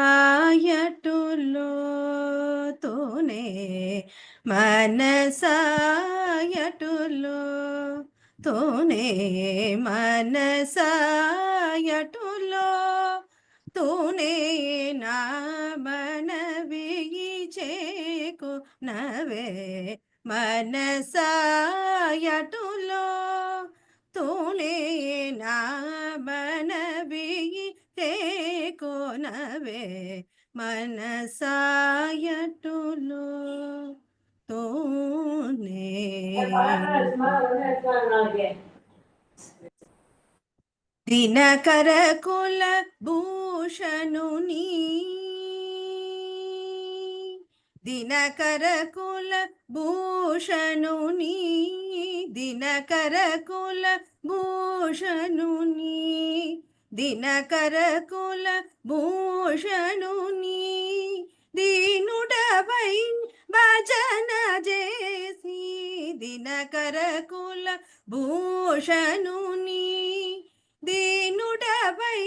మనసాయటులో తోనే మనసాయటులో తోనే మనసాయటులో తూనే నా మనవి చేకు నవే మనసాయటులో తూనే నా మనవి చేకొనవే మనసాయటులో తూనే దినకర కుల భూషణుని దినకర కుల భూషణుని దినకర కుల భూషణుని దినకర కుల భూషణుని దీనుడవై భజన చేసి దినకర కుల భూషణుని దీనుడవై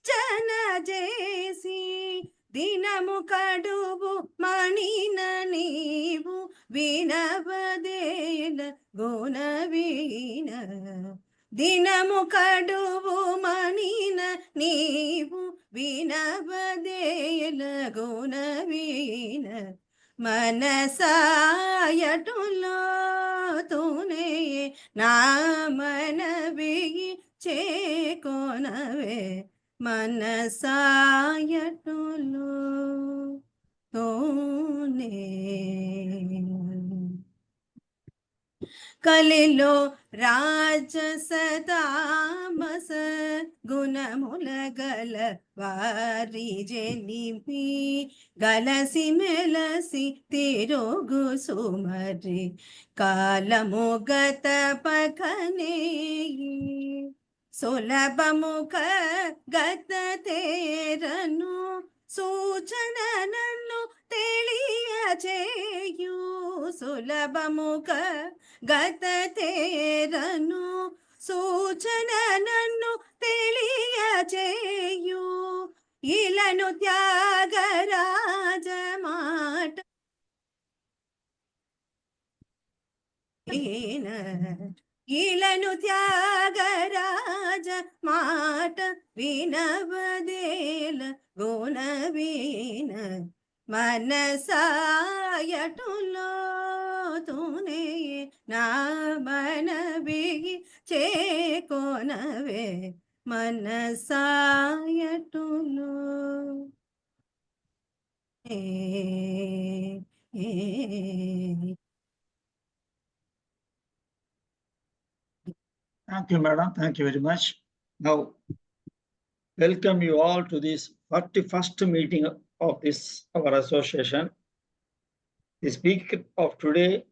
జన చేసి దినము కడువు మణిన నీవు వినవదేల గుణ వీణ దినము కడువు మణిన నీవు వినవదేల గుణ వీణ మనసాయటులో తూనే నా మనవి చేకొనవే మనసాయటులో తూనే కలిలో రాజస తామస గుణముల గల వారి జనిపి గలసి మెలసి తిరుగు సుమరి కాలము గత పకనే సులభముఖ గత తేరను సూచన నన్ను తెలియచేయు సులభముఖ గత తేరను సూచన నన్ను తెలియచేయు ఇలను త్యాగరాజ మాట ఇలను త్యాగరాజ మాట వినవదేల గుణ వీణ మనసాయటులో తూనే నా మనవి చేకొనవే మనసాయటులో Thank you, madam. Thank you very much. Now, welcome you all to this 41st meeting of this our association. The speaker of today,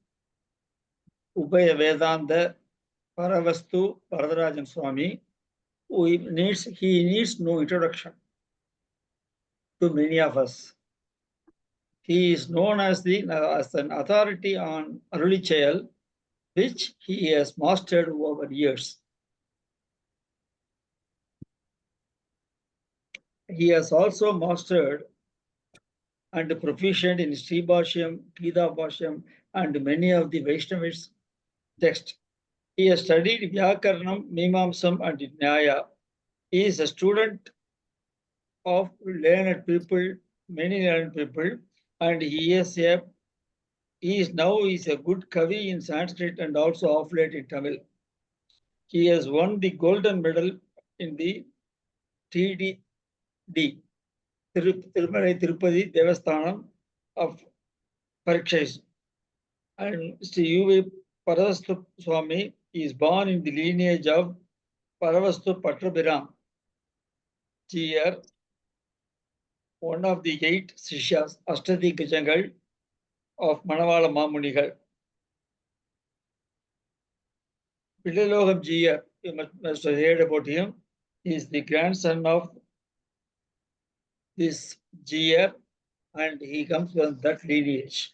Ubaya Vedanta Paravastu Varadarajan Swami, he needs no introduction to many of us. He is known as an authority on early child, which he has mastered over years. He has also mastered and proficient in Sri Bhashyam, Gita Bhashyam, and many of the Vaishnavists' texts. He has studied Vyakaranam, Mimamsam, and Nyaya. He is a student of learned people, many learned people, and he is a good Kavi in Sanskrit and also of late in Tamil. He has won the golden medal in the TDD, Tirumalai Tirupati Devasthanam of Parikshas. And Sri U.V. Paravastu Swami is born in the lineage of Paravastu Patrabiram, Chiyar, one of the 8 Sishyas, Ashtadi Gajangal of Manavala Mamunigal. Pillalogam Jiyar, you must have heard about him. He is the grandson of this Jiyar, and he comes from that lineage.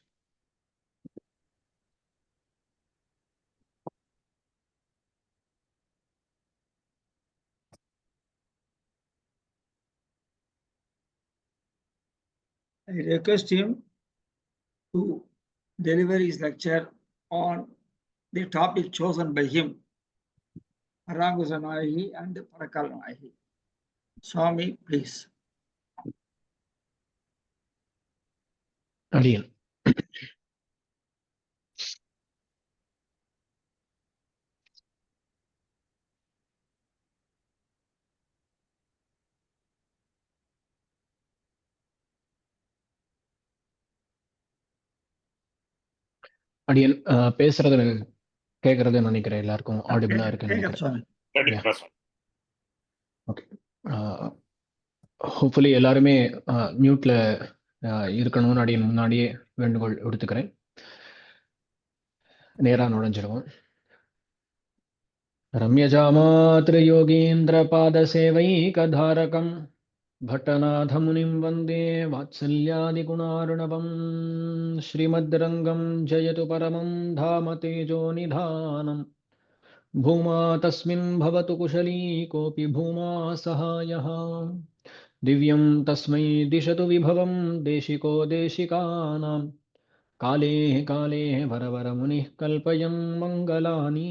I request him to deliver his lecture on the topic chosen by him, Parankusa Nayaki and Parakala Nayaki. Swami, please. அடியன் அடியன் பேசுறது கேக்குறது நினைக்கிறேன். எல்லாருக்கும் ஆடிபிளா இருக்குன்னு நினைக்கிறேன். Okay, hopefully எல்லாருமே மியூட்ல இருக்கணும்னு அடியன் முன்னாடியே வேண்டுகோள் எடுத்துக்கிறேன். நேரா நுழைஞ்சிருவோம். ரம்யஜாமாத்ர யோகீந்திர பாத சேவைகதாரகம் भट्टनाथ मुनिं वन्दे वात्सल्यादिगुणार्णवं श्रीमद्रङ्गं जयतु परमं धाम तेजोनिधानं भूमा तस्मिन् भवतु कुशली कोऽपि भूमा सहायः दिव्यं तस्मै दिशतु विभवं देशिको देशिकानां काले काले वरवरमुनिः कल्पयन् मङ्गलानि.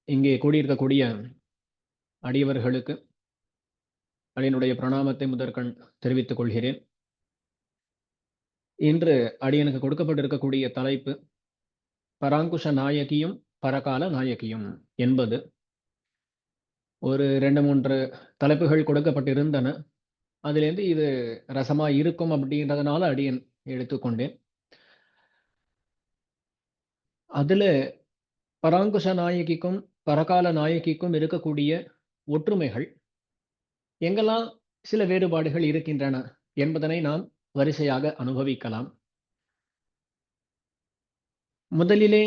இங்கே கூடியிருக்கக்கூடிய அடியவர்களுக்கு அடியனுடைய பிரணாமத்தை முதற்கண் தெரிவித்துக் கொள்கிறேன். இன்று அடியனுக்கு கொடுக்கப்பட்டிருக்கக்கூடிய தலைப்பு பராங்குஷ நாயகியும் பரகால நாயகியும் என்பது. ஒரு 2-3 தலைப்புகள் கொடுக்கப்பட்டிருந்தன. அதிலிருந்து இது ரசமா இருக்கும் அப்படின்றதுனால அடியன் எடுத்துக்கொண்டேன். அதுல பராங்குஷ நாயகிக்கும் பரகால நாயகிக்கும் இருக்கக்கூடிய ஒற்றுமைகள் எங்கெல்லாம் சில வேறுபாடுகள் இருக்கின்றன என்பதனை நாம் வரிசையாக அனுபவிக்கலாம். முதலிலே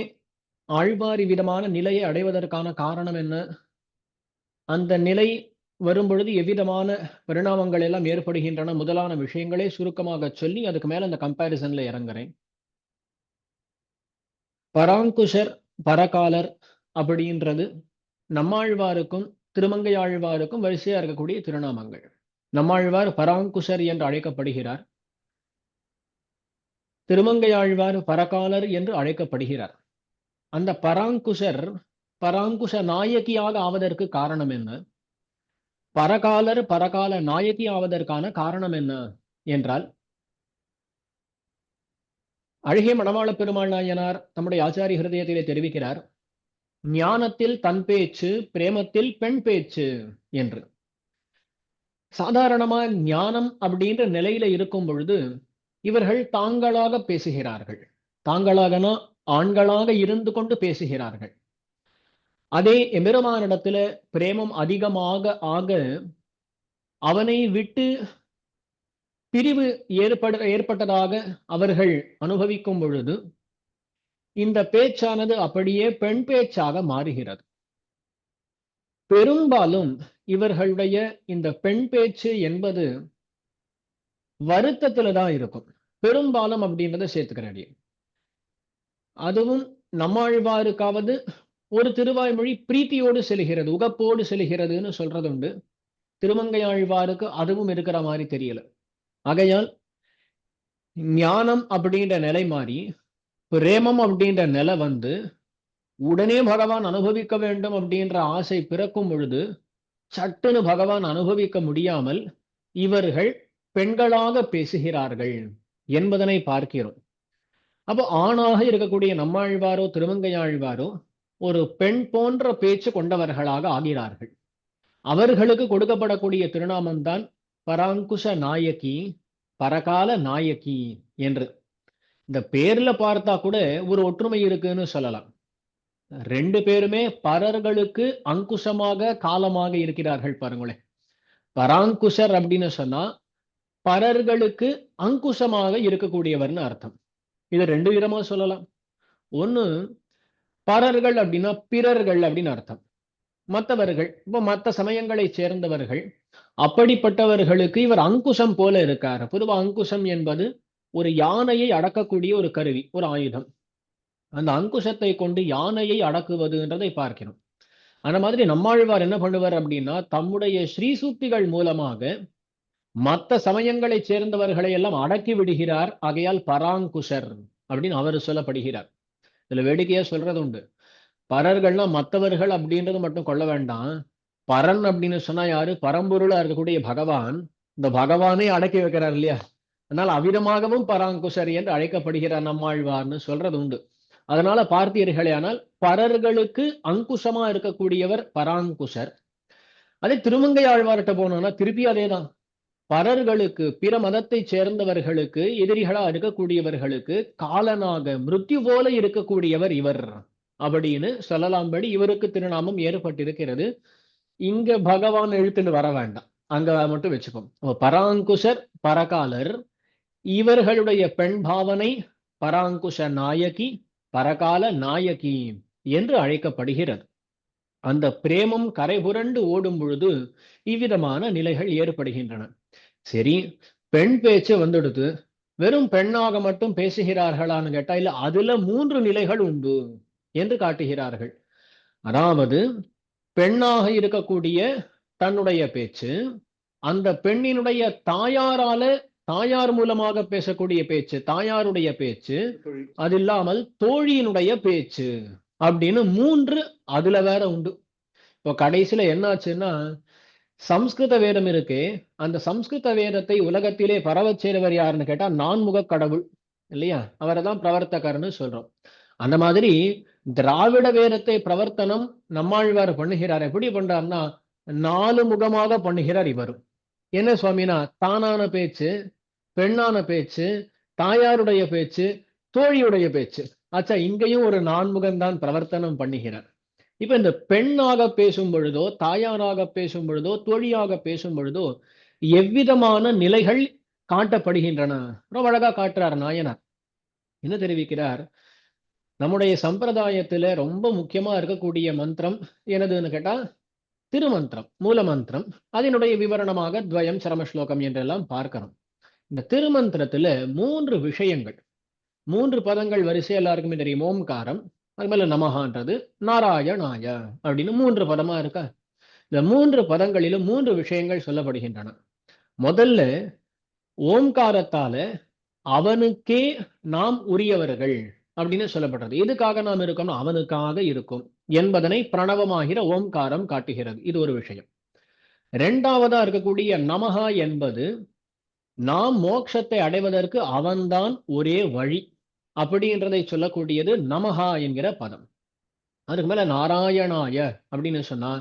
ஆழ்வார் விதமான நிலையை அடைவதற்கான காரணம் என்ன, அந்த நிலை வரும்பொழுது எவ்விதமான பரிணாமங்கள் எல்லாம் ஏற்படுகின்றன முதலான விஷயங்களே சுருக்கமாக சொல்லி அதுக்கு மேல அந்த கம்பேரிசன்ல இறங்குறேன். பராங்குஷர் பரகாலர் அப்படின்றது நம்மாழ்வாருக்கும் திருமங்கையாழ்வாருக்கும் வரிசையா இருக்கக்கூடிய திருநாமங்கள். நம்மாழ்வார் பராங்குஷர் என்று அழைக்கப்படுகிறார், திருமங்கையாழ்வார் பரகாலர் என்று அழைக்கப்படுகிறார். அந்த பராங்குஷர் பராங்குஷ நாயகியாக ஆவதற்கு காரணம் என்ன, பரகாலர் பரகால நாயகி ஆவதற்கான காரணம் என்ன என்றால், அழகிய மணவாள பெருமாள் நாயனார் நம்முடைய ஆச்சாரிய ஹிருதயத்திலே தெரிவிக்கிறார், ஞானத்தில் தன் பேச்சு, பிரேமத்தில் பெண் பேச்சு என்று. சாதாரணமா ஞானம் அப்படின்ற நிலையில இருக்கும் பொழுது இவர்கள் தாங்களாக பேசுகிறார்கள். தாங்களாகனா ஆண்களாக இருந்து கொண்டு பேசுகிறார்கள். அதே எம்பெருமானிடத்துல பிரேமம் அதிகமாக ஆக அவனை விட்டு பிரிவு ஏற்பட்டதாக அவர்கள் அனுபவிக்கும் பொழுது இந்த பேச்சானது அப்படியே பெண் பேச்சாக மாறுகிறது. பெரும்பாலும் இவர்களுடைய இந்த பெண் பேச்சு என்பது வருத்தத்துல தான் இருக்கும். பெரும்பாலும் அப்படின்றத சேர்த்துக்கிறேன். அதுவும் நம்மாழ்வாருக்காவது ஒரு திருவாய்மொழி பிரீத்தியோடு செல்கிறது, உகப்போடு செல்கிறதுன்னு சொல்றது உண்டு. திருமங்கையாழ்வாருக்கு அதுவும் இருக்கிற மாதிரி தெரியல. ஆகையால் ஞானம் அப்படின்ற நிலை மாறி பிரேமம் அப்படின்ற நிலை வந்து உடனே பகவான் அனுபவிக்க வேண்டும் அப்படின்ற ஆசை பிறக்கும் பொழுது சட்டுன்னு பகவான் அனுபவிக்க முடியாமல் இவர்கள் பெண்களாக பேசுகிறார்கள் என்பதனை பார்க்கிறோம். அப்போ ஆணாக இருக்கக்கூடிய நம்மாழ்வாரோ திருமங்கையாழ்வாரோ ஒரு பெண் போன்ற பேச்சு கொண்டவர்களாக ஆகிறார்கள். அவர்களுக்கு கொடுக்கப்படக்கூடிய திருநாமம்தான் பராங்குஷ நாயகி பரகால நாயகி என்று. இந்த பேர்ல பார்த்தா கூட ஒரு ஒற்றுமை இருக்குன்னு சொல்லலாம். 2 பேருமே பரர்களுக்கு அங்குஷமாக காலமாக இருக்கிறார்கள். பாருங்களேன், பராங்குஷர் அப்படின்னு சொன்னா பரர்களுக்கு அங்குஷமாக இருக்கக்கூடியவர்னு அர்த்தம். இது 2 விதமா சொல்லலாம். ஒண்ணு, பரர்கள் அப்படின்னா பிறர்கள் அப்படின்னு அர்த்தம். மற்றவர்கள், இப்போ மற்ற சமயங்களை சேர்ந்தவர்கள், அப்படிப்பட்டவர்களுக்கு இவர் அங்குஷம் போல இருக்கார். பொதுவா அங்குஷம் என்பது ஒரு யானையை அடக்கக்கூடிய ஒரு கருவி, ஒரு ஆயுதம். அந்த அங்குஷத்தை கொண்டு யானையை அடக்குவதுன்றதை பார்க்கிறோம். அந்த மாதிரி நம்மாழ்வார் என்ன பண்ணுவார் அப்படின்னா தம்முடைய ஸ்ரீசூக்திகள் மூலமாக மற்ற சமயங்களை சேர்ந்தவர்களை எல்லாம் அடக்கி விடுகிறார். ஆகையால் பராங்குஷர் அப்படின்னு அவர் சொல்லப்படுகிறார். இதுல வேடிக்கையா சொல்றது உண்டு, பரர்கள்னா மற்றவர்கள் அப்படின்றது மட்டும் கொள்ள வேண்டாம். பரன் அப்படின்னு சொன்னா யாரு? பரம்பொருளா இருக்கக்கூடிய பகவான். இந்த பகவானே அடக்கி வைக்கிறார் இல்லையா? அதனால அவ்விதமாகவும் பராங்குஷர் என்று அழைக்கப்படுகிறார் நம்மாழ்வார்னு சொல்றது உண்டு. அதனால பார்த்தீர்களே, ஆனால் பரர்களுக்கு அங்குஷமா இருக்கக்கூடியவர் பராங்குஷர். அதே திருமங்கை ஆழ்வார்கிட்ட போனோம்னா திருப்பி அதேதான். பரர்களுக்கு, பிற மதத்தை சேர்ந்தவர்களுக்கு, எதிரிகளா இருக்கக்கூடியவர்களுக்கு காலனாக மிருத்யு போல இருக்கக்கூடியவர் இவர் அப்படின்னு சொல்லலாம்படி இவருக்கு திருநாமம் ஏற்பட்டிருக்கிறது. இங்க பகவான் எழுத்துன்னு வர வேண்டாம், அங்க மட்டும் வச்சுப்போம். பராங்குஷர், பரகாலர். இவர்களுடைய பெண் பாவனை பராங்குஷ நாயகி, பரகால நாயகி என்று அழைக்கப்படுகிறது. அந்த பிரேமம் கரைபுரண்டு ஓடும் பொழுது இவ்விதமான நிலைகள் ஏற்படுகின்றன. சரி, பெண் பேச்சு வந்துடுது, வெறும் பெண்ணாக மட்டும் பேசுகிறார்களான்னு கேட்டா இல்ல, அதுல 3 நிலைகள் உண்டு என்று காட்டுகிறார்கள். அதாவது பெண்ணாக இருக்கக்கூடிய தன்னுடைய பேச்சு, அந்த பெண்ணினுடைய தாயார் மூலமாக பேசக்கூடிய பேச்சு, தாயாருடைய பேச்சு, அது இல்லாமல் தோழியினுடைய பேச்சு அப்படின்னு 3 அதுல வேற உண்டு. இப்போ கடைசியில என்னாச்சுன்னா, சம்ஸ்கிருத வேதம் இருக்கு. அந்த சம்ஸ்கிருத வேதத்தை உலகத்திலே பரவச் செய்தவர் யாருன்னு கேட்டா நான்முக கடவுள் இல்லையா? அவரை தான் பிரவர்த்தகர்னு சொல்றோம். அந்த மாதிரி திராவிட வேதத்தை பிரவர்த்தனம் நம்மாழ்வார் பண்ணுகிறார். எப்படி பண்றாருன்னா 4 முகமாக பண்ணுகிறார் இவரும். என்ன சுவாமினா, தானான பேச்சு, பெண்ணான பேச்சு, தாயாருடைய பேச்சு, தோழியுடைய பேச்சு. ஆச்சா, இங்கேயும் ஒரு 4 முகம்தான் பிரவர்த்தனம் பண்ணுகிறார். இப்ப இந்த பெண்ணாக பேசும் பொழுதோ, தாயாராக பேசும் பொழுதோ, தோழியாக பேசும் பொழுதோ எவ்விதமான நிலைகள் காட்டப்படுகின்றன ரொம்ப அழகா காட்டுறார் நாயனார். என்ன தெரிவிக்கிறார்? நம்முடைய சம்பிரதாயத்துல ரொம்ப முக்கியமா இருக்கக்கூடிய மந்திரம் எனதுன்னு கேட்டா திருமந்திரம், மூல மந்திரம். அதனுடைய விவரணமாக துவயம், சரம ஸ்லோகம் என்றெல்லாம் பார்க்கிறோம். இந்த திருமந்திரத்துல 3 விஷயங்கள், 3 பதங்கள் வரிசை எல்லாருக்குமே தெரியும். ஓம்காரம், அது மேல நமஹான்றது, நாராயணாய அப்படின்னு 3 பதமா இருக்கா? இந்த 3 பதங்களிலும் 3 விஷயங்கள் சொல்லப்படுகின்றன. முதல்ல ஓம்காரத்தால அவனுக்கே நாம் உரியவர்கள் அப்படின்னு சொல்லப்படுறது. எதுக்காக நாம் இருக்கோம்னா அவனுக்காக இருக்கும் என்பதனை பிரணவமாகிற ஓம்காரம் காட்டுகிறது. இது ஒரு விஷயம். 2வதா இருக்கக்கூடிய நமஹா என்பது நாம் மோட்சத்தை அடைவதற்கு அவன்தான் ஒரே வழி அப்படின்றதை சொல்லக்கூடியது நமஹா என்கிற பதம். அதுக்கு மேல நாராயணாய அப்படின்னு சொன்னா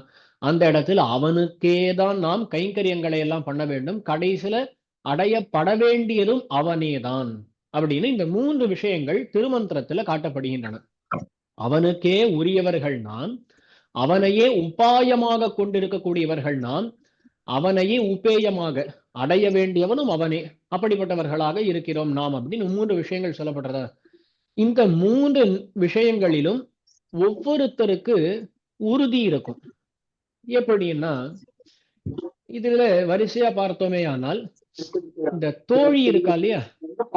அந்த இடத்துல அவனுக்கேதான் நாம் கைங்கரியங்களை எல்லாம் பண்ண வேண்டும், கடைசியில அடையப்பட வேண்டியதும் அவனேதான் அப்படின்னு இந்த 3 விஷயங்கள் திருமந்திரத்துல காட்டப்படுகின்றன. அவனுக்கே உரியவர்கள் நாம், அவனையே உபாயமாக கொண்டிருக்கக்கூடியவர்கள் நாம், அவனையே உபேயமாக அடைய வேண்டியவனும் அவனே, அப்படிப்பட்டவர்களாக இருக்கிறோம் நாம் அப்படின்னு 3 விஷயங்கள் சொல்லப்படுறதா. இந்த 3 விஷயங்களிலும் ஒவ்வொருத்தருக்கு உறுதி இருக்கும். எப்படின்னா, இதுல வரிசையா பார்த்தோமே ஆனால் இந்த தோழி இருக்கா இல்லையா,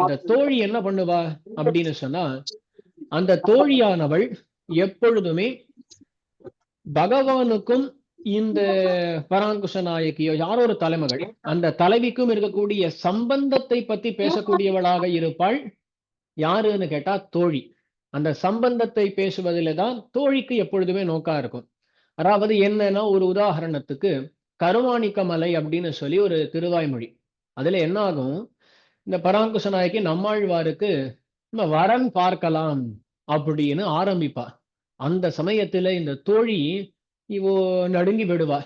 இந்த தோழி என்ன பண்ணுவா அப்படின்னு சொன்னா, அந்த தோழியானவள் எப்பொழுதுமே பகவானுக்கும் இந்த பராங்குஷ நாயகியோ யாரோ ஒரு தலைமகள், அந்த தலைவிக்கும் இருக்கக்கூடிய சம்பந்தத்தை பத்தி பேசக்கூடியவளாக இருப்பாள். யாருன்னு கேட்டா தோழி. அந்த சம்பந்தத்தை பேசுவதில தான் தோழிக்கு எப்பொழுதுமே நோக்கா இருக்கும். அதாவது என்னன்னா, ஒரு உதாரணத்துக்கு கருமாணிக்க மலை அப்படின்னு சொல்லி ஒரு திருவாய்மொழி. அதுல என்ன ஆகும், இந்த பராங்குஷ நாயகி நம்மாழ்வாருக்கு நம்ம வரன் பார்க்கலாம் அப்படின்னு ஆரம்பிப்பா. அந்த சமயத்துல இந்த தோழி இவோ நடுங்கி விடுவா.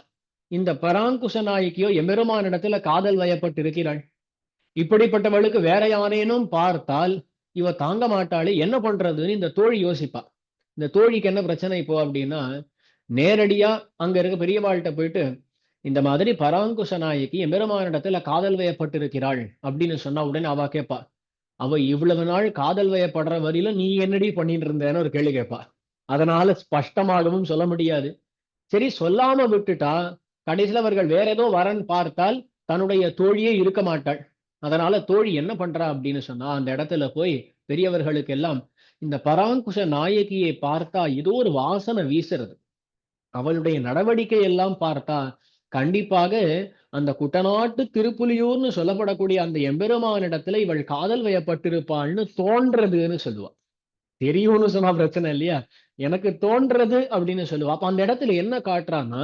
இந்த பராங்குஷ நாயகியோ எம்பெருமானிடத்துல காதல் வயப்பட்டு இருக்கிறாள். இப்படிப்பட்டவளுக்கு வேற யாரேனும் பார்த்தால் இவ தாங்க மாட்டாளே, என்ன பண்றதுன்னு இந்த தோழி யோசிப்பா. இந்த தோழிக்கு என்ன பிரச்சனை இப்போ அப்படின்னா, நேரடியா அங்க இருக்க பெரியவாள்கிட்ட போயிட்டு இந்த மாதிரி பராங்குஷ நாயகி எம்பெருமானிடத்துல காதல் வயப்பட்டிருக்கிறாள் அப்படின்னு சொன்னா உடனே அவ கேட்பா, அவ இவ்வளவு நாள் காதல் வயப்படுற வரையில நீ என்னடி பண்ணிட்டு இருந்தேன்னு ஒரு கேள்வி கேட்பா. அதனால ஸ்பஷ்டமாகவும் சொல்ல முடியாது. சரி, சொல்லாம விட்டுட்டா கடைசியில அவர்கள் வேற ஏதோ வரன் பார்த்தால் தன்னுடைய தோழியே இருக்க மாட்டாள். அதனால தோழி என்ன பண்றா அப்படின்னு சொன்னா, அந்த இடத்துல போய் பெரியவர்களுக்கு எல்லாம் இந்த பராங்குஷ நாயகியை பார்த்தா ஏதோ ஒரு வாசனை வீசுறது. அவளுடைய நடவடிக்கை எல்லாம் பார்த்தா கண்டிப்பாக அந்த குட்டநாட்டு திருப்புலியூர்னு சொல்லப்படக்கூடிய அந்த எம்பெருமானிடத்துல இவள் காதல் வயப்பட்டிருப்பாள்னு தோன்றதுன்னு சொல்லுவா. தெரியும்னு சொன்னா பிரச்சனை இல்லையா, எனக்கு தோன்றது அப்படின்னு சொல்லுவா. அப்ப அந்த இடத்துல என்ன காட்டுறான்னா,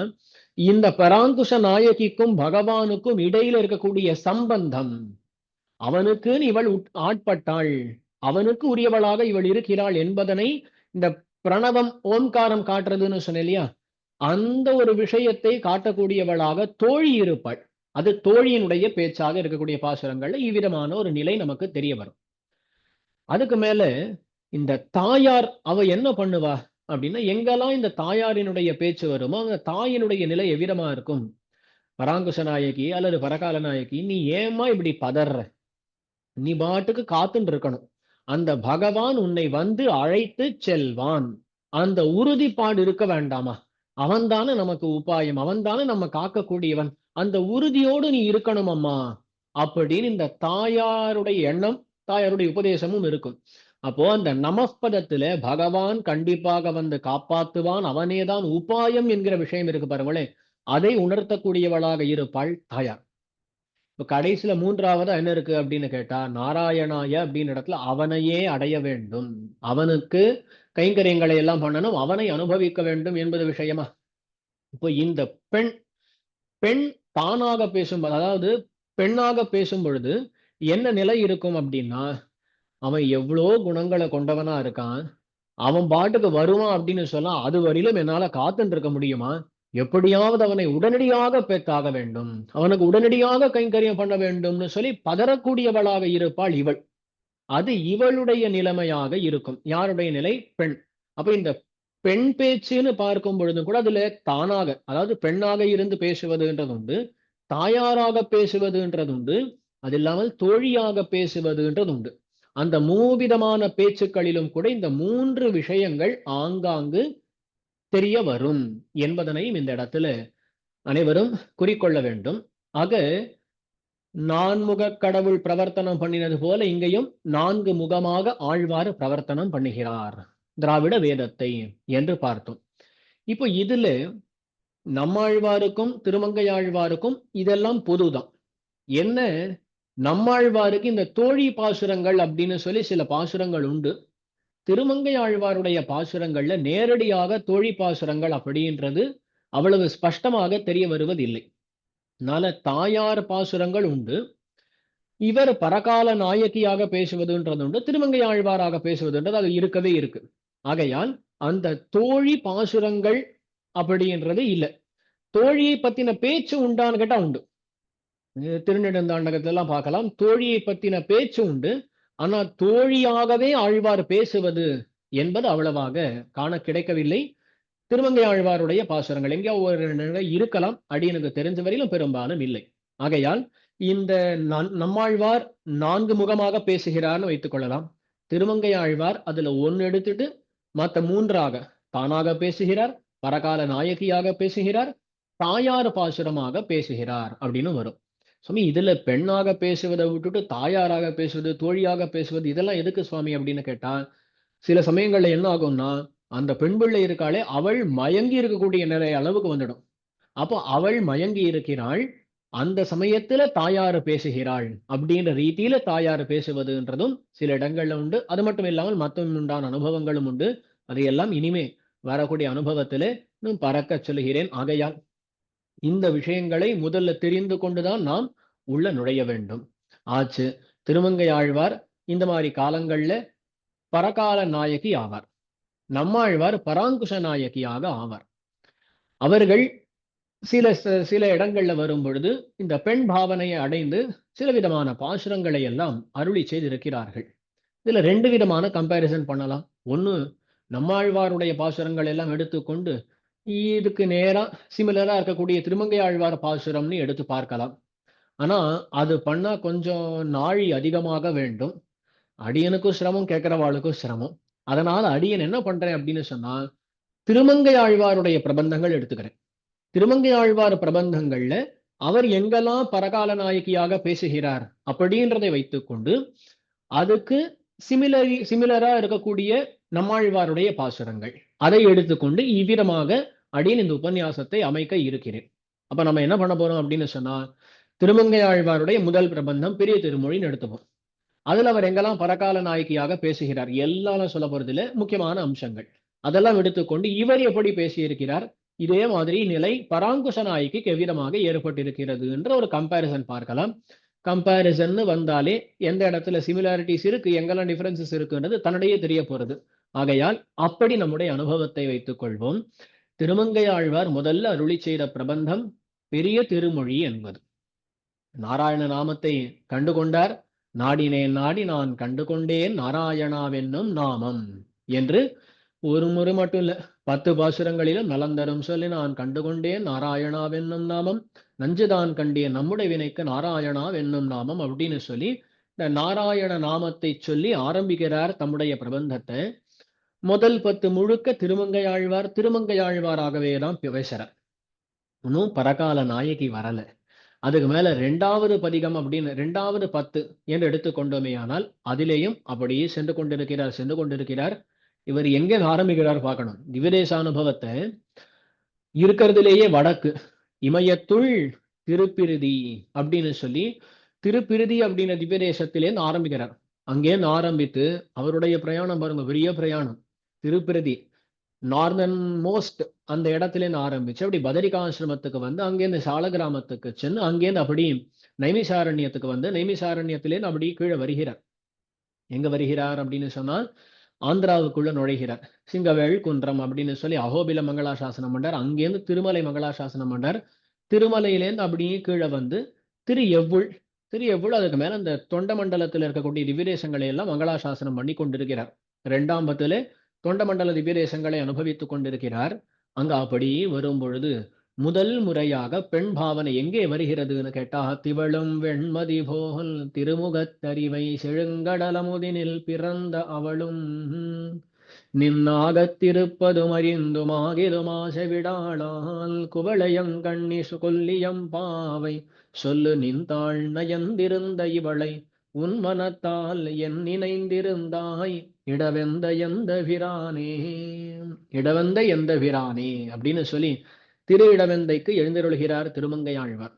இந்த பராங்குஷ நாயகிக்கும் பகவானுக்கும் இடையில இருக்கக்கூடிய சம்பந்தம், அவனுக்கு இவள் ஆட்பட்டாள், அவனுக்கு உரியவளாக இவள் இருக்கிறாள் என்பதனை இந்த பிரணவம் ஓம்காரம் காட்டுறதுன்னு சொன்னேன் இல்லையா, அந்த ஒரு விஷயத்தை காட்டக்கூடியவளாக தோழி இருப்பாள். அது தோழியினுடைய பேச்சாக இருக்கக்கூடிய பாசுரங்கள்ல இவ்விதமான ஒரு நிலை நமக்கு தெரிய வரும். அதுக்கு மேல இந்த தாயார் அவ என்ன பண்ணுவா அப்படின்னா, எங்கெல்லாம் இந்த தாயாரினுடைய பேச்சு வருமோ அந்த தாயினுடைய நிலை எவ்விதமா இருக்கும்? பராங்குஷ நாயகி அல்லது பரகால நாயகி, நீ ஏமா இப்படி பதற, நீ பாட்டுக்கு காத்துன்னு இருக்கணும், அந்த பகவான் உன்னை வந்து அழைத்து செல்வான், அந்த உறுதிப்பாடு இருக்க வேண்டாமா? அவன்தானே நமக்கு உபாயம், அவன்தானே நம்ம காக்கக்கூடியவன், அந்த உறுதியோடு நீ இருக்கணும் அம்மா அப்படின்னு இந்த தாயாருடைய எண்ணம், தாயாருடைய உபதேசமும் இருக்கும். அப்போ அந்த நமஸ்பதத்துல பகவான் கண்டிப்பாக வந்து காப்பாத்துவான், அவனேதான் உபாயம் என்கிற விஷயம் இருக்கு பாருங்களேன், அதை உணர்த்தக்கூடியவளாக இருப்பாள் தாயார். இப்ப கடைசியில மூன்றாவது என்ன இருக்கு அப்படின்னு கேட்டா, நாராயணாய அப்படின்னு இடத்துல அவனையே அடைய வேண்டும், அவனுக்கு கைங்கரியங்களை எல்லாம் பண்ணணும், அவனை அனுபவிக்க வேண்டும் என்பது விஷயமா. இப்போ இந்த பெண் பெண் தானாக பேசும், அதாவது பெண்ணாக பேசும் பொழுது என்ன நிலை இருக்கும் அப்படின்னா, அவன் எவ்வளோ குணங்களை கொண்டவனா இருக்கான், அவன் பாட்டுக்கு வருவான் அப்படின்னு சொன்னா அது வரையிலும் என்னால காத்துட்டு இருக்க முடியுமா? எப்படியாவது அவனை உடனடியாக பெற்றாக வேண்டும், அவனுக்கு உடனடியாக கைங்கரியம் பண்ண வேண்டும்னு சொல்லி பதறக்கூடியவளாக இருப்பாள் இவள். அது இவளுடைய நிலைமையாக இருக்கும். யாருடைய நிலை? பெண். அப்ப இந்த பெண் பேச்சுன்னு பார்க்கும் பொழுதும் கூட அதுல தானாக, அதாவது பெண்ணாக இருந்து பேசுவதுன்றது உண்டு, தாயாராக பேசுவதுன்றது உண்டு, அது இல்லாமல் தோழியாக பேசுவதுன்றது உண்டு. அந்த மூவிதமான பேச்சுக்களிலும் கூட இந்த மூன்று விஷயங்கள் ஆங்காங்கு தெரிய வரும் என்பதனையும் இந்த இடத்துல அனைவரும் குறிக்கொள்ள வேண்டும். ஆக நான்முக கடவுள் பிரவர்த்தனம் பண்ணினது போல இங்கேயும் 4 முகமாக ஆழ்வார் பிரவர்த்தனம் பண்ணுகிறார் திராவிட வேதத்தை என்று பார்த்தோம். இப்போ இதுல நம்மாழ்வாருக்கும் திருமங்கையாழ்வாருக்கும் இதெல்லாம் பொதுதான். என்ன, நம்மாழ்வாருக்கு இந்த தோழி பாசுரங்கள் அப்படின்னு சொல்லி சில பாசுரங்கள் உண்டு, திருமங்கையாழ்வாருடைய பாசுரங்கள்ல நேரடியாக தோழி பாசுரங்கள் அப்படின்றது அவ்வளவு ஸ்பஷ்டமாக தெரிய வருவதில்லை. அதனால தாயார் பாசுரங்கள் உண்டு, இவர் பரகால நாயகியாக பேசுவதுன்றது உண்டு, திருமங்கையாழ்வாராக பேசுவதுன்றது அது இருக்கவே இருக்கு. ஆகையால் அந்த தோழி பாசுரங்கள் அப்படின்றது இல்லை. தோழியை பத்தின பேச்சு உண்டான்னு கேட்டா உண்டு. திருநெடுந்தாண்டகத்துல எல்லாம் பார்க்கலாம், தோழியை பத்தின பேச்சு உண்டு, ஆனா தோழியாகவே ஆழ்வார் பேசுவது என்பது அவ்வளவாக காண கிடைக்கவில்லை. திருமங்கை ஆழ்வாருடைய பாசுரங்கள் எங்கே ஒரு இருக்கலாம், அடியனுக்கு தெரிஞ்ச வரையிலும் பெரும்பாலும் இல்லை. ஆகையால் இந்த நம்மாழ்வார் 4 முகமாக பேசுகிறார்னு வைத்துக் கொள்ளலாம். திருமங்கை ஆழ்வார் அதுல 1 எடுத்துட்டு மற்ற 3ஆக தானாக பேசுகிறார், பரகால நாயகியாக பேசுகிறார், தாயார் பாசுரமாக பேசுகிறார் அப்படின்னு வரும். சுவாமி இதுல பெண்ணாக பேசுவதை விட்டுட்டு தாயாராக பேசுவது, தோழியாக பேசுவது இதெல்லாம் எதுக்கு சுவாமி அப்படின்னு கேட்டா, சில சமயங்கள்ல என்ன ஆகும்னா, அந்த பெண் பிள்ளை இருக்காளே அவள் மயங்கி இருக்கக்கூடிய நிறைய அளவுக்கு வந்துடும். அப்போ அவள் மயங்கி இருக்கிறாள், அந்த சமயத்துல தாயார் பேசுகிறாள் அப்படின்ற ரீதியில தாயார் பேசுவதுன்றதும் சில இடங்கள்ல உண்டு. அது மட்டும் இல்லாமல் மற்ற உண்டான அனுபவங்களும் உண்டு. அதையெல்லாம் இனிமே வரக்கூடிய அனுபவத்தில இன்னும் பறக்க சொல்லுகிறேன். ஆகையால் இந்த விஷயங்களை முதல்ல தெரிந்து கொண்டுதான் நாம் உள்ள நுழைய வேண்டும். ஆச்சு. திருமங்கை ஆழ்வார் இந்த மாதிரி காலங்கள்ல பரகால நாயகி ஆவார், நம்மாழ்வார் பராங்குஷ நாயகியாக ஆவார். அவர்கள் சில இடங்கள்ல வரும் பொழுது இந்த பெண் பாவனையை அடைந்து சில விதமான பாசுரங்களை எல்லாம் அருளி செய்திருக்கிறார்கள். இதுல 2 விதமான கம்பேரிசன் பண்ணலாம். ஒண்ணு, நம்மாழ்வாருடைய பாசுரங்கள் எல்லாம் எடுத்துக்கொண்டு இதுக்கு நேரா சிமிலரா இருக்கக்கூடிய திருமங்கை ஆழ்வார் பாசுரம்னு எடுத்து பார்க்கலாம். ஆனா அது பண்ணா கொஞ்சம் நாழி அதிகமாக வேண்டும், அடியனுக்கும் சிரமம், கேட்கிறவாளுக்கும் சிரமம். அதனால அடியன் என்ன பண்றேன் அப்படின்னு சொன்னா, திருமங்கை ஆழ்வாருடைய பிரபந்தங்கள் எடுத்துக்கிறேன். திருமங்கை ஆழ்வார் பிரபந்தங்கள்ல அவர் எங்கெல்லாம் பரகால நாயகியாக பேசுகிறார் அப்படின்றதை வைத்துக்கொண்டு அதுக்கு சிமிலரா இருக்கக்கூடிய நம்மாழ்வாருடைய பாசுரங்கள் அதை எடுத்துக்கொண்டு இவ்விதமாக அப்படின்னு இந்த உபன்யாசத்தை அமைக்க இருக்கிறேன். அப்ப நம்ம என்ன பண்ண போறோம் அப்படின்னு சொன்னா, திருமங்கையாழ்வாருடைய முதல் பிரபந்தம் பெரிய திருமொழின்னு எடுத்துப்போம். அதுல அவர் எங்கெல்லாம் பரகால நாயகியாக பேசுகிறார் எல்லாரும் சொல்ல போறதுல முக்கியமான அம்சங்கள் அதெல்லாம் எடுத்துக்கொண்டு இவர் எப்படி பேசியிருக்கிறார், இதே மாதிரி நிலை பராங்குச நாயகிக்கு எவ்விதமாக ஏற்பட்டிருக்கிறது என்ற ஒரு கம்பேரிசன் பார்க்கலாம். கம்பேரிசன் வந்தாலே எந்த இடத்துல சிமிலாரிட்டிஸ் இருக்கு, எங்கெல்லாம் டிஃபரன்சஸ் இருக்குன்றது தன்னிடையே தெரிய போறது. ஆகையால் அப்படி நம்முடைய அனுபவத்தை வைத்துக் கொள்வோம். திருமங்கையாழ்வார் முதல்ல அருளி செய்த பிரபந்தம் பெரிய திருமொழி என்பது. நாராயண நாமத்தை கண்டுகொண்டார். நாடினேன் நாடி நான் கண்டுகொண்டேன் நாராயணாவென்னும் நாமம் என்று ஒரு முறை மட்டும் இல்ல, 10 பாசுரங்களிலும் நலந்தரும் சொல்லி நான் கண்டுகொண்டேன் நாராயணாவென்னும் நாமம், நஞ்சுதான் கண்டேன் நம்முடைய வினைக்கு நாராயணாவென்னும் நாமம் அப்படின்னு சொல்லி இந்த நாராயண நாமத்தை சொல்லி ஆரம்பிக்கிறார் தம்முடைய பிரபந்தத்தை. முதல் 10 முழுக்க திருமங்கையாழ்வாராகவே தான் பேசுறார். இன்னும் பரகால நாயகி வரல. அதுக்கு மேல 2வது பதிகம் அப்படின்னு 2வது 10 என்று எடுத்துக்கொண்டோமே ஆனால் அதிலேயும் அப்படியே சென்று கொண்டிருக்கிறார். இவர் எங்க ஆரம்பிக்கிறார் பார்க்கணும். திவ்யதேச அனுபவத்தை இருக்கிறதுலேயே வடக்கு இமயத்துள் திருப்பிருதி அப்படின்னு சொல்லி திருப்பிருதி அப்படின்னு திவ்யதேசத்திலேருந்து ஆரம்பிக்கிறார். அங்கேருந்து ஆரம்பித்து அவருடைய பிரயாணம் பாருங்க, பெரிய பிரயாணம். திருப்பிருதி நார்தன் மோஸ்ட் அந்த இடத்துலேருந்து ஆரம்பிச்சு அப்படி பதரிகாசிரமத்துக்கு வந்து அங்கேருந்து சால கிராமத்துக்கு சென்று அங்கேருந்து அப்படி நைமிசாரண்யத்துக்கு வந்து நைமிசாரண்யத்திலேருந்து அப்படி கீழே வருகிறார். எங்க வருகிறார் அப்படின்னு சொன்னால் ஆந்திராவுக்குள்ள நுழைகிறார். சிங்கவேள் குன்றம் அப்படின்னு சொல்லி அகோபில மங்களாசாசனம் பண்ணார். அங்கேருந்து திருமலை மங்களாசாசனம் பண்ணார். திருமலையிலேருந்து அப்படியே கீழே வந்து திரு எவ்வுள் அதுக்கு மேல அந்த தொண்ட மண்டலத்தில் இருக்கக்கூடிய திவ்யதேசங்களை எல்லாம் மங்களாசாசனம் பண்ணி கொண்டிருக்கிறார். 2ஆம் பத்துல தொண்டமண்டல திவ்யதேசங்களை அனுபவித்துக் கொண்டிருக்கிறார். அங்க அப்படி வரும் பொழுது முதல் முறையாக பெண் பாவனை எங்கே வருகிறதுன்னு கேட்டா, திவளும் வெண்மதி போல் திருமுகத்தறிவை செழுங்கடலமுதினில் பிறந்த அவளும் நின்னாகத்திருப்பதும் அறிந்துமாகிலும் ஆசை விடாளால் குவளையங்கண்ணி கொல்லியம் பாவை சொல்லு நின்றாள் நயந்திருந்த இவளை உன் மனத்தால் என் நினைந்திருந்தாய் இடவெந்த எந்த பிரானே அப்படின்னு சொல்லி திரு இடவெந்தைக்கு எழுந்தருளுகிறார் திருமங்கையாழ்வார்.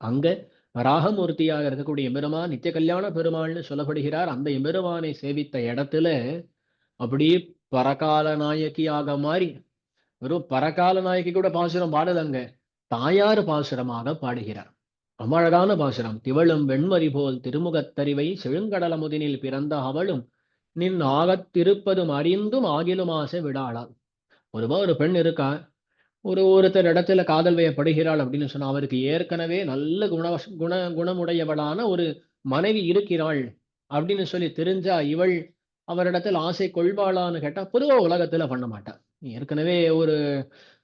அங்க வராகமூர்த்தியாக இருக்கக்கூடிய எம்பெருமான் நித்திய கல்யாண பெருமாள்னு சொல்லப்படுகிறார். அந்த எம்பெருமானை சேவித்த இடத்துல அப்படியே பரகால நாயகியாக மாறி, வெறும் பரகால நாயகி கூட பாசுரம் பாடலங்க, தாயார் பாசுரமாக பாடுகிறார். ரொம்ப அழகான பாசுரம். திவளும் வெண்மதி போல் திருமுகத்தறிவை செழுங்கடலமுதினில் பிறந்த அவளும் நின் ஆகத்திருப்பதும் அறிந்தும் ஆகிலும் ஆசை விடாளால். ஒரு பெண் இருக்கா, ஒருத்தர் இடத்துல காதல் வயப்படுகிறாள் அப்படின்னு சொன்னா அவருக்கு ஏற்கனவே நல்ல குணமுடையவளான ஒரு மனைவி இருக்கிறாள் அப்படின்னு சொல்லி தெரிஞ்சா இவள் அவரிடத்தில் ஆசை கொள்வாளான்னு கேட்டா பொதுவா உலகத்துல பண்ண மாட்டான். ஏற்கனவே ஒரு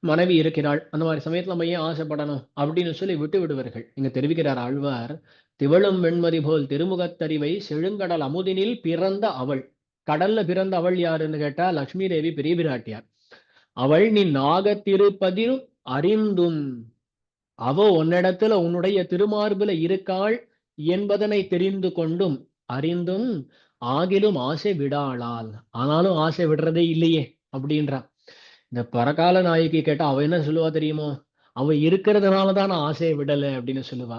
மனைவி இருக்கிறாள், அந்த மாதிரி சமயத்துல நம்ம ஏன் ஆசைப்படணும் அப்படின்னு சொல்லி விட்டு விடுவார்கள். இங்க தெரிவிக்கிறார் ஆழ்வார், திவளும் வெண்மதி போல் திருமுகத்தறிவை செழுங்கடல் அமுதினில் பிறந்த அவள். கடல்ல பிறந்த அவள் யாருன்னு கேட்டா லட்சுமி தேவி பெரிய பிராட்டியார். அவள் நீ நாகத்திருப்பதிலும் அறிந்தும், அவ உன்னிடத்துல உன்னுடைய திருமார்புல இருக்காள் என்பதனை தெரிந்து கொண்டும் அறிந்தும் ஆகிலும் ஆசை விடாளால், ஆனாலும் ஆசை விடுறதே இல்லையே அப்படின்றா. இந்த பரகால நாயகி கேட்டா அவ என்ன சொல்லுவா தெரியுமோ, அவ இருக்கிறதுனாலதான் நான் ஆசையை விடலை அப்படின்னு சொல்லுவா.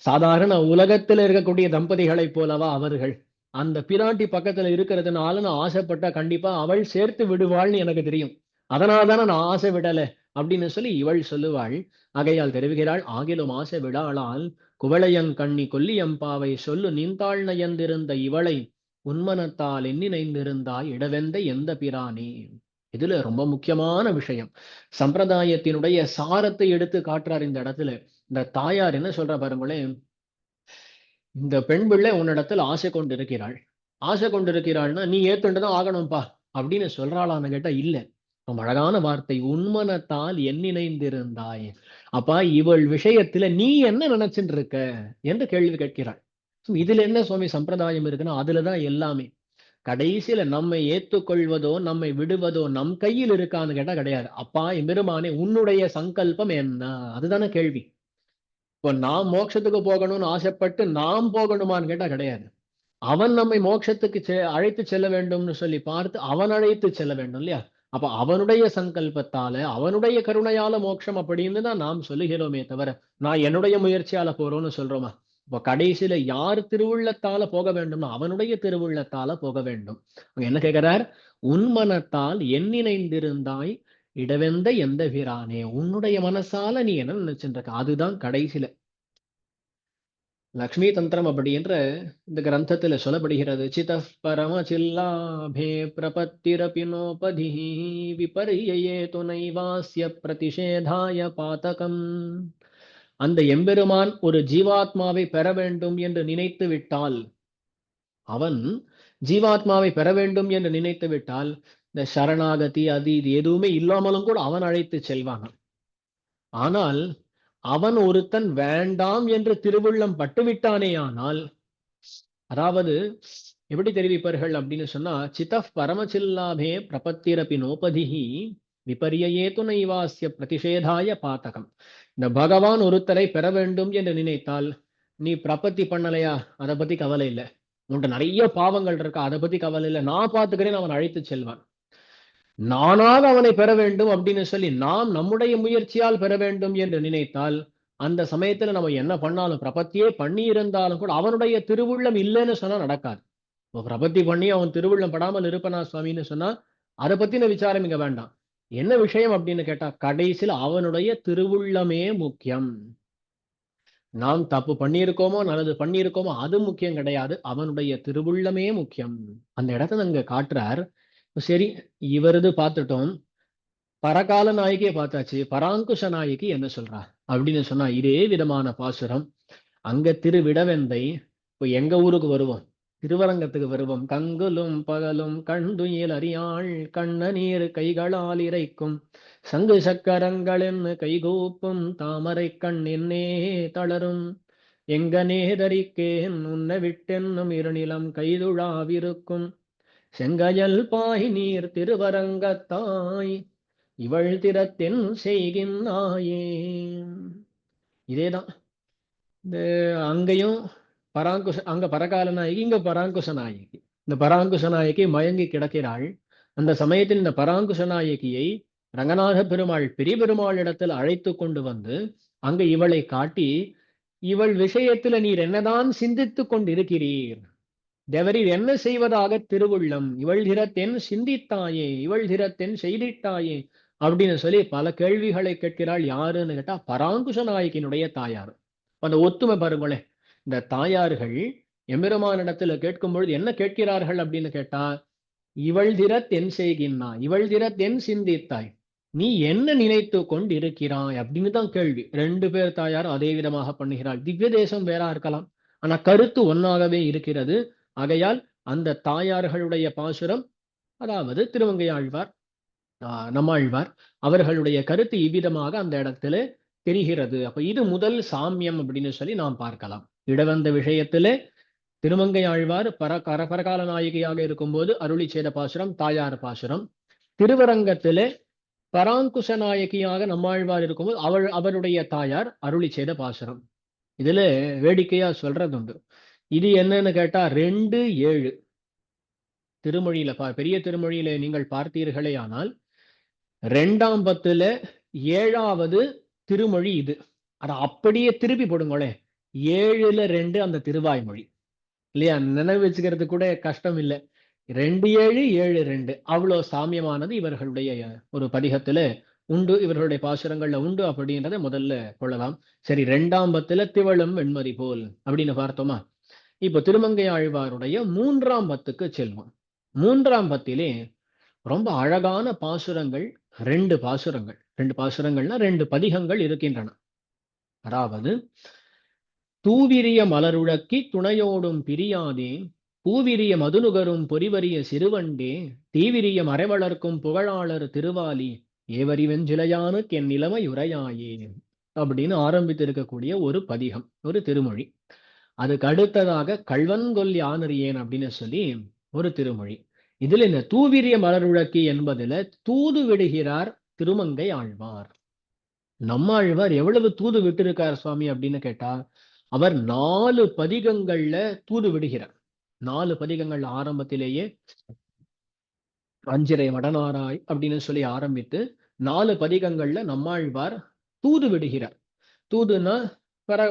சாதாரண உலகத்துல இருக்கக்கூடிய தம்பதிகளை போலவா அவர்கள், அந்த பிராட்டி பக்கத்துல இருக்கிறதுனால நான் ஆசைப்பட்டா கண்டிப்பா அவள் சேர்த்து விடுவாள்னு எனக்கு தெரியும், அதனாலதானே நான் ஆசை விடலை அப்படின்னு சொல்லி இவள் சொல்லுவாள். ஆகையால் தெரிவிக்கிறாள், ஆகிலும் ஆசை விடாளால் குவளையங்கண்ணி கொல்லியம்பாவை சொல்லு நின்றாள் நயந்திருந்த இவளை உன்மனத்தால் எண்ணினைந்திருந்தாய் இடவெந்த எந்த பிரானே. இதுல ரொம்ப முக்கியமான விஷயம், சம்பிரதாயத்தினுடைய சாரத்தை எடுத்து காட்டுறார் இந்த இடத்துல. இந்த தாயார் என்ன சொல்ற பாருங்களேன், இந்த பெண் பிள்ளை உன்னிடத்தில் ஆசை கொண்டிருக்கிறாள்னா நீ ஏத்துண்டுதான் ஆகணும்பா அப்படின்னு சொல்றாளான்னு கேட்டா இல்ல. ரொம்ப அழகான வார்த்தை, உன்மனத்தால் எண்ணினைந்திருந்தாய். அப்பா இவள் விஷயத்துல நீ என்ன நினைச்சுட்டு இருக்க என்று கேள்வி கேட்கிறாள். இதுல என்ன சுவாமி சம்பிரதாயம் இருக்குன்னா அதுலதான் எல்லாமே. கடைசியில நம்மை ஏத்துக்கொள்வதோ நம்மை விடுவதோ நம் கையில் இருக்கான்னு கேட்டா கிடையாது. அப்பா எம்பெருமானே உன்னுடைய சங்கல்பம் என்ன, அதுதானே கேள்வி. இப்போ நாம் மோட்சத்துக்கு போகணும்னு ஆசைப்பட்டு நாம் போகணுமான்னு கேட்டா கிடையாது. அவன் நம்மை மோட்சத்துக்கு அழைத்து செல்ல வேண்டும்னு சொல்லி பார்த்து அவன் அழைத்து செல்ல வேண்டும் இல்லையா. அப்ப அவனுடைய சங்கல்பத்தால அவனுடைய கருணையால மோட்சம் அப்படின்னு தான் நாம் சொல்லுகிறோமே தவிர நான் என்னுடைய முயற்சியால போறோம்னு சொல்றோமா? இப்ப கடைசியில யார் திருவுள்ளத்தால போக வேண்டும்னா அவனுடைய திருவுள்ளத்தால போக வேண்டும். அங்க என்ன கேட்கிறார்? உன் மனத்தால் என் நினைந்திருந்தாய் இடவெந்த எந்த வீரானே, உன்னுடைய மனசால நீ என்ன நினைச்சுட்டு இருக்க, அதுதான் கடைசியில. லக்ஷ்மி தந்திரம் அப்படின்ற இந்த கிரந்தத்துல சொல்லப்படுகிறது. சித பரம சில்லாபே பிரபத்திரபினோபதி விபர்யே துணைவாஸ்ய பிரதிஷேதாய பாதகம். அந்த எம்பெருமான் ஒரு ஜீவாத்மாவை பெற வேண்டும் என்று நினைத்து விட்டால், அவன் ஜீவாத்மாவை பெற வேண்டும் என்று நினைத்து விட்டால் இந்த சரணாகதி அது இது எதுவுமே இல்லாமலும் கூட அவன் அழைத்து செல்வான். ஆனால் அவன் ஒருத்தன் வேண்டாம் என்று திருவுள்ளம் பட்டுவிட்டானே ஆனால், அதாவது எப்படி தெரிவிப்பார்கள் அப்படின்னு சொன்னா, சித்தப் பரமசில்லாபே பிரபத்திரபி நோபதிஹி விபர்யே துணைவாஸ்ய பிரதிஷேதாய பாதகம். இந்த பகவான் ஒருத்தரை பெற வேண்டும் என்று நினைத்தால் நீ பிரபத்தி பண்ணலையா, அதை பத்தி கவலை இல்லை. உன்கிட்ட நிறைய பாவங்கள் இருக்கா, அதை பத்தி கவலை இல்லை, நான் பார்த்துக்கிறேன், அவன் அழைத்து செல்வான். நானாக அவனை பெற வேண்டும் அப்படின்னு சொல்லி நாம் நம்முடைய முயற்சியால் பெற வேண்டும் என்று நினைத்தால் அந்த சமயத்துல நம்ம என்ன பண்ணாலும், பிரபத்தியே பண்ணி இருந்தாலும் கூட அவனுடைய திருவுள்ளம் இல்லைன்னு சொன்னா நடக்காது. இப்போ பிரபத்தி பண்ணி அவன் திருவுள்ளம் படாமல் இருப்பனா சுவாமின்னு சொன்னா அதை பத்தின விசாரம் இங்க வேண்டாம். என்ன விஷயம் அப்படின்னு கேட்டா, கடைசியில் அவனுடைய திருவுள்ளமே முக்கியம். நாம் தப்பு பண்ணியிருக்கோமோ நல்லது பண்ணியிருக்கோமோ அது முக்கியம் கிடையாது, அவனுடைய திருவுள்ளமே முக்கியம். அந்த இடத்துல அங்க காட்டுறார். சரி, இவரது பார்த்துட்டோம், பரகால நாயகியை பார்த்தாச்சு, பராங்குஷ நாயகி என்ன சொல்றா அப்படின்னு சொன்னா இதே விதமான பாசுரம் அங்க திருவிடவெந்தை. இப்போ எங்க ஊருக்கு வருவோம், திருவரங்கத்துக்கு வருவோம். கங்குலும் பகலும் கண்டுயில் அறியாள் கண்ண நீர் கைகளால் இறைக்கும் சங்கு சக்கரங்கள் என்ன கைகூப்பும் தாமரை கண் என்னே தளரும் எங்க நேதரிக்கேன் உன்னை விட்டென்னும் இருநிலம் கைதுழாவிருக்கும் செங்கயல் பாய் நீர் திருவரங்கத்தாய் இவள் திறத்தென் செய்கின்றாயே. இதேதான் இந்த அங்கேயும் அங்க பரகால நாயகி, இங்க பராங்குஷ நாயகி. இந்த பராங்குஷ நாயகி மயங்கி கிடக்கிறாள். அந்த சமயத்தில் இந்த பராங்குஷ நாயகியை ரங்கநாத பெருமாள் பெரிய பெருமாள் இடத்தில் அழைத்து கொண்டு வந்து அங்க இவளை காட்டி, இவள் விஷயத்துல நீர் என்னதான் சிந்தித்து கொண்டிருக்கிறீர், தேவரீர் என்ன செய்வதாக திருவுள்ளம், இவள் திறத்தென் சிந்தித்தாயே இவள் திறத்தென் செய்திட்டாயே அப்படின்னு சொல்லி பல கேள்விகளை கேட்கிறாள். யாருன்னு கேட்டா பராங்குஷ நாயகியினுடைய தாயார். அந்த ஒத்துமை பாருங்களேன், இந்த தாயார்கள் எம்பெருமானிடத்துல கேட்கும் பொழுது என்ன கேட்கிறார்கள் அப்படின்னு கேட்டா, இவள் திறத்தென் செய்கின்றா இவள் திறத்தென் சிந்தித்தாய், நீ என்ன நினைத்து கொண்டு இருக்கிறாய் அப்படின்னு தான் கேள்வி. ரெண்டு பேர் தாயார் அதே விதமாக பண்ணுகிறாள். திவ்ய தேசம் வேறா இருக்கலாம், ஆனா கருத்து ஒன்னாகவே இருக்கிறது. ஆகையால் அந்த தாயார்களுடைய பாசுரம், அதாவது திருமங்கையாழ்வார் நம்மாழ்வார் அவர்களுடைய கருத்து இவ்விதமாக அந்த இடத்துல தெரிகிறது. அப்ப இது முதல் சாமியம் அப்படின்னு சொல்லி நாம் பார்க்கலாம். இடவந்த விஷயத்துல திருமங்கை ஆழ்வார் பரகால நாயகியாக இருக்கும்போது அருளி செய்த பாசுரம் தாயார் பாசுரம். திருவரங்கத்திலே பராங்குஷ நாயகியாக நம்மாழ்வார் இருக்கும்போது அவருடைய தாயார் அருளி செய்த பாசுரம். இதுல வேடிக்கையா சொல்றது உண்டு. இது என்னன்னு கேட்டா 2:7 திருமொழியில பெரிய திருமொழியில நீங்கள் பார்த்தீர்களே ஆனால் 2ஆம் பத்துல 7வது திருமொழி இது. அத அப்படியே திருப்பி போடுங்களே, 7:2 அந்த திருவாய்மொழி இல்லையா, நினைவு வச்சுக்கிறது கூட கஷ்டம் இல்லை. 2:7 7:2 அவ்வளவு சாமியமானது இவர்களுடைய ஒரு பதிகத்துல உண்டு, இவர்களுடைய பாசுரங்கள்ல உண்டு அப்படின்றத முதல்ல கொள்ளலாம். சரி, 2ஆம் பத்துல திவளும் வெண்மதி போல் அப்படின்னு பார்த்தோமா. இப்போ திருமங்கை ஆழ்வாருடைய 3ஆம் பத்துக்கு செல்வோம். 3ஆம் பத்திலே ரொம்ப அழகான பாசுரங்கள், 2 பாசுரங்கள்னா 2 பதிகங்கள் இருக்கின்றன. அதாவது தூவிரிய மலருழக்கி துணையோடும் பிரியாதே பூவிரிய மதுநுகரும் பொறிவரிய சிறுவண்டே தீவிரிய மறைவளர்க்கும் புகழாளர் திருவாலி ஏவறிவெஞ்சிலையானுக்கு என் நிலைமை உரையாயே அப்படின்னு ஆரம்பித்திருக்கக்கூடிய ஒரு பதிகம், ஒரு திருமொழி. அதுக்கு அடுத்ததாக கள்வன்கொல் யானறியேன் அப்படின்னு சொல்லி ஒரு திருமொழி. இதுல இந்த தூவிரிய மலருழக்கி என்பதுல தூது விடுகிறார் திருமங்கை ஆழ்வார். நம்மாழ்வார் எவ்வளவு தூது விட்டிருக்கார் சுவாமி அப்படின்னு கேட்டா, அவர் 4 பதிகங்கள்ல தூது விடுகிறார். 4 பதிகங்கள் ஆரம்பத்திலேயே அஞ்சிரை மடனாராய் அப்படின்னு சொல்லி ஆரம்பித்து 4 பதிகங்கள்ல நம்மாழ்வார் தூது விடுகிறார். தூதுன்னா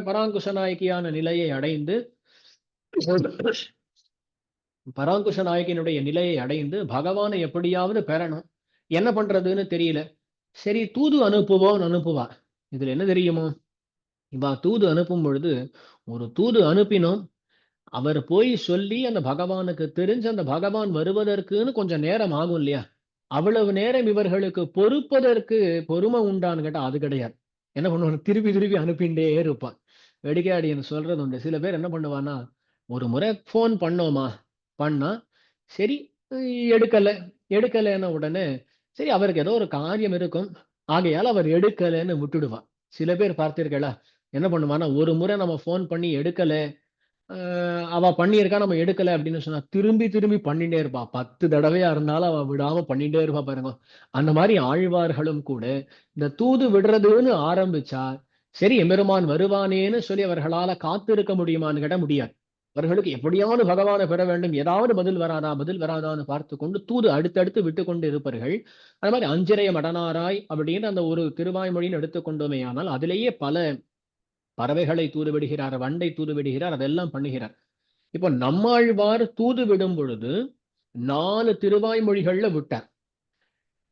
பராங்குஷ நாயகியான நிலையை அடைந்து பராங்குஷ நாயகியினுடைய நிலையை அடைந்து பகவானை எப்படியாவது பெறணும், என்ன பண்றதுன்னு தெரியல. சரி தூது அனுப்புவா. இதுல என்ன தெரியுமோ, இவா தூது அனுப்பும் பொழுது ஒரு தூது அனுப்பினோம், அவர் போய் சொல்லி அந்த பகவானுக்கு தெரிஞ்சு அந்த பகவான் வருவதற்குன்னு கொஞ்சம் நேரம் ஆகும் இல்லையா, அவ்வளவு நேரம் இவர்களுக்கு பொறுப்பதற்கு பொறுமை உண்டான்னு கேட்டா அது கிடையாது. என்ன பண்ணுவாங்க, திருப்பி திருப்பி அனுப்பிண்டே இருப்பான். வெடிக்காடின்னு சொல்றது உண்டு. சில பேர் என்ன பண்ணுவான்னா, ஒரு முறை போன் பண்ணா சரி, எடுக்கலைன்ன உடனே சரி அவருக்கு ஏதோ ஒரு காரியம் இருக்கும் ஆகையால் அவர் எடுக்கலைன்னு விட்டுடுவான். சில பேர் பார்த்தீர்களா, என்ன பண்ணுவான்னா, ஒரு முறை நம்ம போன் பண்ணி எடுக்கல, அவ பண்ணியிருக்கா நம்ம எடுக்கல அப்படின்னு சொன்னா திரும்பி திரும்பி பண்ணிட்டே இருப்பா. 10 தடவையா இருந்தாலும் அவ விடாம பண்ணிட்டே இருப்பா பாருங்க. அந்த மாதிரி ஆழ்வார்களும் கூட இந்த தூது விடுறதுன்னு ஆரம்பிச்சா சரி எம்பெருமான் வருவானேன்னு சொல்லி அவர்களால காத்திருக்க முடியுமான்னு கேட்ட முடியாது. அவர்களுக்கு எப்படியாவது பகவானை பெற வேண்டும், ஏதாவது பதில் வராதான்னு பார்த்து கொண்டு தூது அடுத்தடுத்து விட்டு கொண்டு இருப்பார்கள். அது மாதிரி அஞ்சிரைய மடனாராய் அப்படின்னு அந்த ஒரு திருவாய்மொழின்னு எடுத்துக்கொண்டோமே, ஆனால் அதிலேயே பல பறவைகளை தூது விடுகிறார், வண்டை தூது விடுகிறார், அதெல்லாம் பண்ணுகிறார். இப்போ நம்மாழ்வார் தூது விடும் பொழுது 4 திருவாய்மொழிகள்ல விட்டார்.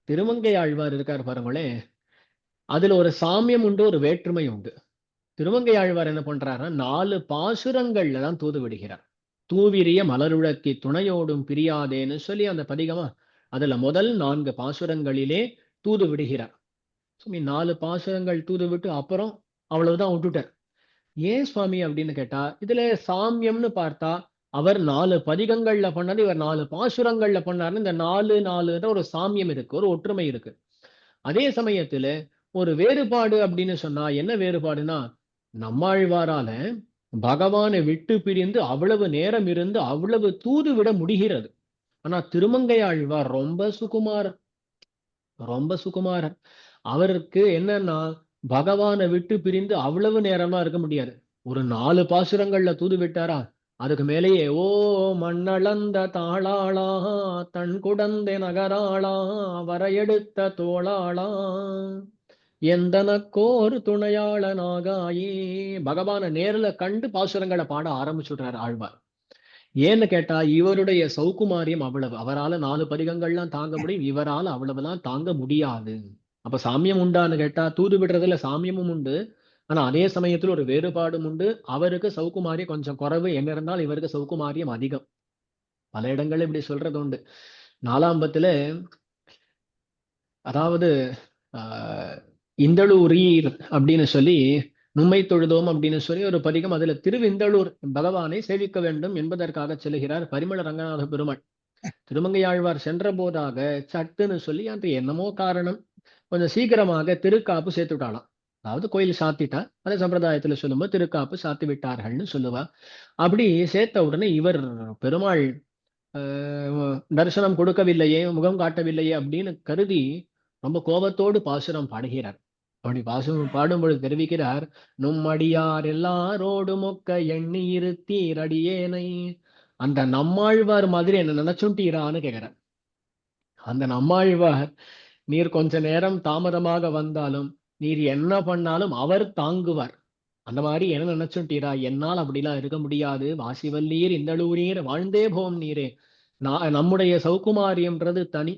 திருமங்கை ஆழ்வார் இருக்கார் பாருங்களேன், அதுல ஒரு சாமியம் உண்டு, ஒரு வேற்றுமை உண்டு. திருமங்கை ஆழ்வார் என்ன பண்றாருன்னா 4 பாசுரங்கள்ல தான் தூது விடுகிறார். தூவிரிய மலருழக்கி துணையோடும் பிரியாதேன்னு சொல்லி அந்த பதிகமா, அதுல முதல் 4 பாசுரங்களிலே தூது விடுகிறார். 4 பாசுரங்கள் தூது விட்டு அப்புறம் அவ்வளவுதான் விட்டுட்டார். ஏன் சுவாமி அப்படின்னு கேட்டா, இதுல சாமியம்னு பார்த்தா அவர் 4 பதிகங்கள்ல பண்ணது, இவர் 4 பாசுரங்கள்ல பண்ணாருன்னு இந்த 4 ஒரு சாமியம் இருக்கு, ஒரு ஒற்றுமை இருக்கு. அதே சமயத்துல ஒரு வேறுபாடு அப்படின்னு சொன்னா என்ன வேறுபாடுனா, நம்மாழ்வாரால பகவானை விட்டு பிரிந்து அவ்வளவு நேரம் இருந்து அவ்வளவு தூது விட முடிகிறது. ஆனா திருமங்கை ஆழ்வார் ரொம்ப சுகுமாரர். அவருக்கு என்னன்னா, பகவானை விட்டு பிரிந்து அவ்வளவு நேரமா இருக்க முடியாது. ஒரு 4 பாசுரங்கள்ல தூது விட்டாரா, அதுக்கு மேலேயே ஓ மண்ணளந்த தாளாளா தன் குடந்தை நகராளா வரையெடுத்த தோளாளா எந்தனக்கோர் துணையாளனாகாயே, பகவானை நேர்ல கண்டு பாசுரங்களை பாட ஆரம்பிச்சுடுறாரு ஆழ்வார். ஏன்னு கேட்டா இவருடைய சௌகுமாரியம் அவ்வளவு, அவரால் 4 பதிகங்கள்லாம் தாங்க முடியும், இவரால் அவ்வளவுலாம் தாங்க முடியாது. அப்ப சாமியம் உண்டான்னு கேட்டா தூது விடுறதுல சாமியமும் உண்டு, ஆனா அதே சமயத்துல ஒரு வேறுபாடும் உண்டு. அவருக்கு சௌகுமாரியம் கொஞ்சம் குறைவு, என்ன இருந்தாலும் இவருக்கு சௌகுமாரியம் அதிகம். பல இடங்கள்ல இப்படி சொல்றது உண்டு. 4ஆம் பத்துல அதாவது இந்தளூரீர் அப்படின்னு சொல்லி நும்மை தொழுதோம் அப்படின்னு சொல்லி ஒரு பதிகம், அதுல திருவிந்தளூர் பகவானை சேவிக்க வேண்டும் என்பதற்காக செல்கிறார் பரிமள ரங்கநாத பெருமாள். திருமங்கையாழ்வார் சென்ற போதாக சட்டுன்னு சொல்லி அந்த என்னமோ காரணம் கொஞ்சம் சீக்கிரமாக திருக்காப்பு சேர்த்து விட்டாலாம். அதாவது கோயில் சாத்திட்டா, அதே சம்பிரதாயத்துல சொல்லும்போது திருக்காப்பு சாத்தி விட்டார்கள்னு சொல்லுவா. அப்படி சேர்த்த உடனே இவர் பெருமாள் தரிசனம் கொடுக்கவில்லையே, முகம் காட்டவில்லையே அப்படின்னு கருதி ரொம்ப கோபத்தோடு பாசுரம் பாடுகிறார். அப்படி பாசுரம் பாடும்பொழுது தெரிவிக்கிறார், நும்மடியார் எல்லாரோடு மொக்க எண்ணி இருத்தீர் அடியேனை, அந்த நம்மாழ்வார் மாதிரி என்ன நினைச்சுட்டீரான்னு கேட்கிறார். அந்த நம்மாழ்வார், நீர் கொஞ்ச நேரம் தாமதமாக வந்தாலும் நீர் என்ன பண்ணாலும் அவர் தாங்குவார், அந்த மாதிரி என்ன நினைச்சுட்டீரா, என்னால் அப்படிலாம் இருக்க முடியாது, வாசிவல்லீர் இந்தளூரீர் வாழ்ந்தே போம் நீரே, நம்முடைய சௌகுமாரியம்ன்றது தனி,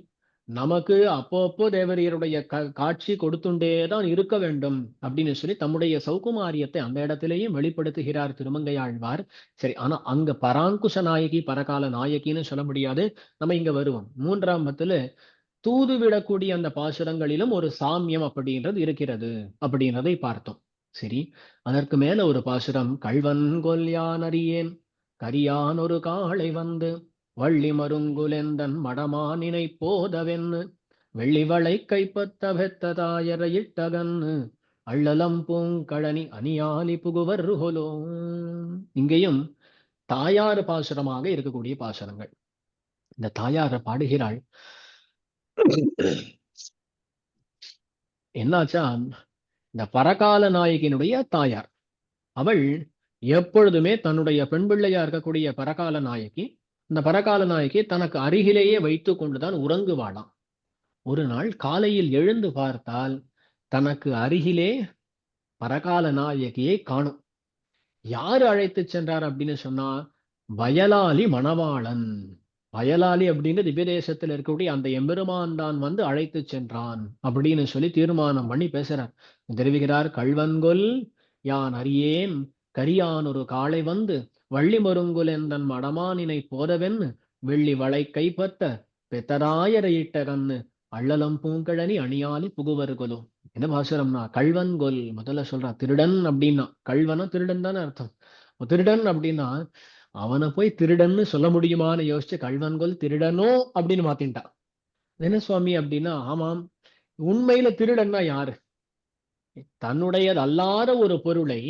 நமக்கு அப்பப்போ தேவரீருடைய காட்சி கொடுத்துண்டேதான் இருக்க வேண்டும் அப்படின்னு சொல்லி தம்முடைய சௌகுமாரியத்தை அந்த இடத்திலேயும் வெளிப்படுத்துகிறார் திருமங்கையாழ்வார். சரி, ஆனா அங்க பராங்குஷ நாயகி பரகால நாயகின்னு சொல்ல முடியாது. நம்ம இங்க வருவோம். 3ஆம் பத்துல தூது விடக்கூடிய அந்த பாசுரங்களிலும் ஒரு சாமியம் அப்படின்றது இருக்கிறது அப்படின்றதை பார்த்தோம். சரி, அதற்கு மேல ஒரு பாசுரம், கள்வன் கொல்யான் அறியேன் கரியான் ஒரு காளை வந்து வள்ளி மருங்குலெந்தன் மடமானினை போதவென்னு வெள்ளிவளை கைப்பத்த பெத்த தாயரையிட்டகன்னு அள்ளலம் பூங்கழனி அணியாலி புகுவர் ஹொலோ. இங்கேயும் தாயார் பாசுரமாக இருக்கக்கூடிய பாசுரங்கள். இந்த தாயார பாடுகிறாள். என்னாச்சா, இந்த பரகால நாயகியினுடைய தாயார், அவள் எப்பொழுதுமே தன்னுடைய பெண் பிள்ளையா இருக்கக்கூடிய பரகால நாயகி இந்த பரகால நாயகி தனக்கு அருகிலேயே வைத்து கொண்டுதான் உறங்குவாளாம். ஒரு நாள் காலையில் எழுந்து பார்த்தால் தனக்கு அருகிலே பரகால நாயகியை காணும். யாரு அழைத்து சென்றார் அப்படின்னு சொன்னா, வயலாளி மணவாளன். வயலாளி அப்படின்னு திவ்யதேசத்தில் இருக்கக்கூடிய அந்த எம்பெருமான் தான் வந்து அழைத்து சென்றான் அப்படின்னு சொல்லி தீர்மானம் பண்ணி பேசுறார். தெரிவிக்கிறார், கள்வன்கொல் யான் அறியேன் கரியான் ஒரு காளை வந்து வள்ளி மருங்குல் எந்தன் மடமானினை போதவென்னு வெள்ளி வளை கைப்பற்ற பெத்தராயரையிட்ட கண்ணு அள்ளலம் பூங்கழனி அணியாலி புகுவர்களோ. என்ன பாசுரம்னா, கள்வன்கொல் முதல்ல சொல்றான். திருடன் அப்படின்னா, கள்வனா திருடன் தானே அர்த்தம். திருடன் அப்படின்னா அவனை போய் திருடன்னு சொல்ல முடியுமான்னு யோசிச்சு கள்வன்கொல் திருடனோ அப்படின்னு மாத்தின்ட்டான். என்ன சுவாமி அப்படின்னா, ஆமாம், உண்மையில திருடன்னா யாரு? தன்னுடையது அல்லாத ஒரு பொருளை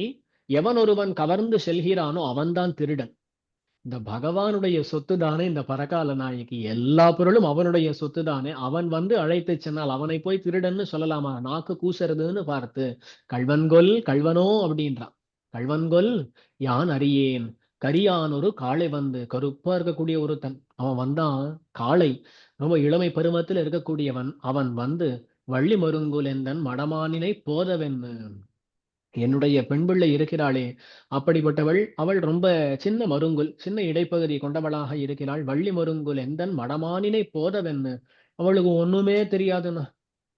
எவன் ஒருவன் கவர்ந்து செல்கிறானோ அவன்தான் திருடன். இந்த பகவானுடைய சொத்து தானே இந்த பரகால நாயகி. எல்லா பொருளும் அவனுடைய சொத்து தானே. அவன் வந்து அழைத்து சென்னால் அவனை போய் திருடன்னு சொல்லலாமா? நாக்கு கூசுறதுன்னு பார்த்து கள்வன்கொல் கள்வனோ அப்படின்றான். கள்வன்கொல் யான் அறியேன் கரியான் ஒரு காளை வந்து, கருப்பா இருக்கக்கூடிய ஒருத்தன் அவன் வந்தான். காளை ரொம்ப இளமை பருவத்தில் இருக்கக்கூடியவன். அவன் வந்து வள்ளி மருங்குல் எந்தன் மடமானினை போதவென்னு, என்னுடைய பெண் பிள்ளை இருக்கிறாளே அப்படிப்பட்டவள், அவள் ரொம்ப சின்ன மருங்குல், சின்ன இடைப்பகுதி கொண்டவளாக இருக்கிறாள். வள்ளி மருங்குல் எந்தன் மடமானினை போதவென்னு, அவளுக்கு ஒண்ணுமே தெரியாதுன்னா,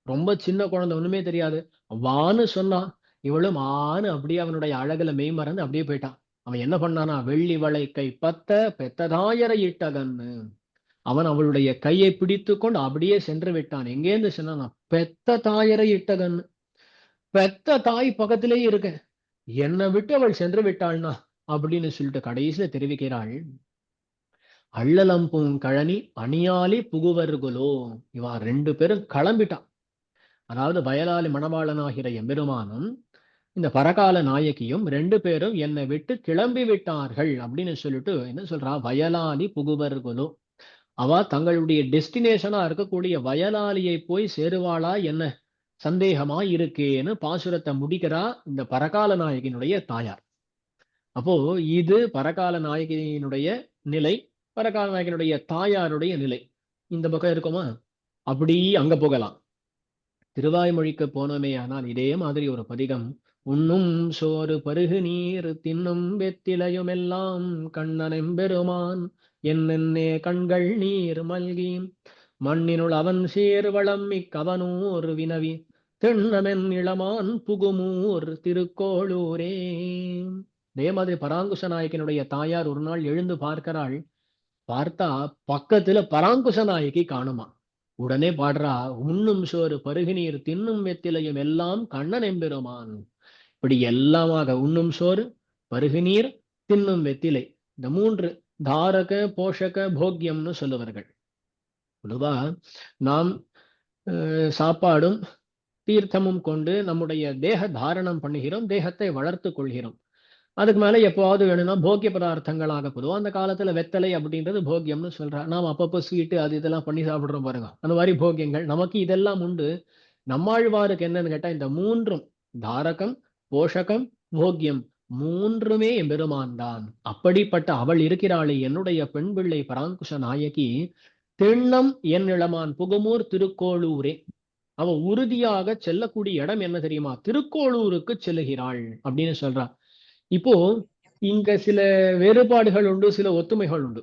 ரொம்ப சின்ன குழந்தை, ஒண்ணுமே தெரியாது. வான்னு சொன்னான். இவளும் ஆன்னு அப்படியே அவனுடைய அழகுல மெய் மறந்து அப்படியே போயிட்டான். அவன் என்ன பண்ணானா, வெள்ளி வளை கை பத்த பெத்ததாயரை இட்டகன்னு, அவன் அவளுடைய கையை பிடித்து கொண்டு அப்படியே சென்று விட்டான். எங்கேருந்து சொன்னானா, பெத்த தாயரை இட்டகன்னு. பெத்த தாய் பக்கத்திலேயே இருக்க, என்னை விட்டு அவள் சென்று விட்டாள்னா அப்படின்னு சொல்லிட்டு கடைசியில தெரிவிக்கிறாள், அள்ளலம்பூங் கழனி அணியாலி புகுவர்களோ. இவா 2 பேரும் கிளம்பிட்டான். அதாவது வயலாளி மணவாளனாகிற எம்பெருமானும் இந்த பரகால நாயகியும் 2 பேரும் என்னை விட்டு கிளம்பி விட்டார்கள் அப்படின்னு சொல்லிட்டு என்ன சொல்றா, வயலாளி புகுவர்களோ. அவ தங்களுடைய டெஸ்டினேஷனா இருக்கக்கூடிய வயலாளியை போய் சேருவாளா என்ன சந்தேகமா இருக்கேன்னு பாசுரத்தை முடிக்கிறா இந்த பரகால நாயகியினுடைய தாயார். அப்போ இது பரகால நாயகியினுடைய நிலை, பரகால நாயகியினுடைய தாயாருடைய நிலை. இந்த பக்கம் இருக்குமா, அப்படி அங்க போகலாம். திருவாய்மொழிக்கு போனோமே ஆனால் இதே மாதிரி ஒரு பதிகம். உண்ணும் சோறு பருகு நீர் தின்னும் வெத்திலையும் எல்லாம் கண்ணனெம்பெருமான் என்னென்னே கண்கள் நீர் மல்கி மண்ணினுள் அவன் சேர்வளம் மிக்கவனூர் வினவி திண்ணமென் இளமான் புகுமூர் திருக்கோளூரே. அதே மாதிரி பராங்குச நாயகனுடைய தாயார் ஒரு நாள் எழுந்து பார்க்கிறாள். பார்த்தா பக்கத்துல பராங்குச நாயகி காணுமா. உடனே பாடுறா, உண்ணும் சோறு பருகுநீர் தின்னும் வெத்திலையும் எல்லாம் கண்ணன் எம்பெருமான். இப்படி எல்லாமாக உண்ணும் சோறு பருகுநீர் தின்னும் வெத்திலை, இந்த 3 தாரக போஷக போக்கியம்னு சொல்லுவார்கள். பொதுவா நாம் சாப்பாடும் தீர்த்தமும் கொண்டு நம்முடைய தேக தாரணம் பண்ணுகிறோம், தேகத்தை வளர்த்து கொள்கிறோம். அதுக்கு மேல எப்போவாவது வேணும்னா போக்கிய பதார்த்தங்களாக, பொதுவா அந்த காலத்துல வெத்தலை அப்படின்றது போக்கியம்னு சொல்றா. நாம் அப்பப்போ ஸ்வீட்டு அது இதெல்லாம் பண்ணி சாப்பிடுறோம் பாருங்க, அந்த மாதிரி போக்கியங்கள் நமக்கு இதெல்லாம் உண்டு. நம்மாழ்வாருக்கு என்னன்னு கேட்டா இந்த 3ம் தாரகம் போஷகம் போக்கியம் 3மே எம்பெருமான் தான். அப்படிப்பட்ட அவள் இருக்கிறாளே என்னுடைய பெண் பிள்ளை பராங்குஷ நாயகி, திண்ணம் என் இளமான் புகுமூர் திருக்கோளூரே. அவ உறுதியாக செல்லக்கூடிய இடம் என்ன தெரியுமா, திருக்கோளூருக்கு செல்லுகிறாள் அப்படின்னு சொல்றா. இப்போ இங்க சில வேறுபாடுகள் உண்டு, சில ஒத்துமைகள் உண்டு.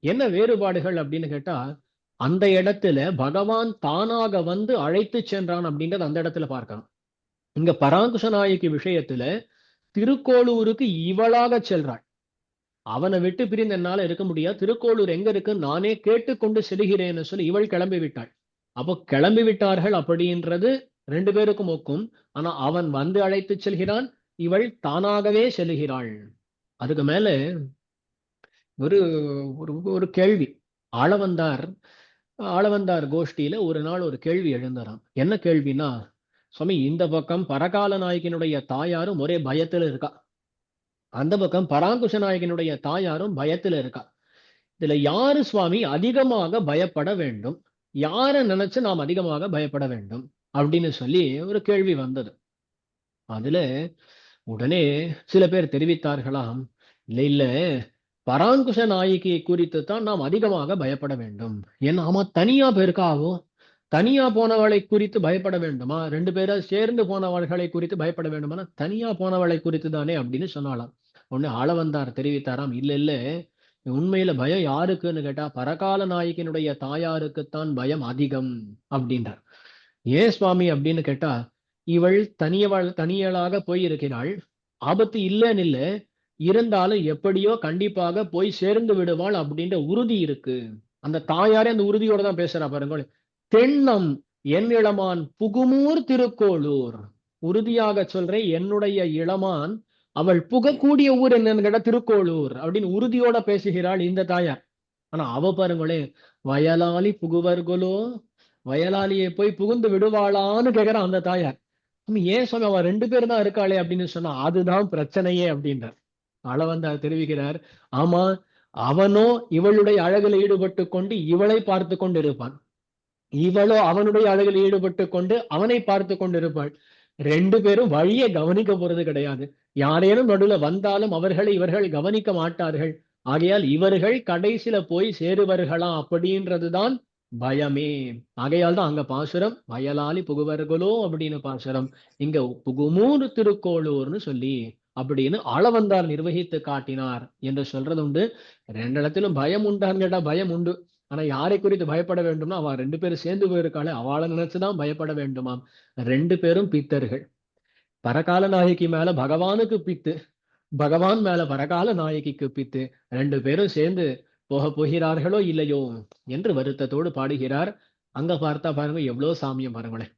என்ன வேறுபாடுகள் அப்படின்னு கேட்டா, அந்த இடத்துல பகவான் தானாக வந்து அழைத்து சென்றான் அப்படின்றத அந்த இடத்துல பார்க்கணும். இங்க பராங்குஷ நாயகி விஷயத்துல திருக்கோளூருக்கு இவளாக செல்றாள். அவனை விட்டு பிரிந்து என்னால இருக்க முடியாது, திருக்கோளூர் எங்க இருக்கு நானே கேட்டுக்கொண்டு செல்கிறேன்னு சொல்லி இவள் கிளம்பி விட்டாள். அப்போ கிளம்பி விட்டார்கள் அப்படின்றது 2 பேருக்கும் ஒக்கும். ஆனா அவன் வந்து அழைத்து செல்கிறான், இவள் தானாகவே செல்கிறாள். அதுக்கு மேல ஒரு ஒரு கேள்வி. ஆளவந்தார் கோஷ்டியில ஒரு நாள் ஒரு கேள்வி எழுந்தாராம். என்ன கேள்வினா, சுவாமி இந்த பக்கம் பரகால நாயகனுடைய தாயாரும் ஒரே பயத்துல இருக்கா, அந்த பக்கம் பராங்குஷ நாயகனுடைய தாயாரும் பயத்துல இருக்கா. இதுல யாரு சுவாமி அதிகமாக பயப்பட வேண்டும், யாரை நினைச்சு நாம் அதிகமாக பயப்பட வேண்டும் அப்படின்னு சொல்லி ஒரு கேள்வி வந்தது. அதுல உடனே சில பேர் தெரிவித்தார்களாம், இல்ல பராங்குஷ நாயகியை குறித்து தான் நாம் அதிகமாக பயப்பட வேண்டும். ஏன்னா ஆமா, தனியா போயிருக்காவோ, தனியா போனவளை குறித்து பயப்பட வேண்டுமா? 2 பேரா சேர்ந்து போனவர்களை குறித்து பயப்பட வேண்டுமானா, தனியா போனவளை குறித்து தானே அப்படின்னு சொன்னாலாம். உடனே ஆளவந்தார் தெரிவித்தாராம், இல்ல இல்ல, உண்மையில பயம் யாருக்குன்னு கேட்டா பரகால நாயகியினுடைய தாயாருக்குத்தான் பயம் அதிகம் அப்படின்றார். ஏன் சுவாமி அப்படின்னு கேட்டா, இவள் தனியளாக போய் இருக்கிறாள், ஆபத்து இல்லைன்னு இல்ல, இருந்தாலும் எப்படியோ கண்டிப்பாக போய் சேர்ந்து விடுவாள் அப்படின்ற உறுதி இருக்கு. அந்த தாயாரே அந்த உறுதியோட தான் பேசுறா பாருங்க. தென்னம் என் இளமான் புகுமூர் திருக்கோளூர், உறுதியாக சொல்றேன், என்னுடைய இளமான் அவள் புகக்கூடிய ஊர் என்னன்னு கேட்டா திருக்கோளூர் அப்படின்னு உறுதியோட பேசுகிறாள் இந்த தாயார். ஆனா அவ பாருங்களே, வயலாளி புகுவர்களோ, வயலாளியை போய் புகுந்து விடுவாளான்னு கேக்குறான் அந்த தாயார். ஏன் சுவாமி அவ 2 பேர் தான் இருக்காளே அப்படின்னு சொன்னா, அதுதான் பிரச்சனையே அப்படின்றார். ஆளவந்தார் தெரிவிக்கிறார், ஆமா, அவனோ இவளுடைய அழகில் ஈடுபட்டு கொண்டு இவளை பார்த்து கொண்டு இருப்பான், இவளோ அவனுடைய அழகில் ஈடுபட்டு கொண்டு அவனை பார்த்து கொண்டிருப்பாள். 2 பேரும் வழியை கவனிக்க போறது கிடையாது. யாரேனும் நடுவுல வந்தாலும் அவர்களை இவர்கள் கவனிக்க மாட்டார்கள். ஆகையால் இவர்கள் கடைசியில போய் சேருவர்களா அப்படின்றதுதான் பயமே. ஆகையால் தான் அங்க பாசுரம் வயலாளி புகுவர்களோ அப்படின்னு பாசுரம், இங்க புகுமூர் திருக்கோளூர்னு சொல்லி அப்படின்னு ஆளவந்தார் நிர்வகித்து காட்டினார் என்று சொல்றது உண்டு. 2 இடத்திலும் பயம் உண்டான்னு கேட்டா பயம் உண்டு. ஆனா யாரை குறித்து பயப்பட வேண்டும்னா, அவ 2 பேரும் சேர்ந்து போயிருக்காளே அவளை நினைச்சுதான் பயப்பட வேண்டுமாம். 2 பேரும் பித்தர்கள். பரகால நாயகி மேல பகவானுக்கு பித்து, பகவான் மேல பரகால நாயகிக்கு பித்து, 2 பேரும் சேர்ந்து போகிறார்களோ இல்லையோ என்று வருத்தத்தோடு பாடுகிறார். அங்க பார்த்தா பாருங்க எவ்வளவு சாமியம் பாருங்களேன்.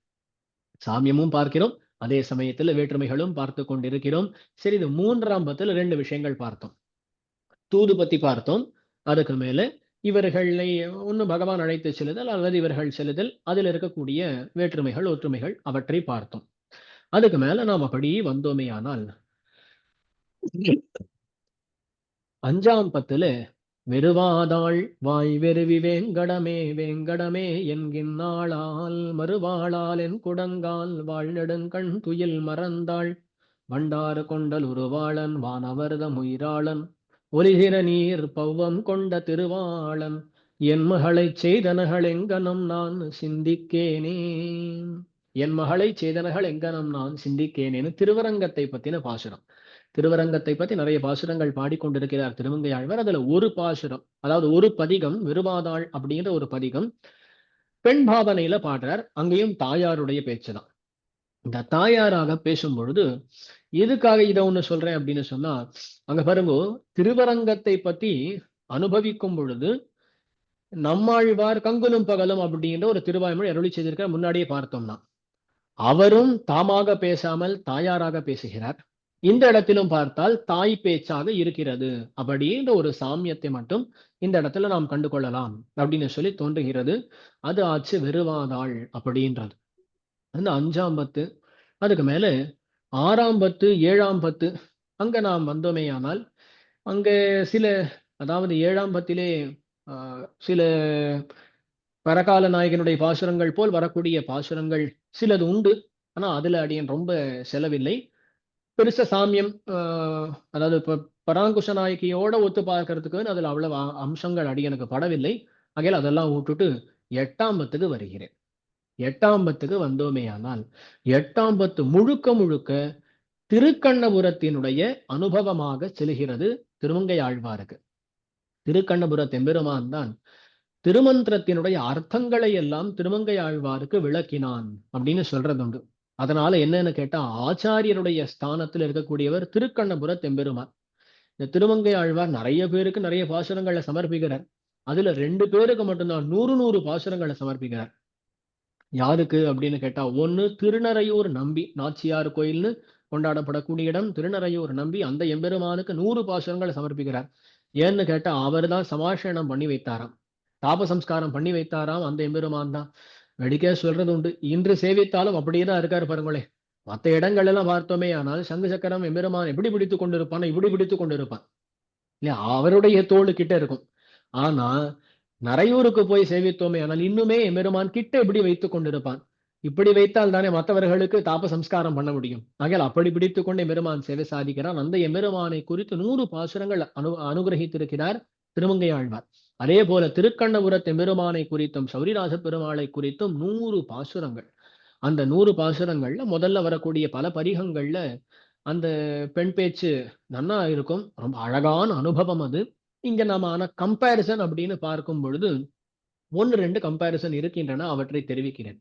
சாமியமும் பார்க்கிறோம், அதே சமயத்துல வேற்றுமைகளும் பார்த்து கொண்டிருக்கிறோம். சரி, இது 3ஆம் பத்துல 2 விஷயங்கள் பார்த்தோம். தூது பத்தி பார்த்தோம். அதுக்கு மேல இவர்களை ஒண்ணு பகவான் அழைத்து செல்லுதல் அல்லது இவர்கள் செல்லுதல், அதில் இருக்கக்கூடிய வேற்றுமைகள் ஒற்றுமைகள் அவற்றை பார்த்தோம். அதுக்கு மேல நாம் அப்படி வந்தோமே ஆனால் 5ஆம் பத்துல வெறுவாதாள் வாய் வெறுவி வேங்கடமே வேங்கடமே என்கின்னாளால் மறுவாளால் என் குடங்கால் வாழ்நெடுங்கண் துயில் மறந்தாள் வண்டாறு கொண்டல் உருவாளன் வானவர்தம் உயிராளன் ஒலிகிற நீர் பௌவம் கொண்ட திருவாளன் என் மகளை செய்தனகள் எங்கனம் நான் சிந்திக்கேனே. என் மகளை செய்தனகள் எங்கனம் நான் சிந்திக்கேனேன்னு திருவரங்கத்தை பத்தின பாசுரம். திருவரங்கத்தை பத்தி நிறைய பாசுரங்கள் பாடிக்கொண்டிருக்கிறார் திருமங்கை ஆழ்வார். அதுல ஒரு பாசுரம், அதாவது ஒரு பதிகம், விருவாதாள் அப்படிங்கிற ஒரு பதிகம் பெண் பாவனையில பாடுறார். அங்கேயும் தாயாருடைய பேச்சுதான். இந்த தாயாராக பேசும் பொழுது எதுக்காக இதை ஒண்ணு சொல்றேன் அப்படின்னு சொன்னா, அங்க பாருங்க, திருவரங்கத்தை பத்தி அனுபவிக்கும் பொழுது நம்மாழ்வார் கங்குலும் பகலும் அப்படின்ற ஒரு திருவாய்மொழி அருளி செய்திருக்க முன்னாடியே பார்த்தோம்னா, அவரும் தாமாக பேசாமல் தாயாராக பேசுகிறார். இந்த இடத்திலும் பார்த்தால் தாய் பேச்சாக இருக்கிறது அப்படின்ற ஒரு சாமியத்தை மட்டும் இந்த இடத்துல நாம் கண்டு கொள்ளலாம் அப்படின்னு சொல்லி தோன்றுகிறது. அது ஆச்சு வெறுவாதாள் அப்படின்றது. அந்த 5ஆம் பத்து, அதுக்கு மேல 6ஆம் பத்து 7ஆம் பத்து அங்க நாம் வந்தோமேயானால், அங்க சில, அதாவது 7ஆம் பத்திலே சில பரகால நாயகனுடைய பாசுரங்கள் போல் வரக்கூடிய பாசுரங்கள் சிலது உண்டு. ஆனா அதுல அடியன் ரொம்ப செலவில்லை. பெருச சாமியம், அதாவது இப்ப பராங்குஷ நாயகியோட ஒத்து பார்க்கறதுக்கு அதுல அவ்வளவு அம்சங்கள் அடியனுக்கு படவில்லை. ஆகையால் அதெல்லாம் விட்டுட்டு 8ஆம் பத்துக்கு வருகிறேன். 8ஆம் பத்துக்கு வந்தோமேயானால் 8ஆம் பத்து முழுக்க முழுக்க திருக்கண்ணபுரத்தினுடைய அனுபவமாக செல்கிறது திருமங்கை ஆழ்வாருக்கு. திருக்கண்ணபுரத் எம்பெருமான் தான் திருமந்திரத்தினுடைய அர்த்தங்களை எல்லாம் திருமங்கை ஆழ்வாருக்கு விளக்கினான் அப்படின்னு சொல்றது உண்டு. அதனால என்னன்னு கேட்டா, ஆச்சாரியருடைய ஸ்தானத்தில் இருக்கக்கூடியவர் திருக்கண்ணபுரத் எம்பெருமான். இந்த திருமங்கை ஆழ்வார் நிறைய பேருக்கு நிறைய பாசுரங்களை சமர்ப்பிக்கிறார். அதுல 2 பேருக்கு மட்டும்தான் 100 பாசுரங்களை சமர்ப்பிக்கிறார். யாருக்கு அப்படின்னு கேட்டா, ஒண்ணு திருநறையூர் நம்பி, நாச்சியார் கோயில்னு கொண்டாடப்படக்கூடிய இடம் திருநறையூர் நம்பி, அந்த எம்பெருமானுக்கு 100 பாசுரங்களை சமர்ப்பிக்கிறார். ஏன்னு கேட்டா, அவர் தான் சமாஷணம் பண்ணி வைத்தாராம், தாபசம்ஸ்காரம் பண்ணி வைத்தாராம் அந்த எம்பெருமான் தான். வெடிக்க சொல்றது உண்டு, இன்று சேவித்தாலும் அப்படியே தான் இருக்காரு பாருங்களே. மற்ற இடங்கள் எல்லாம் பார்த்தோமே ஆனால் சங்கு சக்கரம் எம்பெருமான் எப்படி பிடித்து கொண்டிருப்பான், இப்படி பிடித்து கொண்டிருப்பான் இல்லையா, அவருடைய தோளு கிட்ட இருக்கும். ஆனா நரையூருக்கு போய் சேவித்தோமே ஆனால் இன்னுமே எம்பெருமான் கிட்ட எப்படி வைத்துக் கொண்டிருப்பான். இப்படி வைத்தால் தானே மற்றவர்களுக்கு தாப சம்ஸ்காரம் பண்ண முடியும். ஆகையால் அப்படி பிடித்துக் கொண்டு எம்பெருமான் சேவை சாதிக்கிறான். அந்த எம்பெருமானை குறித்து 100 பாசுரங்கள் அனுகிரகித்திருக்கிறார் திருமங்கை ஆழ்வார். அதே போல திருக்கண்ணபுரத்து எம்பெருமானை குறித்தும் சௌரிராச பெருமாளை குறித்தும் 100 பாசுரங்கள். அந்த 100 பாசுரங்கள்ல முதல்ல வரக்கூடிய பல பதிகங்கள்ல அந்த பெண் பேச்சு நன்னா இருக்கும். ரொம்ப அழகான அனுபவம் அது. இங்க நாம ஆனா கம்பேரிசன் அப்படின்னு பார்க்கும் பொழுது 1-2 கம்பேரிசன் இருக்கின்றன, அவற்றை தெரிவிக்கிறேன்.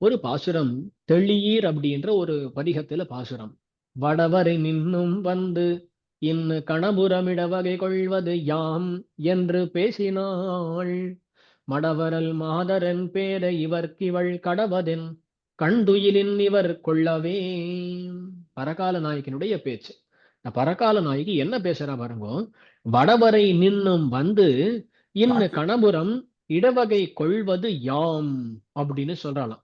ஒரு பாசுரம் தெளியீர் அப்படின்ற ஒரு பதிகத்துல பாசுரம். வடவரை நின்னும் வந்து இன்னு கணபுரமிட வகை கொள்வது யாம் என்று பேசினாள். மடவரல் மாதரன் பேர இவர்க்கிவள் கடவதென் கண்டுயிலின் இவர் கொள்ளவே. பரகால நாயகனுடைய பேச்சு. இந்த பரகால நாயகி என்ன பேசுறா பாருங்க. வடவரை நின்னும் வந்து இன்னு கணபுரம் இடவகை கொள்வது யாம் அப்படின்னு சொல்றாளாம்.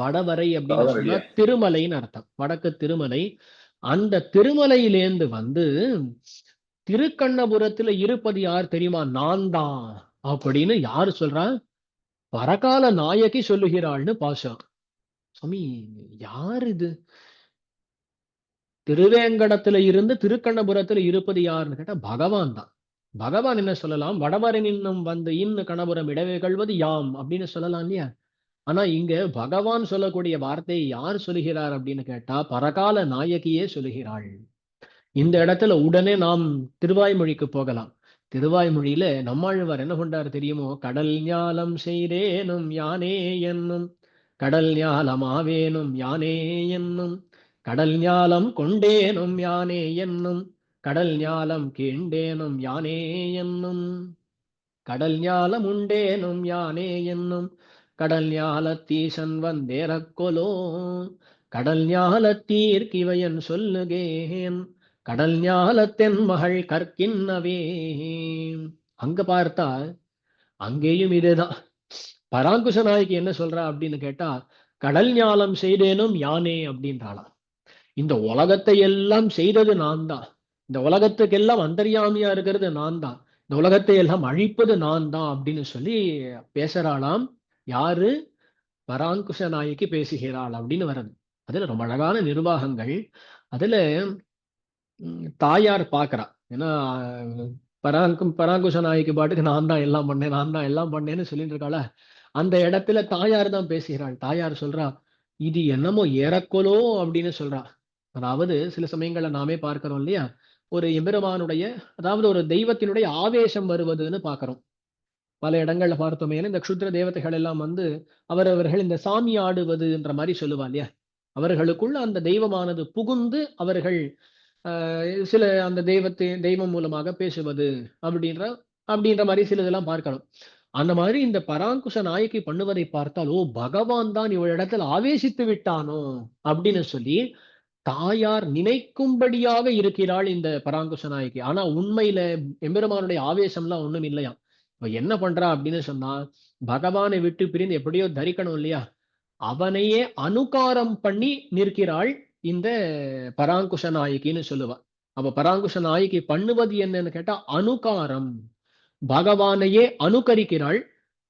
வடவரை அப்படின்னு சொன்னா திருமலைன்னு அர்த்தம். வடக்கு திருமலை. அந்த திருமலையிலேந்து வந்து திருக்கண்ணபுரத்துல இருப்பது யார் தெரியுமா? நான் தான் அப்படின்னு யாரு சொல்றா? பரகால நாயகி சொல்லுகிறாள்னு பாசம். சுவாமி யார் இது? திருவேங்கடத்துல இருந்து திருக்கண்ணபுரத்துல இருப்பது யாருன்னு கேட்டா பகவான் தான். பகவான் என்ன சொல்லலாம்? வடவரை நின்னும் வந்து இன்னு கணபுரம் இடவே கள்வது யாம் அப்படின்னு சொல்லலாம் இல்லையா? ஆனா இங்க பகவான் சொல்லக்கூடிய வார்த்தையை யார் சொல்லுகிறார் அப்படின்னு கேட்டா பரகால நாயகியே சொல்லுகிறாள். இந்த இடத்துல உடனே நாம் திருவாய்மொழிக்கு போகலாம். திருவாய்மொழியில நம்மாழ்வார் என்ன கொண்டார் தெரியுமோ? கடல் ஞாலம் செய்தேனும் யானே என்னும் கடல் ஞாலம் ஆவேனும் யானே என்னும் கடல் ஞாலம் கொண்டேனும் யானே என்னும் கடல் ஞாலம் கீண்டேனும் யானே என்னும் கடல் ஞாலம் உண்டேனும் யானே என்னும் கடல் ஞாலத்தீசன் வந்தேரக்கொலோ கடல் ஞாலத்தீர்க்கிவையன் சொல்லுகேன் கடல் ஞாலத்தென் மகள் கற்கின்னவே. அங்க பார்த்தா அங்கேயும் இதுதான். பராங்குஷ நாயகி என்ன சொல்றா அப்படின்னு கேட்டா கடல் ஞாலம் செய்தேனும் யானே அப்படின்றாளாம். இந்த உலகத்தை எல்லாம் செய்தது நான் தான். இந்த உலகத்துக்கெல்லாம் அந்தர்யாமியா இருக்கிறது நான் தான். இந்த உலகத்தை எல்லாம் அழிப்பது நான் தான் அப்படின்னு சொல்லி பேசுறாளாம். யாரு? பராங்குஷ நாயகி பேசுகிறாள் அப்படின்னு வருது. அதுல ரொம்ப அழகான நிர்வாகங்கள். அதுல தாயார் பாக்குறா. ஏன்னா பராங்குஷ நாயகி பாட்டுக்கு நான் தான் எல்லாம் பண்ணேன், நான் தான் எல்லாம் பண்ணேன்னு சொல்லிட்டு இருக்காள. அந்த இடத்துல தாயார் தான் பேசுகிறாள். தாயார் சொல்றா, இது என்னமோ ஏறக்கொலோ அப்படின்னு சொல்றா. அதாவது சில சமயங்கள்ல நாமே பார்க்கிறோம் இல்லையா? ஒரு எம்பெருமானுடைய, அதாவது ஒரு தெய்வத்தினுடைய ஆவேசம் வருவதுன்னு பாக்குறோம். பல இடங்கள்ல பார்த்தோமே. இந்த க்ஷுத்ர தேவதைகள் எல்லாம் வந்து அவரவர்கள் இந்த சாமி ஆடுவதுன்ற மாதிரி சொல்லுவா இல்லையா? அவர்களுக்குள்ள அந்த தெய்வமானது புகுந்து அவர்கள் சில அந்த தெய்வம் மூலமாக பேசுவது அப்படின்ற மாதிரி சில இதெல்லாம் பார்க்கணும். அந்த மாதிரி இந்த பராங்குஷ நாயகி பண்ணுவதை பார்த்தால், ஓ பகவான் தான் இவளிடத்தில் ஆவேசித்து விட்டானோ அப்படின்னு சொல்லி தாயார் நினைக்கும்படியாக இருக்கிறாள் இந்த பராங்குஷ நாயகி. ஆனா உண்மையில எம்பெருமானுடைய ஆவேசம்லாம் ஒண்ணும் இல்லையா. இப்ப என்ன பண்றா அப்படின்னு சொன்னா, பகவானை விட்டு பிரிந்து எப்படியோ தரிக்கணும் இல்லையா? அவனையே அனுகாரம் பண்ணி நிற்கிறாள் இந்த பராங்குஷ நாயகின்னு சொல்லுவா. அப்ப பராங்குஷ நாயகி பண்ணுவது என்னன்னு கேட்டா அனுகாரம். பகவானையே அனுகரிக்கிறாள்.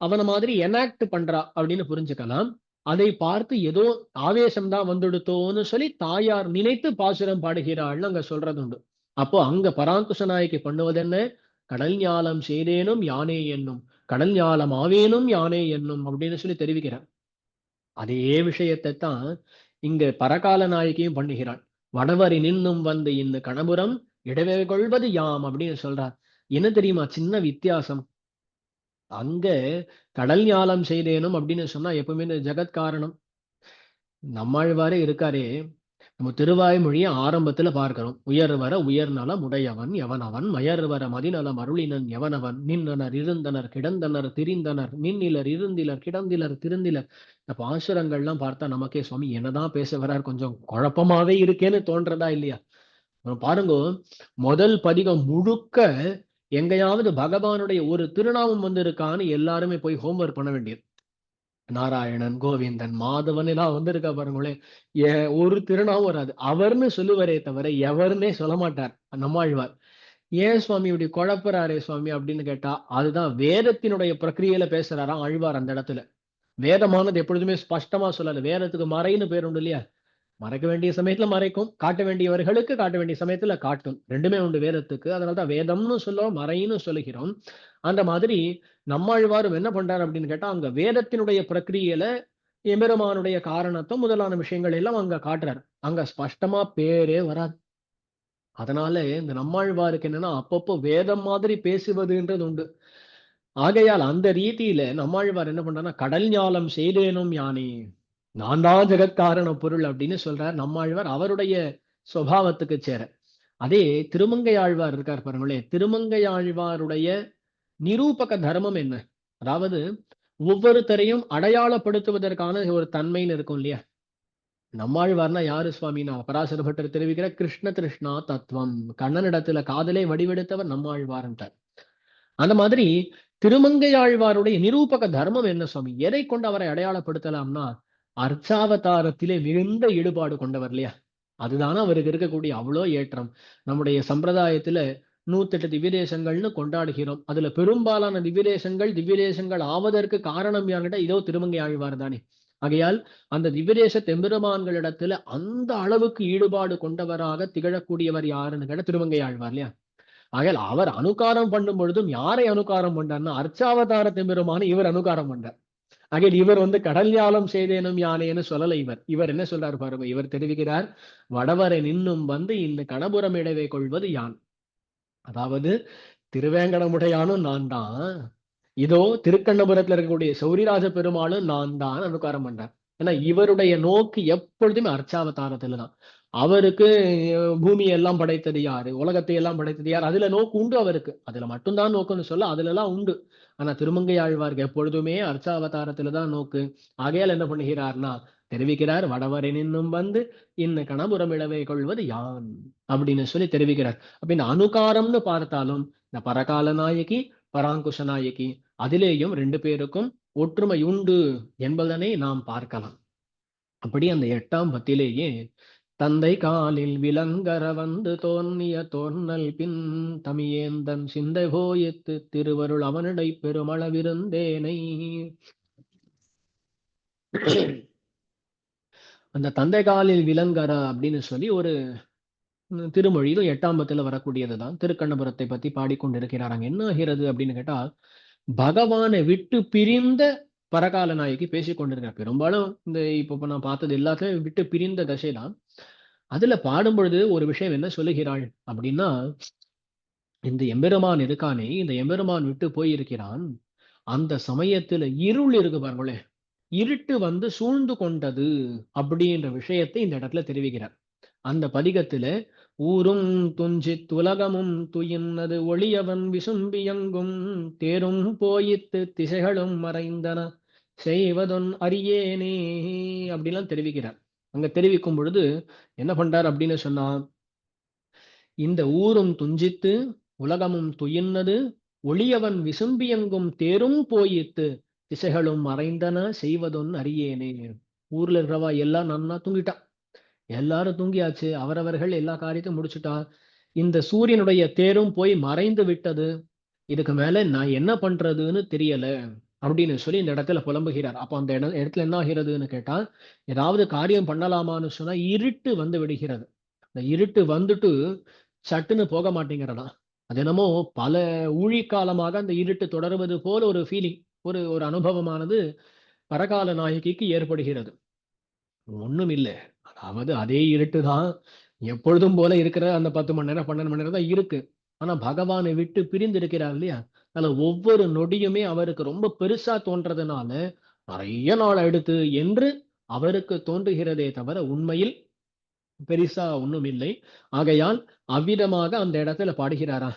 அவன மாதிரி எனாக்ட் பண்றா அப்படின்னு புரிஞ்சுக்கலாம். அதை பார்த்து ஏதோ ஆவேசம்தான் வந்துடுத்தோன்னு சொல்லி தாயார் நினைத்து பாசுரம் பாடுகிறாள்னு அங்க சொல்றது உண்டு. அப்போ அங்க பராங்குஷ நாயகி பண்ணுவது என்ன? கடல் ஞாலம் செய்தேனும் யானே என்னும் கடல் ஞாலம் ஆவேனும் யானே என்னும் அப்படின்னு சொல்லி தெரிவிக்கிறார். அதே விஷயத்தை தான் இங்க பரகால நாயகியும் பண்ணுகிறாள். வடவரி நின்னும் வந்து இன்னு கணபுரம் இடவே கொள்வது யாம் அப்படின்னு சொல்றார். என்ன தெரியுமா சின்ன வித்தியாசம்? அங்க கடல் ஞாலம் செய்தேனும் அப்படின்னு சொன்னா எப்பவுமே இந்த ஜெகத்காரணம் நம்மாழ்வாரே இருக்காரே. நம்ம திருவாய்மொழியை ஆரம்பத்துல பார்க்கிறோம். உயர் வர உயர்நலம் உடையவன் எவனவன் மயர் வர மதிநலம் அருளினன் எவனவன் நின்றனர் இருந்தனர் கிடந்தனர் திரிந்தனர் நின்னிலர் இருந்திலர் கிடந்திலர் திருந்திலர். இந்த பாசுரங்கள்லாம் பார்த்தா நமக்கே சுவாமி என்னதான் பேச வர்றார், கொஞ்சம் குழப்பமாவே இருக்கேன்னு தோன்றதா இல்லையா? பாருங்க, முதல் பதிகம் முழுக்க எங்கேயாவது பகவானுடைய ஒரு திருநாமம் வந்து இருக்கான்னு எல்லாருமே போய் ஹோம்ஒர்க் பண்ண வேண்டியது. நாராயணன், கோவிந்தன், மாதவன் எல்லாம் வந்திருக்கா பாருங்களேன். ஒரு திருநாமம் வராது. அவர்னு சொல்லுவாரே தவிர எவருன்னே சொல்ல மாட்டார் நம்மாழ்வார். ஏன் சுவாமி இப்படி குழப்பறாரே சுவாமி அப்படின்னு கேட்டா, அதுதான் வேதத்தினுடைய பிரக்கிரியையில பேசுறாராம் ஆழ்வார் அந்த இடத்துல. வேதமானது எப்பொழுதுமே ஸ்பஷ்டமா சொல்லல. வேதத்துக்கு மறைன்னு பேர் உண்டு இல்லையா? மறைக்க வேண்டிய சமயத்துல மறைக்கும், காட்ட வேண்டியவர்களுக்கு காட்ட வேண்டிய சமயத்துல காட்டும். ரெண்டுமே உண்டு வேதத்துக்கு. அதனாலதான் வேதம்னு சொல்லுவோம், மறைன்னு சொல்லுகிறோம். அந்த மாதிரி நம்மாழ்வாரும் என்ன பண்றாரு அப்படின்னு கேட்டா, அங்க வேதத்தினுடைய பிரக்கிரியையில எம்பெருமானுடைய காரணத்தை முதலான விஷயங்கள் எல்லாம் அங்க காட்டுறாரு. அங்க ஸ்பஷ்டமா பேரே வராது. அதனால இந்த நம்மாழ்வாருக்கு என்னன்னா அப்பப்போ வேதம் மாதிரி பேசுவதுன்றது உண்டு. ஆகையால் அந்த ரீதியில நம்மாழ்வார் என்ன பண்றாருன்னா, கடல் ஞாலம் செய்தேனும் யானே, நான் தான் ஜெகத்காரண பொருள் அப்படின்னு சொல்றார் நம்மாழ்வார் அவருடைய சுபாவத்துக்கு சேர. அதே திருமங்கை ஆழ்வார் இருக்கார் பாருங்களேன், திருமங்கை ஆழ்வாருடைய நிரூபக தர்மம் என்ன? அதாவது ஒவ்வொருத்தரையும் அடையாளப்படுத்துவதற்கான ஒரு தன்மைன்னு இருக்கும் இல்லையா? நம்மாழ்வார்னா யாரு சுவாமினா, பராசர பட்டர் தெரிவிக்கிற கிருஷ்ண கிருஷ்ணா தத்துவம், கண்ணனிடத்துல காதலை வடிவெடுத்தவர் நம்மாழ்வார்ன்றார். அந்த மாதிரி திருமங்கையாழ்வாருடைய நிரூபக தர்மம் என்ன சுவாமி? எதை கொண்டு அவரை அடையாளப்படுத்தலாம்னா, அர்ச்சாவதாரத்திலே மிகுந்த ஈடுபாடு கொண்டவர் இல்லையா? அதுதானே அவருக்கு இருக்கக்கூடிய அவ்வளோ ஏற்றம். நம்முடைய சம்பிரதாயத்துல 108 திவ்யதேசங்கள்னு கொண்டாடுகிறோம். அதுல பெரும்பாலான திவ்யதேசங்கள் ஆவதற்கு காரணம் யான்கிட்ட இதோ திருமங்கை ஆழ்வார் தானே. ஆகையால் அந்த திவ்யதேச தெம்பெருமான்களிடத்துல அந்த அளவுக்கு ஈடுபாடு கொண்டவராக திகழக்கூடியவர் யாருன்னு கேட்ட திருமங்கை ஆழ்வார் இல்லையா? ஆகையால் அவர் அனுகாரம் பண்ணும் பொழுதும் யாரை அனுகாரம் பண்ணார்னா, அர்ச்சாவதார தெம்பெருமான இவர் அனுகாரம் பண்றார். ஆகையால் இவர் கடல் ஞாலம் செய்தேனும் யானேன்னு சொல்லல. இவர் என்ன சொல்றாரு பாருங்க, இவர் தெரிவிக்கிறார், வடவரை நின்னும் இந்த கணபுரம் இடவே கொள்வது யான். அதாவது திருவேங்கடமுடையானும் நான் தான், இதோ திருக்கண்ணபுரத்துல இருக்கக்கூடிய சௌரிராஜ பெருமாளும் நான் தான் அனுகாரம் பண்றார். ஏன்னா இவருடைய நோக்கு எப்பொழுதுமே அர்ச்சாவதாரத்துல தான். அவருக்கு பூமியை எல்லாம் படைத்தது யாரு, உலகத்தை எல்லாம் படைத்தது யார், அதுல நோக்கு உண்டு அவருக்கு. அதுல மட்டும்தான் நோக்குன்னு சொல்ல, அதுல எல்லாம் உண்டு. ஆனா திருமங்கை ஆழ்வார்க்கு எப்பொழுதுமே அர்ச்சாவதாரத்துலதான் நோக்கு. ஆகையால் என்ன பண்ணுகிறார்னா தெரிவிக்கிறார், வடவரை நின்னும் இந்த கணபுரம் இழவை கொள்வது யான் அப்படின்னு சொல்லி தெரிவிக்கிறார். அப்ப இந்த அனுகாரம்னு பார்த்தாலும் இந்த பரகால நாயகி பராங்குஷ நாயகி அதிலேயும் 2 பேருக்கும் ஒற்றுமை உண்டு என்பதனை நாம் பார்க்கலாம். அப்படி அந்த 8ஆம் பத்திலேயே தந்தை காலில் விலங்கர தோன்னிய தோன்னல் பின் தமியேந்தன் சிந்தை போயித்து திருவருள் அவனிடை பெருமளவிருந்தேனை. அந்த தந்தை காலில் விலங்கர அப்படின்னு சொல்லி ஒரு திருமொழியிலும் 8ஆம் பத்துல வரக்கூடியதுதான். திருக்கண்ணபுரத்தை பத்தி பாடிக்கொண்டிருக்கிறார். அங்க என்ன ஆகிறது அப்படின்னு கேட்டா, பகவானை விட்டு பிரிந்த பரகால நாயகி பேசிக் கொண்டிருக்கிறார். பெரும்பாலும் இந்த இப்ப நான் பார்த்தது எல்லாத்தையும் விட்டு பிரிந்த தசைதான். அதுல பாடும் பொழுது ஒரு விஷயம் என்ன சொல்லுகிறாள் அப்படின்னா, இந்த எம்பெருமான் இருக்கானே, இந்த எம்பெருமான் விட்டு போயிருக்கிறான். அந்த சமயத்துல இருள் இருக்கு பாருங்களேன், இருட்டு சூழ்ந்து கொண்டது அப்படின்ற விஷயத்தை இந்த இடத்துல தெரிவிக்கிறார். அந்த பதிகத்துல ஊரும் துஞ்சித் உலகமும் துயின்னது ஒளியவன் விசும்பியங்கும் தேரும் போயித்து திசைகளும் மறைந்தன செய்வதொன் அறியேனே அப்படிலாம் தெரிவிக்கிறார். அங்க தெரிவிக்கும் பொழுது என்ன பண்றார் அப்படின்னு சொன்னா, இந்த ஊரும் துஞ்சித்து உலகமும் துயின்னது ஒளியவன் விசும்பியங்கும் தேரும் போயித்து திசைகளும் மறைந்தன செய்வதொன் அறியேனே. ஊர்ல இருக்கிறவா எல்லாம் நன்னா தூங்கிட்டா, எல்லாரும் தூங்கியாச்சு, அவரவர்கள் எல்லா காரியத்தையும் முடிச்சுட்டா, இந்த சூரியனுடைய தேரும் போய் மறைந்து விட்டது, இதுக்கு மேல நான் என்ன பண்றதுன்னு தெரியல அப்படின்னு சொல்லி இந்த இடத்துல புலம்புகிறார். அப்ப அந்த இடத்துல என்ன ஆகிறதுன்னு கேட்டா, ஏதாவது காரியம் பண்ணலாமான்னு சொன்னா இருட்டு விடுகிறது. இந்த இருட்டு வந்துட்டு சட்டுன்னு போக மாட்டேங்கிறதா. அது என்னமோ பல ஊழிக்காலமாக அந்த இருட்டு தொடர்வது போல ஒரு ஃபீலிங், ஒரு அனுபவமானது பரகால நாயகிக்கு ஏற்படுகிறது. ஒண்ணும் இல்லை, அதாவது அதே இருட்டு தான் எப்பொழுதும் போல இருக்கிற அந்த 10 மணி நேரம் 12 மணி நேரம் தான் இருக்கு. ஆனா பகவானை விட்டு பிரிந்து இருக்கிறார் இல்லையா, அதுல ஒவ்வொரு நொடியுமே அவருக்கு ரொம்ப பெருசா தோன்றதுனால நிறைய நாள் எடுத்து என்று அவருக்கு தோன்றுகிறதே தவிர உண்மையில் பெரிசா ஒண்ணும் இல்லை. ஆகையால் அவ்விதமாக அந்த இடத்துல பாடுகிறாரா.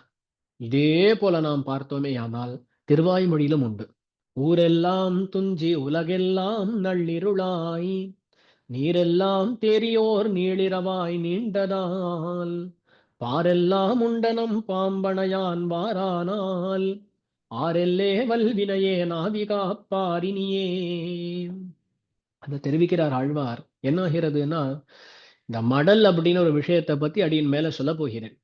இதே போல நாம் பார்த்தோமே ஆனால் திருவாய்மொழியிலும் உண்டு. ஊரெல்லாம் துஞ்சி உலகெல்லாம் நள்ளிருளாய் நீரெல்லாம் தேரியோர் நீளிரவாய் நீண்டதால் பாரெல்லாம் உண்டனம் பாம்பனையான் வாரானால் ஆரெல்லே வல்வினையே நாவிகாப்பாரினியே. அதை தெரிவிக்கிறார் ஆழ்வார். என்ன ஆகிறதுன்னா, இந்த மடல் அப்படின்னு ஒரு விஷயத்தை பத்தி அடியின் மேல சொல்ல போகிறேன்.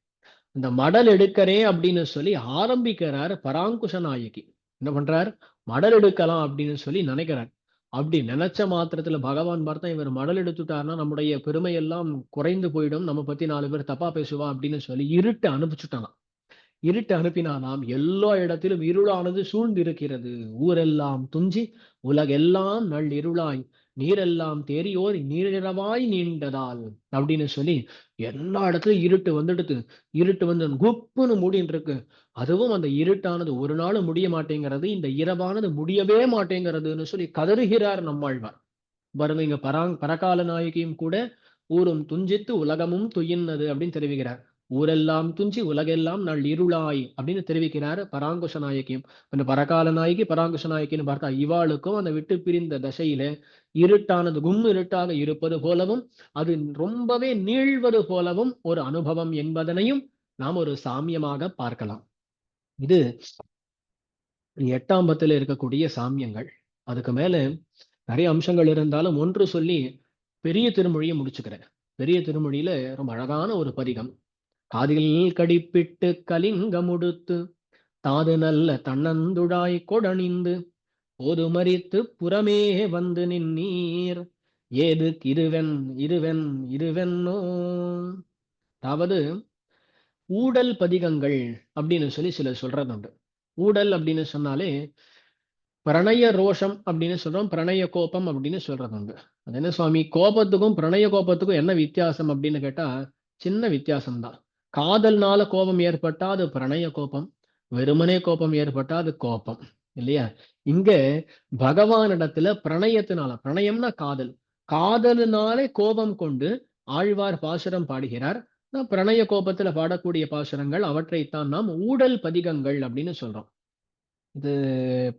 இந்த மடல் எடுக்கிறேன் அப்படின்னு சொல்லி ஆரம்பிக்கிறார் பராங்குஷ நாயகி. என்ன பண்றார், மடல் எடுக்கலாம் அப்படின்னு சொல்லி நினைக்கிறார். அப்படி நினைச்ச மாத்திரத்துல பகவான் பார்த்தா இவர் மடல் எடுத்துட்டாருன்னா நம்முடைய பெருமை எல்லாம் குறைந்து போயிடும், நம்ம பத்தி 4 பேர் தப்பா பேசுவா அப்படின்னு சொல்லி இருட்டு அனுப்பிச்சுட்டானாம். இருட்டு அனுப்பினானாம். எல்லா இடத்திலும் இருளானது சூழ்ந்திருக்கிறது. ஊரெல்லாம் துஞ்சி உலகெல்லாம் நள்ளிருளாய் நீரெல்லாம் தேறியோர் நீரிரவாய் நீண்டதால் அப்படின்னு சொல்லி எல்லா இடத்துலயும் இருட்டு வந்துடுது. இருட்டு வந்து குப்புன்னு மூடின்னு இருக்கு. அதுவும் அந்த இருட்டானது ஒரு நாளும் முடிய மாட்டேங்கிறது, இந்த இரவானது முடியவே மாட்டேங்கிறதுன்னு சொல்லி கதறுகிறார் நம்மாழ்வார். பாருங்க, இங்க பரகால நாயகியும் கூட ஊரும் துஞ்சித்து உலகமும் துயின்னது அப்படின்னு தெரிவிக்கிறார். ஊரெல்லாம் துஞ்சி உலகெல்லாம் நாள் இருளாய் அப்படின்னு தெரிவிக்கிறார் பராங்குஷ நாயகியும். அந்த பரகால நாயகி பராங்குஷ நாயகின்னு பார்த்தா இவாளுக்கும் அந்த விட்டு பிரிந்த தசையில இருட்டானது இருட்டாக இருப்பது போலவும் அது ரொம்பவே நீள்வது போலவும் ஒரு அனுபவம் என்பதனையும் நாம் ஒரு சாமியமாக பார்க்கலாம். இது 8ஆம் பத்துல இருக்கக்கூடிய சாமியங்கள். அதுக்கு மேல நிறைய அம்சங்கள் இருந்தாலும் ஒன்று சொல்லி பெரிய திருமொழியை முடிச்சுக்கிறேன். பெரிய திருமொழியில ரொம்ப அழகான ஒரு பதிகம். காதில் கடிப்பிட்டு கலிங்கமுடுத்து தாது நல்ல தன்னந்துழாய் கொடணிந்து போது மறித்து புறமே வந்து நின்னீர் ஏது இருவென் இருவென் இருவென்னோ. அதாவது ஊடல் பதிகங்கள் அப்படின்னு சொல்லி சிலர் சொல்றது உண்டு. ஊடல் அப்படின்னு சொன்னாலே பிரணய ரோஷம் அப்படின்னு சொல்றோம், பிரணய கோபம் அப்படின்னு சொல்றது உண்டு. அது என்ன சுவாமி, கோபத்துக்கும் பிரணய கோபத்துக்கும் என்ன வித்தியாசம் அப்படின்னு கேட்டா சின்ன வித்தியாசம்தான். காதல்னால கோபம் ஏற்பட்டா அது பிரணய கோபம், வெறுமனே கோபம் ஏற்பட்டா அது கோபம் இல்லையா? இங்க பகவானிடத்துல பிரணயத்தினால, பிரணயம்னா காதல், காதலினாலே கோபம் கொண்டு ஆழ்வார் பாசுரம் பாடுகிறார். பிரணய கோபத்துல பாடக்கூடிய பாசுரங்கள் அவற்றைத்தான் நாம் ஊடல் பதிகங்கள் அப்படின்னு சொல்றோம். இது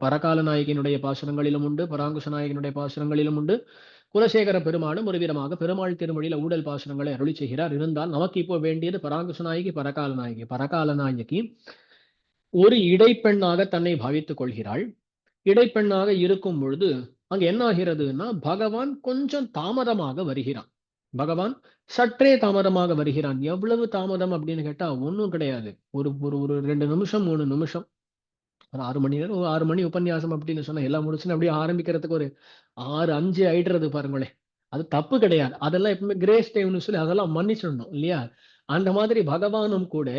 பரகால நாயகியினுடைய பாசுரங்களிலும் உண்டு, பராங்குஷ நாயகனுடைய பாசுரங்களிலும் உண்டு. குலசேகர பெருமானும் ஒரு விதமாக பெருமாள் திருமொழியில ஊடல் பாசுரங்களை அருளி செய்கிறார். இருந்தால் நமக்கு இப்போ வேண்டியது பராங்குஷ நாயகி, பரகால நாயகி. பரகால நாயகி ஒரு இடைப்பெண்ணாக தன்னை பாவித்துக் கொள்கிறாள். இடைப்பெண்ணாக இருக்கும் பொழுது அங்க என்ன ஆகிறதுன்னா பகவான் கொஞ்சம் தாமதமாக வருகிறான். பகவான் சற்றே தாமதமாக வருகிறான். எவ்வளவு தாமதம் அப்படின்னு கேட்டா ஒன்றும் கிடையாது. ஒரு ஒரு 2 நிமிஷம் 3 நிமிஷம், ஒரு 6 மணி நேரம், 6 மணி உபன்யாசம் அப்படின்னு சொன்னா எல்லாம் முடிச்சுன்னு அப்படியே ஆரம்பிக்கிறதுக்கு ஒரு 6:05 ஆயிடுறது பாருங்களேன். அது தப்பு கிடையாது. அதெல்லாம் எப்பவுமே கிரேஸ் டைம்னு சொல்லி அதெல்லாம் மன்னிச்சிடணும் இல்லையா? அந்த மாதிரி பகவானும் கூட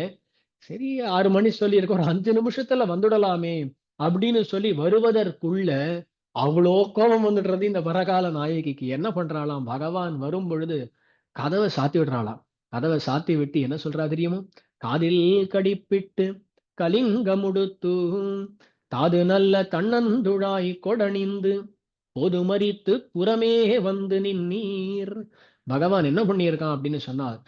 சரி 6 மணி சொல்லி இருக்க ஒரு 5 நிமிஷத்துல வந்துடலாமே அப்படின்னு சொல்லி வருவதற்குள்ள அவ்வளோ கோபம் வந்துடுறது இந்த பரகால நாயகிக்கு. என்ன பண்றாளாம், பகவான் வரும் பொழுது கதவை சாத்தி விடுறாளாம். கதவை சாத்தி விட்டு என்ன சொல்றா தெரியுமோ, காதில் கடிப்பிட்டு கலிங்கமுடுத்து தாது நல்ல தன்னந்துழாய் கொடணிந்து போது மறித்து புறமே வந்து நின்னீர். பகவான் என்ன பண்ணியிருக்கான் அப்படின்னு சொன்னால்,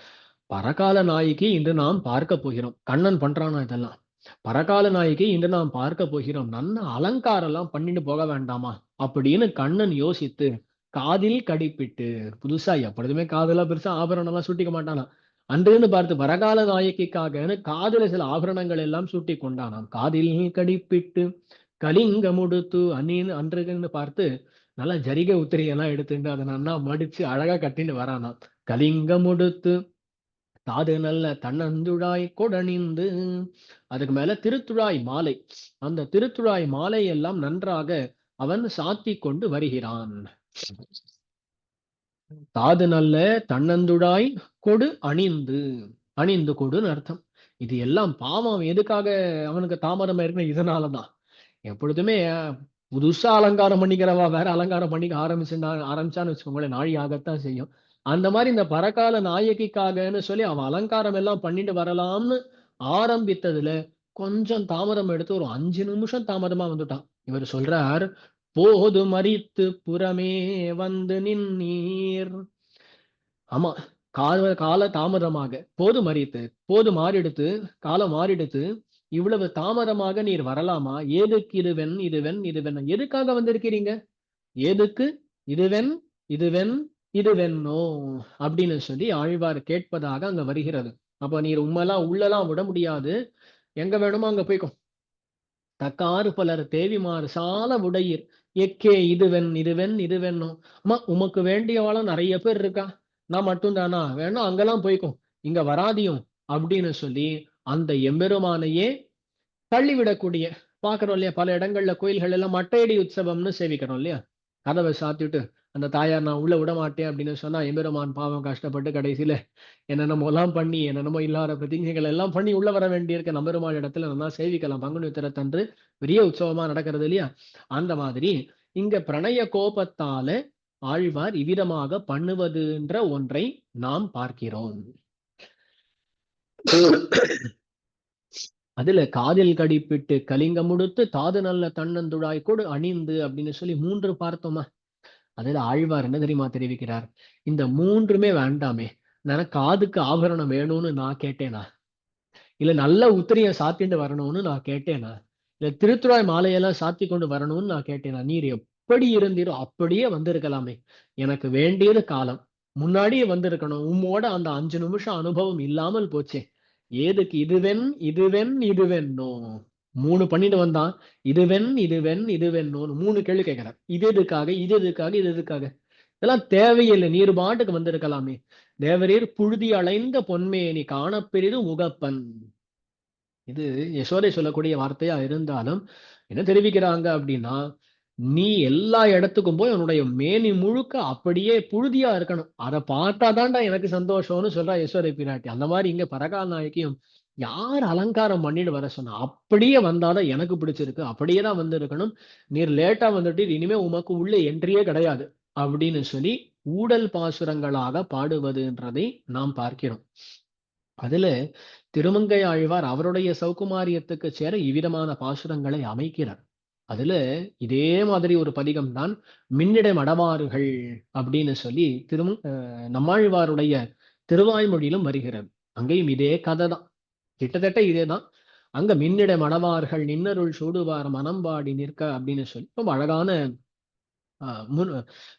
பரகால நாயகி இன்று நாம் பார்க்க போகிறோம். கண்ணன் பண்றானா இதெல்லாம்? பரகால நாயகி இன்று நாம் பார்க்க போகிறோம், நல்ல அலங்காரம் எல்லாம் பண்ணிட்டு போக வேண்டாமா அப்படின்னு கண்ணன் யோசித்து காதில் கடிப்பிட்டு, புதுசா எப்பொழுதுமே காதெல்லாம் பெருசா ஆபரணம் எல்லாம் சூட்டிக்க மாட்டானா, அன்றுன்னு பார்த்து பரகால நாயகிக்காக காதுல சில ஆபரணங்கள் எல்லாம் சூட்டி கொண்டானாம். காதில் கடிப்பிட்டு கலிங்க முடுத்து அன்றுன்னு பார்த்து நல்லா ஜரிகை உத்திரியெல்லாம் எடுத்துட்டு அதை நல்லா மடிச்சு அழகா கட்டிட்டு வரானாம். கலிங்க முடுத்து தாது நல்ல தன்னந்துழாய் கொடணிந்து, அதுக்கு மேல திருத்துழாய் மாலை, அந்த திருத்துழாய் மாலை எல்லாம் நன்றாக அவன் சாத்தி கொண்டு வருகிறான். தாது நல்ல தன்னந்துழாய் கொடு அணிந்து, அணிந்து கொடுன்னு அர்த்தம். இது எல்லாம் பாவம் எதுக்காக அவனுக்கு தாமதம் இருக்குன்னு இதனாலதான். எப்பொழுதுமே புதுசா அலங்காரம் பண்ணிக்கிறவா வேற அலங்காரம் பண்ணிக்க ஆரம்பிச்சான்னு வச்சுக்கோங்களேன், நாழி ஆகத்தான் செய்யும். அந்த மாதிரி இந்த பரகால நாயகிக்காகன்னு சொல்லி அவன் அலங்காரம் எல்லாம் பண்ணிட்டு வரலாம்னு ஆரம்பித்ததுல கொஞ்சம் தாமதம் எடுத்து ஒரு 5 நிமிஷம் தாமதமா வந்துட்டான். இவர் சொல்றார், போது மறித்து புறமே வந்து நின்னீர். ஆமா, கால தாமதமாக, போது மறித்து, போது மாறிடுத்து, காலம் மாறிடுத்து, இவ்வளவு தாமதமாக நீர் வரலாமா? ஏதுக்கு இதுவென் இதுவென் இதுவென், எதுக்காக வந்திருக்கிறீங்க? எதுக்கு இதுவென் இதுவென் இதுவென்னோ அப்படின்னு சொல்லி ஆழ்வார் கேட்பதாக அங்க வருகிறது. அப்ப நீர் உம்மெல்லாம் உள்ளலாம் விட முடியாது, எங்க வேணுமோ அங்க போய்க்கோ. தக்காறு பலர் தேவிமாறு சால உடையீர் எக்கே இதுவென் இதுவென் இதுவென்னோ. அம்மா உமக்கு வேண்டியவாளும் நிறைய பேர் இருக்கா, நான் மட்டும் தானா, வேணும் அங்கெல்லாம் போய்க்கும், இங்க வராதியும் அப்படின்னு சொல்லி அந்த எம்பெருமானையே தள்ளிவிடக்கூடிய, பாக்குறோம் இல்லையா? பல இடங்கள்ல கோயில்கள் எல்லாம் மட்டையடி உற்சவம்னு சேவிக்கிறோம் இல்லையா? கதவை சாத்திட்டு அந்த தாயார் நான் உள்ள விட மாட்டேன் அப்படின்னு சொன்னா எம்பெருமான் பாவம் கஷ்டப்பட்டு கடைசியில என்னென்னமோ எல்லாம் பண்ணி என்னென்னமோ இல்லாத பிரதிஜைகள் எல்லாம் பண்ணி உள்ள வர வேண்டியிருக்க நம்பெருமாள் இடத்துல நல்லா சேவிக்கலாம். பங்குனி உத்திரத்தன்று பெரிய உற்சவமா நடக்கிறது இல்லையா? அந்த மாதிரி இங்க பிரணய கோபத்தால ஆழ்வார் இவ்விதமாக பண்ணுவதுன்ற ஒன்றை நாம் பார்க்கிறோம். அதுல காதில் கடிப்பிட்டு கலிங்கம் முடித்து தாது நல்ல தன்னந்துழாய் கொடு அணிந்து அப்படின்னு சொல்லி 3 பார்த்தோமா? அதுல ஆழ்வார் என்ன தெரியுமா தெரிவிக்கிறார்? இந்த 3மே வேண்டாமே, நான் காதுக்கு ஆபரணம் வேணும்னு நான் கேட்டேனா? இல்ல நல்ல உத்திரிய சாத்திட்டு வரணும்னு நான் கேட்டேனா? இல்ல திருத்துழாய் மாலையெல்லாம் சாத்தி கொண்டு வரணும்னு நான் கேட்டேனா? நீர் எப்படி இருந்தீரோ அப்படியே வந்திருக்கலாமே. எனக்கு வேண்டியது காலம் முன்னாடியே வந்திருக்கணும். உம்மோட அந்த 5 நிமிஷம் அனுபவம் இல்லாமல் போச்சே. ஏதுக்கு இதுவென்னோ 3 பண்ணிட்டு வந்தான். இதுவென்னோன்னு 3 கேள்வி கேட்கிறார். இது எதுக்காக? இதெல்லாம் தேவையில்லை. நீர் பாட்டுக்கு வந்திருக்கலாமே. தேவரீர் புழுதி அலைந்த பொன்மேனி காணப்பெரிது முகப்பன். இது யசோதை சொல்லக்கூடிய வார்த்தையா இருந்தாலும் என்ன தெரிவிக்கிறாங்க அப்படின்னா, நீ எல்லா இடத்துக்கும் போய் உன்னுடைய மேனி முழுக்க அப்படியே புழுதியா இருக்கணும். அதை பார்த்தாதான்டா எனக்கு சந்தோஷம்னு சொல்றா யசோதை பிராட்டி. அந்த மாதிரி இங்க பரகால நாயகியும் யார் அலங்காரம் பண்ணிட்டு வர சொன்னா அப்படியே வந்தாதான் எனக்கு பிடிச்சிருக்கு. அப்படியே தான் வந்து இருக்கணும். நீர் லேட்டா வந்துட்டு இனிமே உமக்கு உள்ள என்ட்ரியே கிடையாது அப்படின்னு சொல்லி ஊடல் பாசுரங்களாக பாடுவதுன்றதை நாம் பார்க்கிறோம். அதுல திருமங்கை ஆழ்வார் அவருடைய சௌகுமாரியத்துக்கு சேர இவ்விதமான பாசுரங்களை அமைக்கிறார். அதுல இதே மாதிரி ஒரு பதிகம் தான் மின்னிடை மடவாறுகள் அப்படின்னு சொல்லி நம்மாழ்வாருடைய திருவாய்மொழியிலும் வருகிறது. அங்கேயும் இதே கதை தான், கிட்டத்தட்ட இதேதான். அங்க மின்னிடை மடவார்கள் நின்னருள் சூடுவார் மனம்பாடி நிற்க அப்படின்னு சொல்லி ரொம்ப அழகான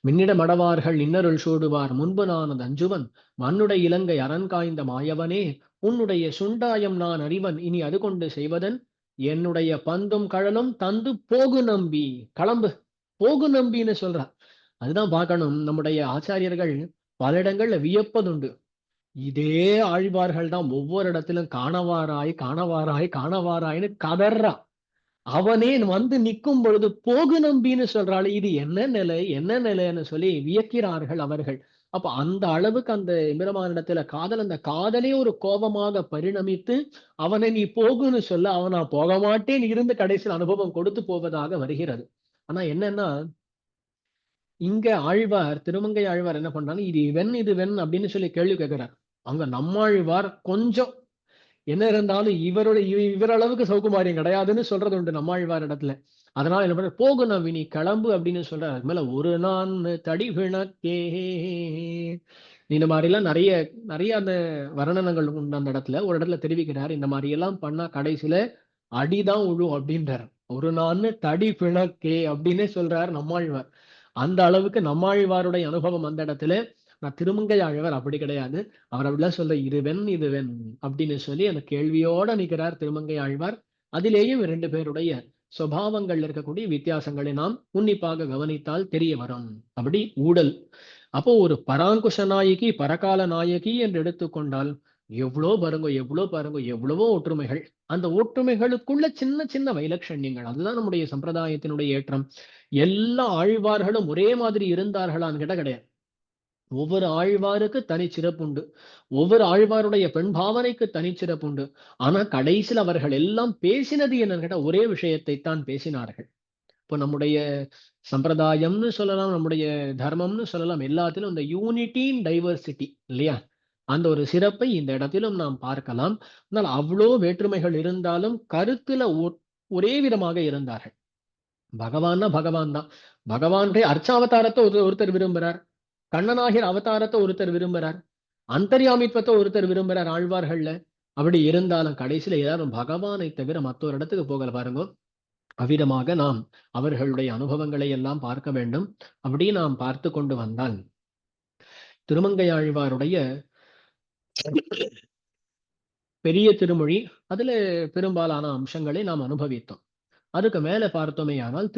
மின்னிட மடவார்கள் இன்னருள் சூடுவார் முன்பு நான் அஞ்சுவன் மண்ணுடை இலங்கை அரண் காய்ந்த மாயவனே உன்னுடைய சுண்டாயம் நான் அறிவன் இனி அது கொண்டு செய்வதன் என்னுடைய பந்தும் கழலும் தந்து போகு நம்பி கிளம்பு போகு நம்பின்னு சொல்றார். அதுதான் பார்க்கணும். நம்முடைய ஆச்சாரியர்கள் பல இடங்கள்ல வியப்பதுண்டு. இதே ஆழ்வார்கள் தான் ஒவ்வொரு இடத்திலும் காணவாராய்ன்னு கதர்றா. அவனே வந்து நிற்கும் பொழுது போகு நம்பின்னு சொல்றாள். இது என்ன நிலைன்னு சொல்லி வியக்கிறார்கள் அவர்கள். அப்ப அந்த அளவுக்கு அந்த எம்பெருமானிடத்துல காதல், அந்த காதலே ஒரு கோபமாக பரிணமித்து அவனை நீ போகுன்னு சொல்ல அவனா போக மாட்டேன் இருந்து கடைசியில் அனுபவம் கொடுத்து போவதாக வருகிறது. ஆனா என்னன்னா இங்க ஆழ்வார் திருமங்கை ஆழ்வார் என்ன பண்றாங்க, இது வெண் அப்படின்னு சொல்லி கேள்வி கேட்கிறார். அங்க நம்மாழ்வார் கொஞ்சம் என்ன இருந்தாலும் இவரளவுக்கு சௌகுமாரியம் கிடையாதுன்னு சொல்றது உண்டு நம்மாழ்வார் இடத்துல. அதனால என்ன பண்ற, போகு நவினி கிளம்பு அப்படின்னு சொல்றாரு. அதுக்கு மேல ஒரு நான் தடி விணக்கே இந்த மாதிரி எல்லாம் நிறைய அந்த வர்ணனங்கள் உண்டு. அந்த இடத்துல ஒரு இடத்துல தெரிவிக்கிறார், இந்த மாதிரி எல்லாம் பண்ணா கடைசியில அடிதான் விழும் அப்படின்றார். ஒரு நான் தடி பிணக்கே அப்படின்னு சொல்றாரு நம்மாழ்வார். அந்த அளவுக்கு நம்மாழ்வாருடைய அனுபவம் அந்த இடத்துல. நான் திருமங்கை ஆழ்வார் அப்படி கிடையாது. அவர் அப்படிலாம் சொல்ல இது வெண் அப்படின்னு சொல்லி அந்த கேள்வியோட நிற்கிறார் திருமங்கை ஆழ்வார். அதிலேயும் 2 பேருடைய சுபாவங்கள் இருக்கக்கூடிய வித்தியாசங்களை நாம் உன்னிப்பாக கவனித்தால் தெரிய வரும். அப்படி ஊடல். அப்போ ஒரு பராங்குஷ நாயகி பரகால நாயகி என்று எடுத்துக்கொண்டால் எவ்வளவோ ஒற்றுமைகள். அந்த ஒற்றுமைகளுக்குள்ள சின்ன சின்ன வைலட்சண்யங்கள். அதுதான் நம்முடைய சம்பிரதாயத்தினுடைய ஏற்றம். எல்லா ஆழ்வார்களும் ஒரே மாதிரி இருந்தார்களான்னு கேட்ட கிடையாது. ஒவ்வொரு ஆழ்வாருக்கு தனிச்சிறப்புண்டு. ஒவ்வொரு ஆழ்வாருடைய பெண் பாவனைக்கு தனிச்சிறப்புண்டு. ஆனா கடைசியில் அவர்கள் எல்லாம் பேசினது என்னன்னு கேட்டா ஒரே விஷயத்தை தான் பேசினார்கள். இப்போ நம்முடைய சம்பிரதாயம்னு சொல்லலாம், நம்முடைய தர்மம்னு சொல்லலாம், எல்லாத்திலும் இந்த யூனிட்டி இன் டைவர்சிட்டி இல்லையா, அந்த ஒரு சிறப்பை இந்த இடத்திலும் நாம் பார்க்கலாம். ஆனால் அவ்வளோ வேற்றுமைகள் இருந்தாலும் கருத்துல ஒரே விதமாக இருந்தார்கள். பகவான்னா பகவான் தான். பகவானுடைய அர்ச்சாவதாரத்தை ஒருத்தர் விரும்புகிறார், கண்ணனாகிற அவதாரத்தை ஒருத்தர் விரும்புகிறார், அந்தர்யாமித்வத்தை ஒருத்தர் விரும்புகிறார் ஆழ்வார்கள்ல. அப்படி இருந்தாலும் கடைசியில எல்லாரும் பகவானை தவிர மற்றொரு இடத்துக்கு போகல பாருங்க. அவ்விதமாக நாம் அவர்களுடைய அனுபவங்களை எல்லாம் பார்க்க வேண்டும். அப்படி நாம் பார்த்து கொண்டு வந்தால் திருமங்கை ஆழ்வாருடைய பெரிய திருமொழி அதுல பெரும்பாலான அம்சங்களை நாம் அனுபவித்தோம். அதுக்கு மேல பார்த்தோமே ஆனால்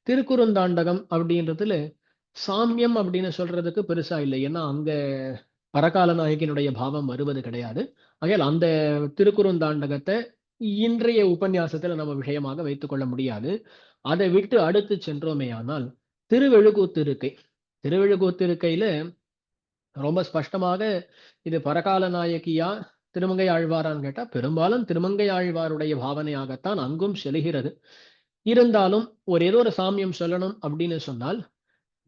திருக்குறுந்தாண்டகம் அப்படின்றதுல சாமியம் அப்படின்னு சொல்றதுக்கு பெருசா இல்லை. ஏன்னா அங்க பரகால நாயகியினுடைய பாவம் வருவது கிடையாது. ஆகையால் அந்த திருக்குறுந்தாண்டகத்தை இன்றைய உபன்யாசத்துல நம்ம விஷயமாக வைத்துக் கொள்ள முடியாது. அதை விட்டு அடுத்து சென்றோமேயானால் திருவெழுகூத்திருக்கை. திருவெழுகூத்திருக்கையில ரொம்ப ஸ்பஷ்டமாக இது பரகால நாயகியா திருமங்கை ஆழ்வாரான்னு கேட்டா பெரும்பாலும் திருமங்கை ஆழ்வாருடைய பாவனையாகத்தான் அங்கும் செல்கிறது. இருந்தாலும் ஏதோ ஒரு சாமியம் சொல்லணும் அப்படின்னு சொன்னால்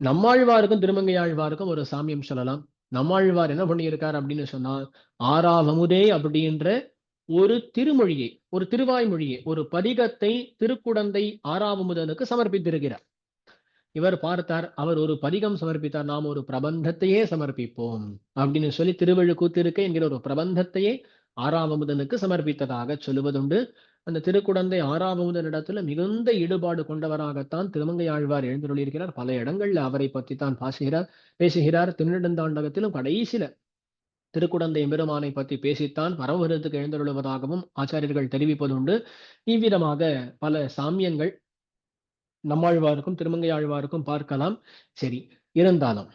நம்மாழ்வாருக்கும் திருமங்கை ஆழ்வாருக்கும் ஒரு சாமியம் சொல்லலாம். நம்மாழ்வார் என்ன பண்ணியிருக்கார் அப்படின்னு சொன்னால் ஆறாவமுதே அப்படின்ற ஒரு திருமொழியை, ஒரு திருவாய்மொழியை, ஒரு பதிகத்தை திருக்குடந்தை ஆறாவமுதனுக்கு சமர்ப்பித்திருக்கிறார். இவர் பார்த்தார், அவர் ஒரு பதிகம் சமர்ப்பித்தார், நாம் ஒரு பிரபந்தத்தையே சமர்ப்பிப்போம் அப்படின்னு சொல்லி திருவெழுக்கூத்திருக்கை என்கிற ஒரு பிரபந்தத்தையே ஆறாவமுதனுக்கு சமர்ப்பித்ததாக சொல்லுவதுண்டு. அந்த திருக்குடந்தை ஆறாவமுதனிடத்துல மிகுந்த ஈடுபாடு கொண்டவராகத்தான் திருமங்கை ஆழ்வார் எழுந்தருளியிருக்கிறார். பல இடங்கள்ல அவரை பற்றி தான் பேசுகிறார். திருநெடுந்தாண்டகத்திலும் கடைசியில திருக்குடந்தை எம்பெருமானை பற்றி பேசித்தான் பரமபதத்துக்கு எழுந்தருளுவதாகவும் ஆச்சாரியர்கள் தெரிவிப்பதுண்டு. இவ்விதமாக பல சாமியங்கள் நம்மாழ்வாருக்கும் திருமங்கை ஆழ்வாருக்கும் பார்க்கலாம். சரி, இருந்தாலும்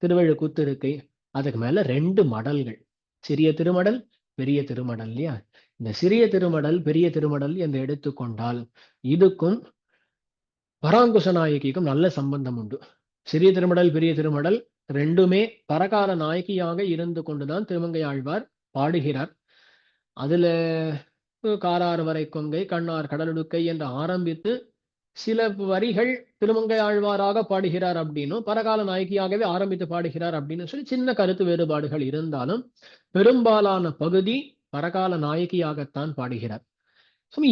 திருவெழுக்கூத்திருக்கை, அதுக்கு மேல 2 மடல்கள், சிறிய திருமடல் பெரிய திருமடல் இல்லையா? இந்த சிறிய திருமடல் பெரிய திருமடல் என்று எடுத்துக்கொண்டால் இதுக்கும் பராங்குச நாயகிக்கும் நல்ல சம்பந்தம் உண்டு. சிறிய திருமடல் பெரிய திருமடல் ரெண்டுமே பரகால நாயகியாக இருந்து கொண்டுதான் திருமங்கை ஆழ்வார் பாடுகிறார். அதுல காரார் வரை கொங்கை கண்ணார் கடலுடுக்கை என்று ஆரம்பித்து சில வரிகள் திருமங்கை ஆழ்வாராக பாடுகிறார் அப்படின்னும் பரகால நாயகியாகவே ஆரம்பித்து பாடுகிறார் அப்படின்னு சொல்லி சின்ன கருத்து வேறுபாடுகள் இருந்தாலும் பெரும்பாலான பகுதி பரகால நாயகியாகத்தான் பாடுகிறார்.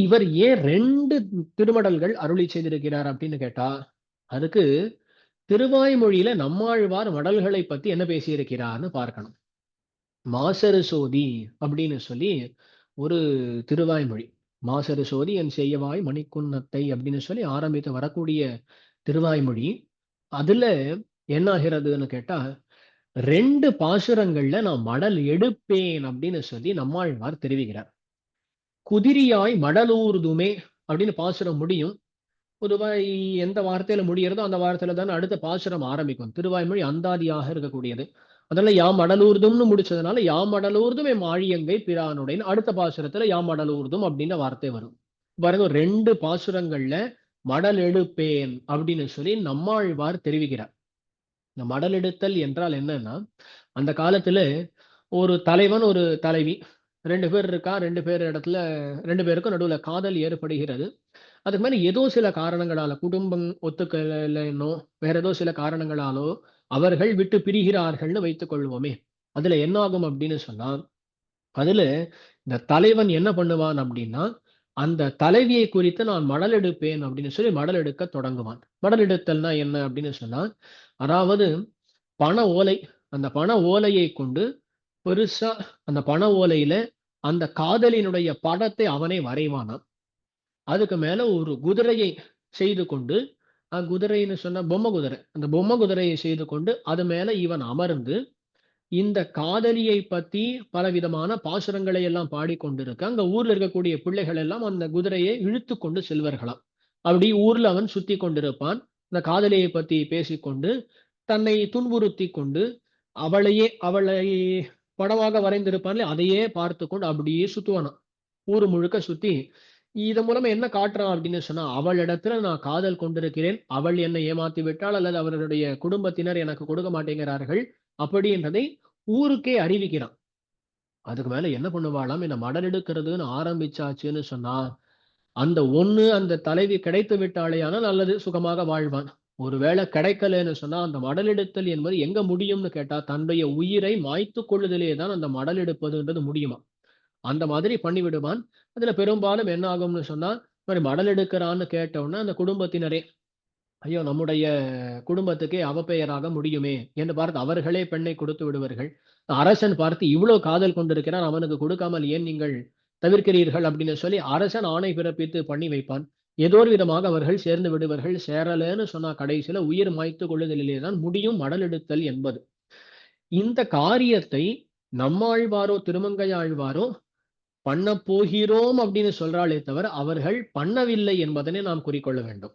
இவர் ஏன் 2 திருமடல்கள் அருளி செய்திருக்கிறார் அப்படின்னு கேட்டா, அதுக்கு திருவாய்மொழியில நம்மாழ்வார் மடல்களை பத்தி என்ன பேசியிருக்கிறார்னு பார்க்கணும். மாசரு சோதி அப்படின்னு சொல்லி ஒரு திருவாய்மொழி, மாசரு சோதி என் செய்யவாய் மணிக்குன்னத்தை அப்படின்னு சொல்லி ஆரம்பித்து வரக்கூடிய திருவாய்மொழி. அதுல என்ன ஆகிறதுன்னு கேட்டா, 2 பாசுரங்கள்ல நான் மடல் எடுப்பேன் அப்படின்னு சொல்லி நம்மாழ்வார் தெரிவிக்கிறார். குதிரியாய் மடலூர்துமே அப்படின்னு பாசுரம் முடியும். பொதுவாய் எந்த வார்த்தையில முடிகிறதோ அந்த வார்த்தையில தானே அடுத்த பாசுரம் ஆரம்பிக்கும். திருவாய்மொழி அந்தாதியாக இருக்கக்கூடியது. அதனால யாம் அடலூர்தும்னு முடிச்சதுனால யாம் அடலூர்தும் எம் ஆழியங்கை பிரானுடைய அடுத்த பாசுரத்துல யாம் அடலூர்தும் அப்படின்ற வார்த்தை வரும். பாருங்க, 2 பாசுரங்கள்ல மடல் எடுப்பேன் அப்படின்னு சொல்லி நம்மாழ்வார் தெரிவிக்கிறார். இந்த மடல் எடுத்தல் என்றால் என்னன்னா, அந்த காலத்துல ஒரு தலைவன் ஒரு தலைவி 2 பேர் இருக்கா, 2 பேர் இடத்துல 2 பேருக்கும் நடுவுல காதல் ஏற்படுகிறது. அதுக்கு மேல ஏதோ சில காரணங்களால குடும்பம் ஒத்துக்கலைன்னோ வேற ஏதோ சில காரணங்களாலோ அவர்கள் விட்டு பிரிகிறார்கள்னு வைத்துக் கொள்வோமே. அதுல என்ன ஆகும் அப்படின்னு சொன்னா, அதுல இந்த தலைவன் என்ன பண்ணுவான் அப்படின்னா, அந்த தலைவியை குறித்து நான் மடல் எடுப்பேன் அப்படின்னு சொல்லி மடல் எடுக்க தொடங்குவான். மடல் எடுத்தல்னா என்ன அப்படின்னு சொன்னா, அதாவது பண ஓலை, அந்த பண ஓலையை கொண்டு பெருசா அந்த பண ஓலையில அந்த காதலினுடைய படத்தை அவனே வரைவானாம். அதுக்கு மேல ஒரு குதிரையை செய்து கொண்டு, குதிரைன்னு சொன்ன பொம்மை குதிரை, அந்த பொம்மை குதிரையை செய்து கொண்டு அது மேல இவன் அமர்ந்து இந்த காதலியை பத்தி பலவிதமான பாசுரங்களை எல்லாம் பாடிக்கொண்டிருக்க அங்க ஊர்ல இருக்கக்கூடிய பிள்ளைகள் எல்லாம் அந்த குதிரையை இழுத்து கொண்டு செல்வார்களாம். அப்படி ஊர்ல அவன் சுத்தி கொண்டிருப்பான். அந்த காதலியை பத்தி பேசிக்கொண்டு தன்னை துன்புறுத்தி கொண்டு அவளை படமாக வரைந்திருப்பான்ல அதையே பார்த்து கொண்டு அப்படியே சுத்துவானாம். ஊர் முழுக்க சுத்தி இதன் மூலமா என்ன காட்டுறான் அப்படின்னு சொன்னா, அவளிடத்துல நான் காதல் கொண்டிருக்கிறேன், அவள் என்னை ஏமாத்தி விட்டாள் அல்லது அவர்களுடைய குடும்பத்தினர் எனக்கு கொடுக்க மாட்டேங்கிறார்கள் அப்படின்றதை ஊருக்கே அறிவிக்கிறான். அதுக்கு மேல என்ன பண்ணுவாளாம், என்ன மடல் எடுக்கிறதுன்னு ஆரம்பிச்சாச்சுன்னு சொன்னா, அந்த தலைவி கிடைத்து விட்டாலேயானால் அல்லது சுகமாக வாழ்வான். ஒருவேளை கிடைக்கலன்னு சொன்னா அந்த மடல் எடுத்தல் என்பது எங்க முடியும்னு கேட்டா, தன்னுடைய உயிரை மாய்த்து கொள்ளுதலே தான் அந்த மடல் எடுப்பதுன்றது முடியுமா. அந்த மாதிரி பண்ணிவிடுவான். அதுல பெரும்பாலும் என்ன ஆகும்னு சொன்னா, மடல் எடுக்கிறான்னு கேட்டவுடனே அந்த குடும்பத்தினரே, ஐயோ நம்முடைய குடும்பத்துக்கே அவப்பெயராக முடியுமே என்று பார்த்து அவர்களே பெண்ணை கொடுத்து விடுவார்கள். அரசன் பார்த்து இவ்வளவு காதல் கொண்டிருக்கிறான், அவனுக்கு கொடுக்காமல் ஏன் நீங்கள் தவிர்க்கிறீர்கள் அப்படின்னு சொல்லி அரசன் ஆணை பிறப்பித்து பண்ணி வைப்பான். ஏதோ ஒரு விதமாக அவர்கள் சேர்ந்து விடுவார்கள். சேரலன்னு சொன்னா கடைசியில உயிர் மாய்த்து கொள்ளுதலிலே தான் முடியும் மடல் எடுத்தல் என்பது. இந்த காரியத்தை நம்மாழ்வாரோ திருமங்கை ஆழ்வாரோ பண்ண போகிறோம் அப்படின்னு சொல்றாளே தவிர அவர்கள் பண்ணவில்லை என்பதனை நாம் குறிக்கொள்ள வேண்டும்.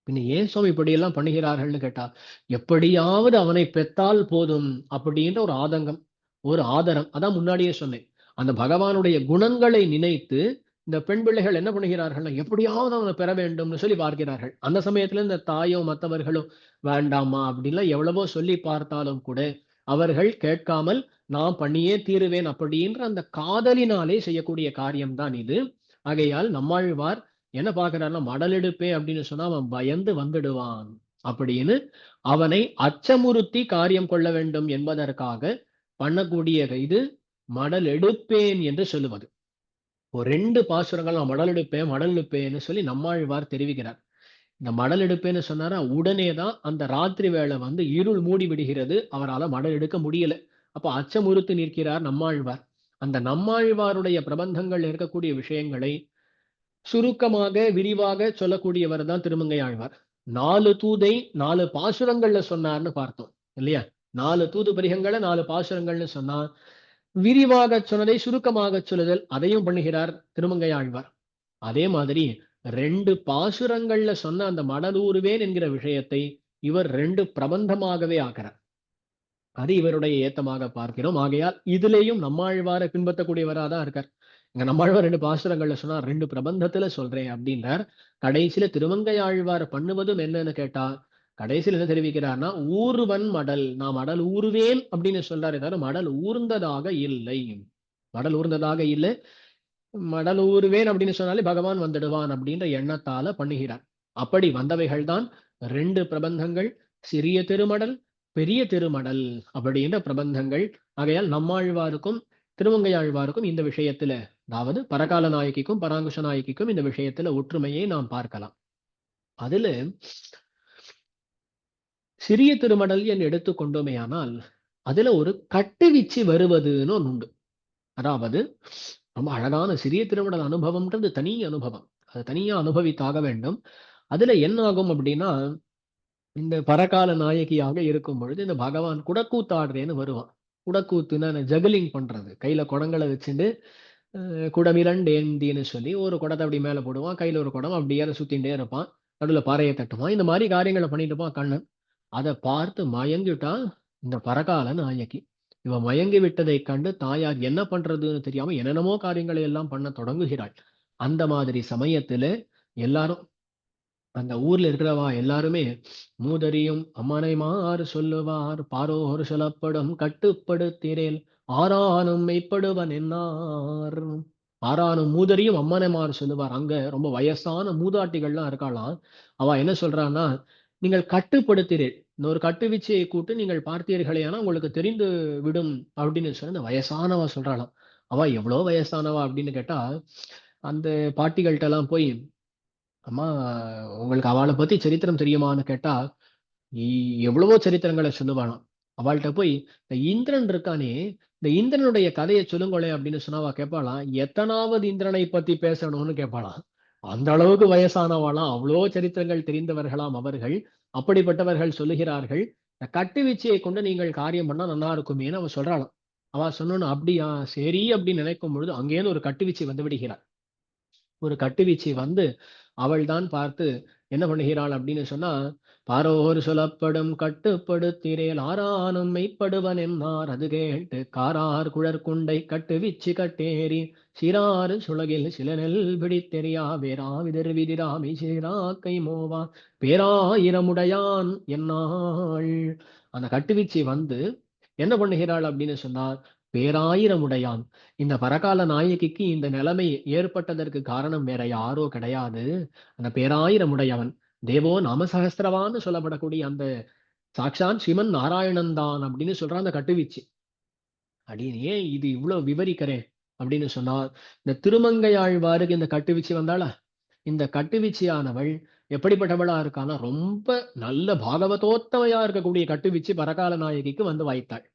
பின்ன ஏன் சுவாமி இப்படி எல்லாம் பண்ணுகிறார்கள்னு கேட்டா, எப்படியாவது அவனை பெற்றால் போதும் அப்படின்ற ஒரு ஆதங்கம், ஒரு ஆதரம். அதான் முன்னாடியே சொன்னேன், அந்த பகவானுடைய குணங்களை நினைத்து இந்த பெண் பிள்ளைகள் என்ன பண்ணுகிறார்கள், எப்படியாவது அவனை பெற வேண்டும்னு சொல்லி பார்க்கிறார்கள். அந்த சமயத்துல இந்த தாயோ மற்றவர்களும் வேண்டாமா அப்படின்லாம் எவ்வளவோ சொல்லி பார்த்தாலும் கூட அவர்கள் கேட்காமல் நான் பண்ணியே தீருவேன் அப்படின்ற அந்த காதலினாலே செய்யக்கூடிய காரியம்தான் இது. ஆகையால் நம்மாழ்வார் என்ன பார்க்கிறார்னா, மடல் எடுப்பேன் அப்படின்னு சொன்னா அவன் பயந்து வந்துடுவான் அப்படின்னு அவனை அச்சமுறுத்தி காரியம் கொள்ள வேண்டும் என்பதற்காக பண்ணக்கூடிய இது மடல் எடுப்பேன் என்று சொல்லுவது. ஒரு 2 பாசுரங்கள் நான் மடல் எடுப்பேன்னு சொல்லி நம்மாழ்வார் தெரிவிக்கிறார். இந்த மடல் எடுப்பேன்னு சொன்னாரா, உடனே தான் அந்த ராத்திரி வேளை வந்து இருள் மூடி விடுகிறது, அவரால் மடல் எடுக்க முடியல. அப்ப அச்சமுறுத்து நிற்கிறார் நம்மாழ்வார். அந்த நம்மாழ்வாருடைய பிரபந்தங்கள் இருக்கக்கூடிய விஷயங்களை சுருக்கமாக விரிவாக சொல்லக்கூடியவர் தான் திருமங்கை ஆழ்வார். 4 தூதை 4 பாசுரங்கள்ல சொன்னார்னு பார்த்தோம் இல்லையா? 4 தூது பரிகங்களை 4 பாசுரங்கள்னு சொன்னா, விரிவாக சொன்னதை சுருக்கமாக சொல்லுதல் அதையும் பண்ணுகிறார் திருமங்கை ஆழ்வார். அதே மாதிரி 2 பாசுரங்கள்ல சொன்ன அந்த மடலூருவேன் என்கிற விஷயத்தை இவர் 2 பிரபந்தமாகவே ஆகிறார். அது இவருடைய ஏத்தமாக பார்க்கிறோம். ஆகையால் இதுலேயும் நம்மாழ்வாரை பின்பற்றக்கூடியவராக தான் இருக்கார். இங்க நம்மாழ்வார் 2 பாசுரங்கள்ல சொன்னா 2 பிரபந்தத்துல சொல்றேன் அப்படின்றார். கடைசியில திருமங்கை ஆழ்வார் பண்ணுவதும் என்னன்னு கேட்டா, கடைசியில் என்ன தெரிவிக்கிறார்னா, ஊர்வன் மடல், நான் மடல் ஊறுவேன் அப்படின்னு சொல்றாரு தவிர மடல் ஊர்ந்ததாக இல்லை. மடல் ஊர்ந்ததாக இல்லை. மடல் ஊறுவேன் அப்படின்னு சொன்னாலே பகவான் வந்துடுவான் அப்படின்ற எண்ணத்தால பண்ணுகிறார். அப்படி வந்தவைகள் தான் 2 பிரபந்தங்கள், சிறிய திருமடல் பெரிய திருமடல் அப்படின்ற பிரபந்தங்கள். ஆகையால் நம்மாழ்வாருக்கும் திருமங்கை ஆழ்வாருக்கும் இந்த விஷயத்துல, அதாவது பரகால நாயகிக்கும் பராங்குஷ நாயகிக்கும் இந்த விஷயத்துல ஒற்றுமையை நாம் பார்க்கலாம். அதுல சிறிய திருமடல் என்று எடுத்துக்கொண்டோமேயானால் அதுல ஒரு கட்டுவீச்சு வருவதுன்னு ஒன்று உண்டு. அதாவது ரொம்ப அழகான சிறிய திருமடல் அனுபவம்ன்றது தனி அனுபவம், அது தனியா அனுபவித்தாக வேண்டும். அதுல என்ன ஆகும் அப்படின்னா, இந்த பரகால நாயகியாக இருக்கும் பொழுது இந்த பகவான் குடக்கூத்தாடுறேன்னு வருவான். குடக்கூத்துன்னா ஜகலிங் பண்றது, கையில குடங்களை வச்சுட்டு குடமிரண்டேந்தின்னு சொல்லி ஒரு குடத்தை அப்படி மேல போடுவான், கையில ஒரு குடம் அப்படியே சுத்தின்டே இருப்பான், நடுவில் பாறையை தட்டுவான், இந்த மாதிரி காரியங்களை பண்ணிட்டு இருப்பான் கண்ணன். அதை பார்த்து மயங்கிட்டா இந்த பரகால நாயகி. இவன் மயங்கி விட்டதை கண்டு தாயார் என்ன பண்றதுன்னு தெரியாம என்னென்னமோ காரியங்களை எல்லாம் பண்ண தொடங்குகிறாள். அந்த மாதிரி சமயத்துல எல்லாரும், அந்த ஊர்ல இருக்கிறவா எல்லாருமே மூதறியும் அம்மனை மாறு சொல்லுவார் பாரோர் சொல்லப்படும் கட்டுப்படுத்திரேல் ஆறானும் மெய்ப்படுவன் என்னார். ஆறானும் மூதறியும் அம்மனைமாறு சொல்லுவார். அங்க ரொம்ப வயசான மூதாட்டிகள்லாம் இருக்காளாம். அவ என்ன சொல்றான்னா, நீங்கள் கட்டுப்படுத்திறேன், இன்னொரு கட்டுவீச்சையை கூட்டு நீங்கள் பார்த்தீர்களே ஆனா உங்களுக்கு தெரிந்து விடும் அப்படின்னு சொல்லி அந்த வயசானவா சொல்றாளாம். அவ எவ்வளோ வயசானவா அப்படின்னு கேட்டா, அந்த பாட்டிகள்கிட்ட எல்லாம் போய், அம்மா உங்களுக்கு அவளை பத்தி சரித்திரம் தெரியுமான்னு கேட்டா எவ்வளவோ சரித்திரங்களை சொல்லுவானாம். அவள்கிட்ட போய் இந்த இந்திரன் இருக்கானே, இந்த இந்திரனுடைய கதையை சொல்லுங்களே அப்படின்னு சொன்னா அவ கேட்பாளாம், எத்தனாவது இந்திரனை பத்தி பேசணும்னு கேட்பாளாம். அந்த அளவுக்கு வயசானவாளாம், அவ்வளோ சரித்திரங்கள் தெரிந்தவர்களாம் அவர்கள். அப்படிப்பட்டவர்கள் சொல்லுகிறார்கள், இந்த கட்டுவீச்சையை கொண்டு நீங்கள் காரியம் பண்ணா நல்லா இருக்குமேன்னு அவ சொல்றாளாம். அவ சொன்னோன்னு அப்படியா சரி அப்படின்னு நினைக்கும் பொழுது அங்கேயிருந்து ஒரு கட்டுவீச்சை வந்து விடுகிறாள். ஒரு கட்டுவீச்சு வந்து அவள் தான் பார்த்து என்ன பண்ணுகிறாள் அப்படின்னு சொன்னா, பாரோர் சொல்லப்படும் கட்டுப்படுத்திரேல் ஆறானும் மெய்ப்படுவன் என்னார் அது கேட்டு காரார் குழற்குண்டை கட்டுவிச்சு கட்டேறி சிறாறு சுலகில் சில நெல் பிடித்தெரியா வேறாவிதர் விதிராமி சீராக்கை மோவா பேராயிரமுடையான் என்னாள். அந்த கட்டுவீச்சு வந்து என்ன பண்ணுகிறாள் அப்படின்னு சொன்னார், பேராயிரமுடையான். இந்த பரகால நாயகிக்கு இந்த நிலைமை ஏற்பட்டதற்கு காரணம் வேற யாரோ கிடையாது, அந்த பேராயிரமுடையவன் தேவோ நாமசகஸ்திரவான்னு சொல்லப்படக்கூடிய அந்த சாக்ஷாத் ஸ்ரீமன் நாராயணன் தான் அப்படின்னு சொல்றான் அந்த கட்டுவீச்சு. அப்படின்னு ஏன் இது இவ்வளவு விவரிக்கிறேன் அப்படின்னு சொன்னால், இந்த திருமங்கையாழ்வாருக்கு இந்த கட்டுவீச்சு வந்தாளா, இந்த கட்டுவீச்சியானவள் எப்படிப்பட்டவளா இருக்கான்னா, ரொம்ப நல்ல பாகவதோத்தமையா இருக்கக்கூடிய கட்டுவீச்சு பரகால நாயகிக்கு வந்து வாய்த்தாள்.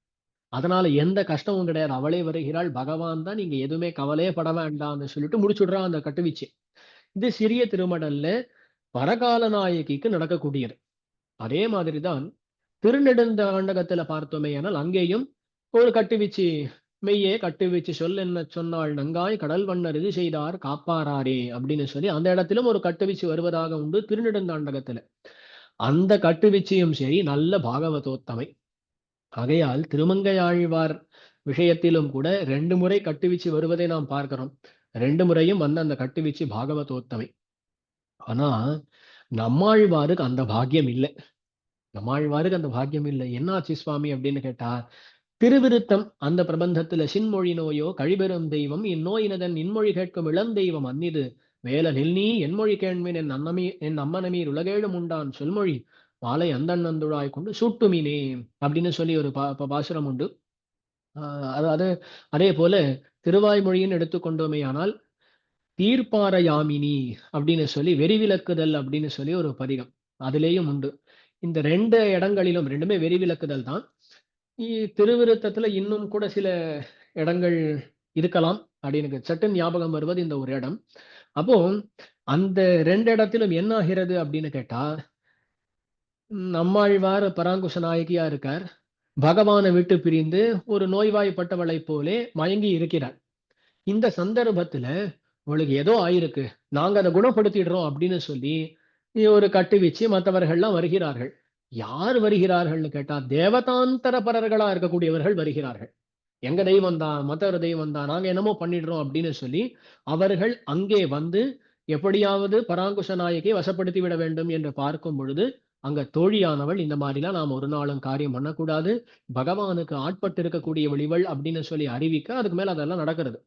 அதனால எந்த கஷ்டமும் கிடையாது, அவளே வருகிறாள், பகவான் தான், நீங்க எதுவுமே கவலையே பட வேண்டாம்னு சொல்லிட்டு முடிச்சுடுறான் அந்த கட்டுவீச்சு. இது சிறிய திருமடல்ல பரகால நாயகிக்கு நடக்கக்கூடியது. அதே மாதிரிதான் திருநெடுந்தாண்டகத்துல பார்த்தோமே ஆனால் அங்கேயும் ஒரு கட்டுவீச்சு, மெய்யே கட்டுவீச்சு சொல் என்ன சொன்னாள் நங்காய் கடல் வண்ணர் இது செய்தார் காப்பாராரே அப்படின்னு சொல்லி அந்த இடத்திலும் ஒரு கட்டுவீச்சு வருவதாக உண்டு திருநெடுந்தாண்டகத்துல. அந்த கட்டுவீச்சையும் சரி நல்ல பாகவதோத்தமை. ஆகையால் திருமங்கையாழ்வார் விஷயத்திலும் கூட 2 முறை கட்டுவீச்சு வருவதை நாம் பார்க்கிறோம். 2 முறையும் வந்த அந்த கட்டுவீச்சு பாகவதோத்தமை. ஆனா நம்மாழ்வாருக்கு அந்த பாக்கியம் இல்லை. நம்மாழ்வாருக்கு அந்த பாக்கியம் இல்லை. என்னாச்சு சுவாமி அப்படின்னு கேட்டா, திருவிருத்தம் அந்த பிரபந்தத்துல சின்மொழி நோயோ கழிபெறும் தெய்வம் இந்நோயினதன் இன்மொழி கேட்கும் இளந்தெய்வம் அந்நிது வேல நெல்நீ என்மொழி கேள்வின் என் அம்மனமீர் உலகேழும் உண்டான் சொல்மொழி மாலை அந்தண்ணந்துழாய் கொண்டு சூட்டுமினே அப்படின்னு சொல்லி ஒரு பாசுரம் உண்டு. அதாவது அதே போல திருவாய்மொழியின் எடுத்துக்கொண்டோமேயானால் தீர்ப்பாரையாமினி அப்படின்னு சொல்லி வெறிவிலக்குதல் அப்படின்னு சொல்லி ஒரு பதிகம் அதுலேயும் உண்டு. இந்த 2 இடங்களிலும் 2மே வெறிவிலக்குதல் தான். திருவிருத்தத்துல இன்னும் கூட சில இடங்கள் இருக்கலாம் அப்படின்னு சட்டுன்னு ஞாபகம் வருவது இந்த ஒரு இடம். அப்போ அந்த 2 இடத்திலும் என்ன ஆகிறது அப்படின்னு கேட்டா, நம்மாழ்வார் பராங்குஷ நாயகியா இருக்கார். பகவானை விட்டு பிரிந்து ஒரு நோய்வாய்ப்பட்டவளை போலே மயங்கி இருக்கிறார். இந்த சந்தர்ப்பத்துல உங்களுக்கு ஏதோ ஆயிருக்கு, நாங்க அதை குணப்படுத்திடுறோம் அப்படின்னு சொல்லி ஒரு கட்டுவீச்சு மற்றவர்கள்லாம் வருகிறார்கள். யார் வருகிறார்கள்னு கேட்டா, தேவதாந்தர பரர்களா இருக்கக்கூடியவர்கள் வருகிறார்கள். எங்க தெய்வம் தான், மற்ற தெய்வம் தான், நாங்க என்னமோ பண்ணிடுறோம் அப்படின்னு சொல்லி அவர்கள் அங்கே வந்து எப்படியாவது பராங்குஷ நாயகியை வசப்படுத்தி விட வேண்டும் என்று பார்க்கும் பொழுது, அங்க தோழியானவள் இந்த மாதிரிலாம் நாம் ஒரு நாளும் காரியம் பண்ணக்கூடாது, பகவானுக்கு ஆட்பட்டு இருக்கக்கூடியவள் இவள் அப்படின்னு சொல்லி அறிவிக்க அதுக்கு மேல அதெல்லாம் நடக்கிறது.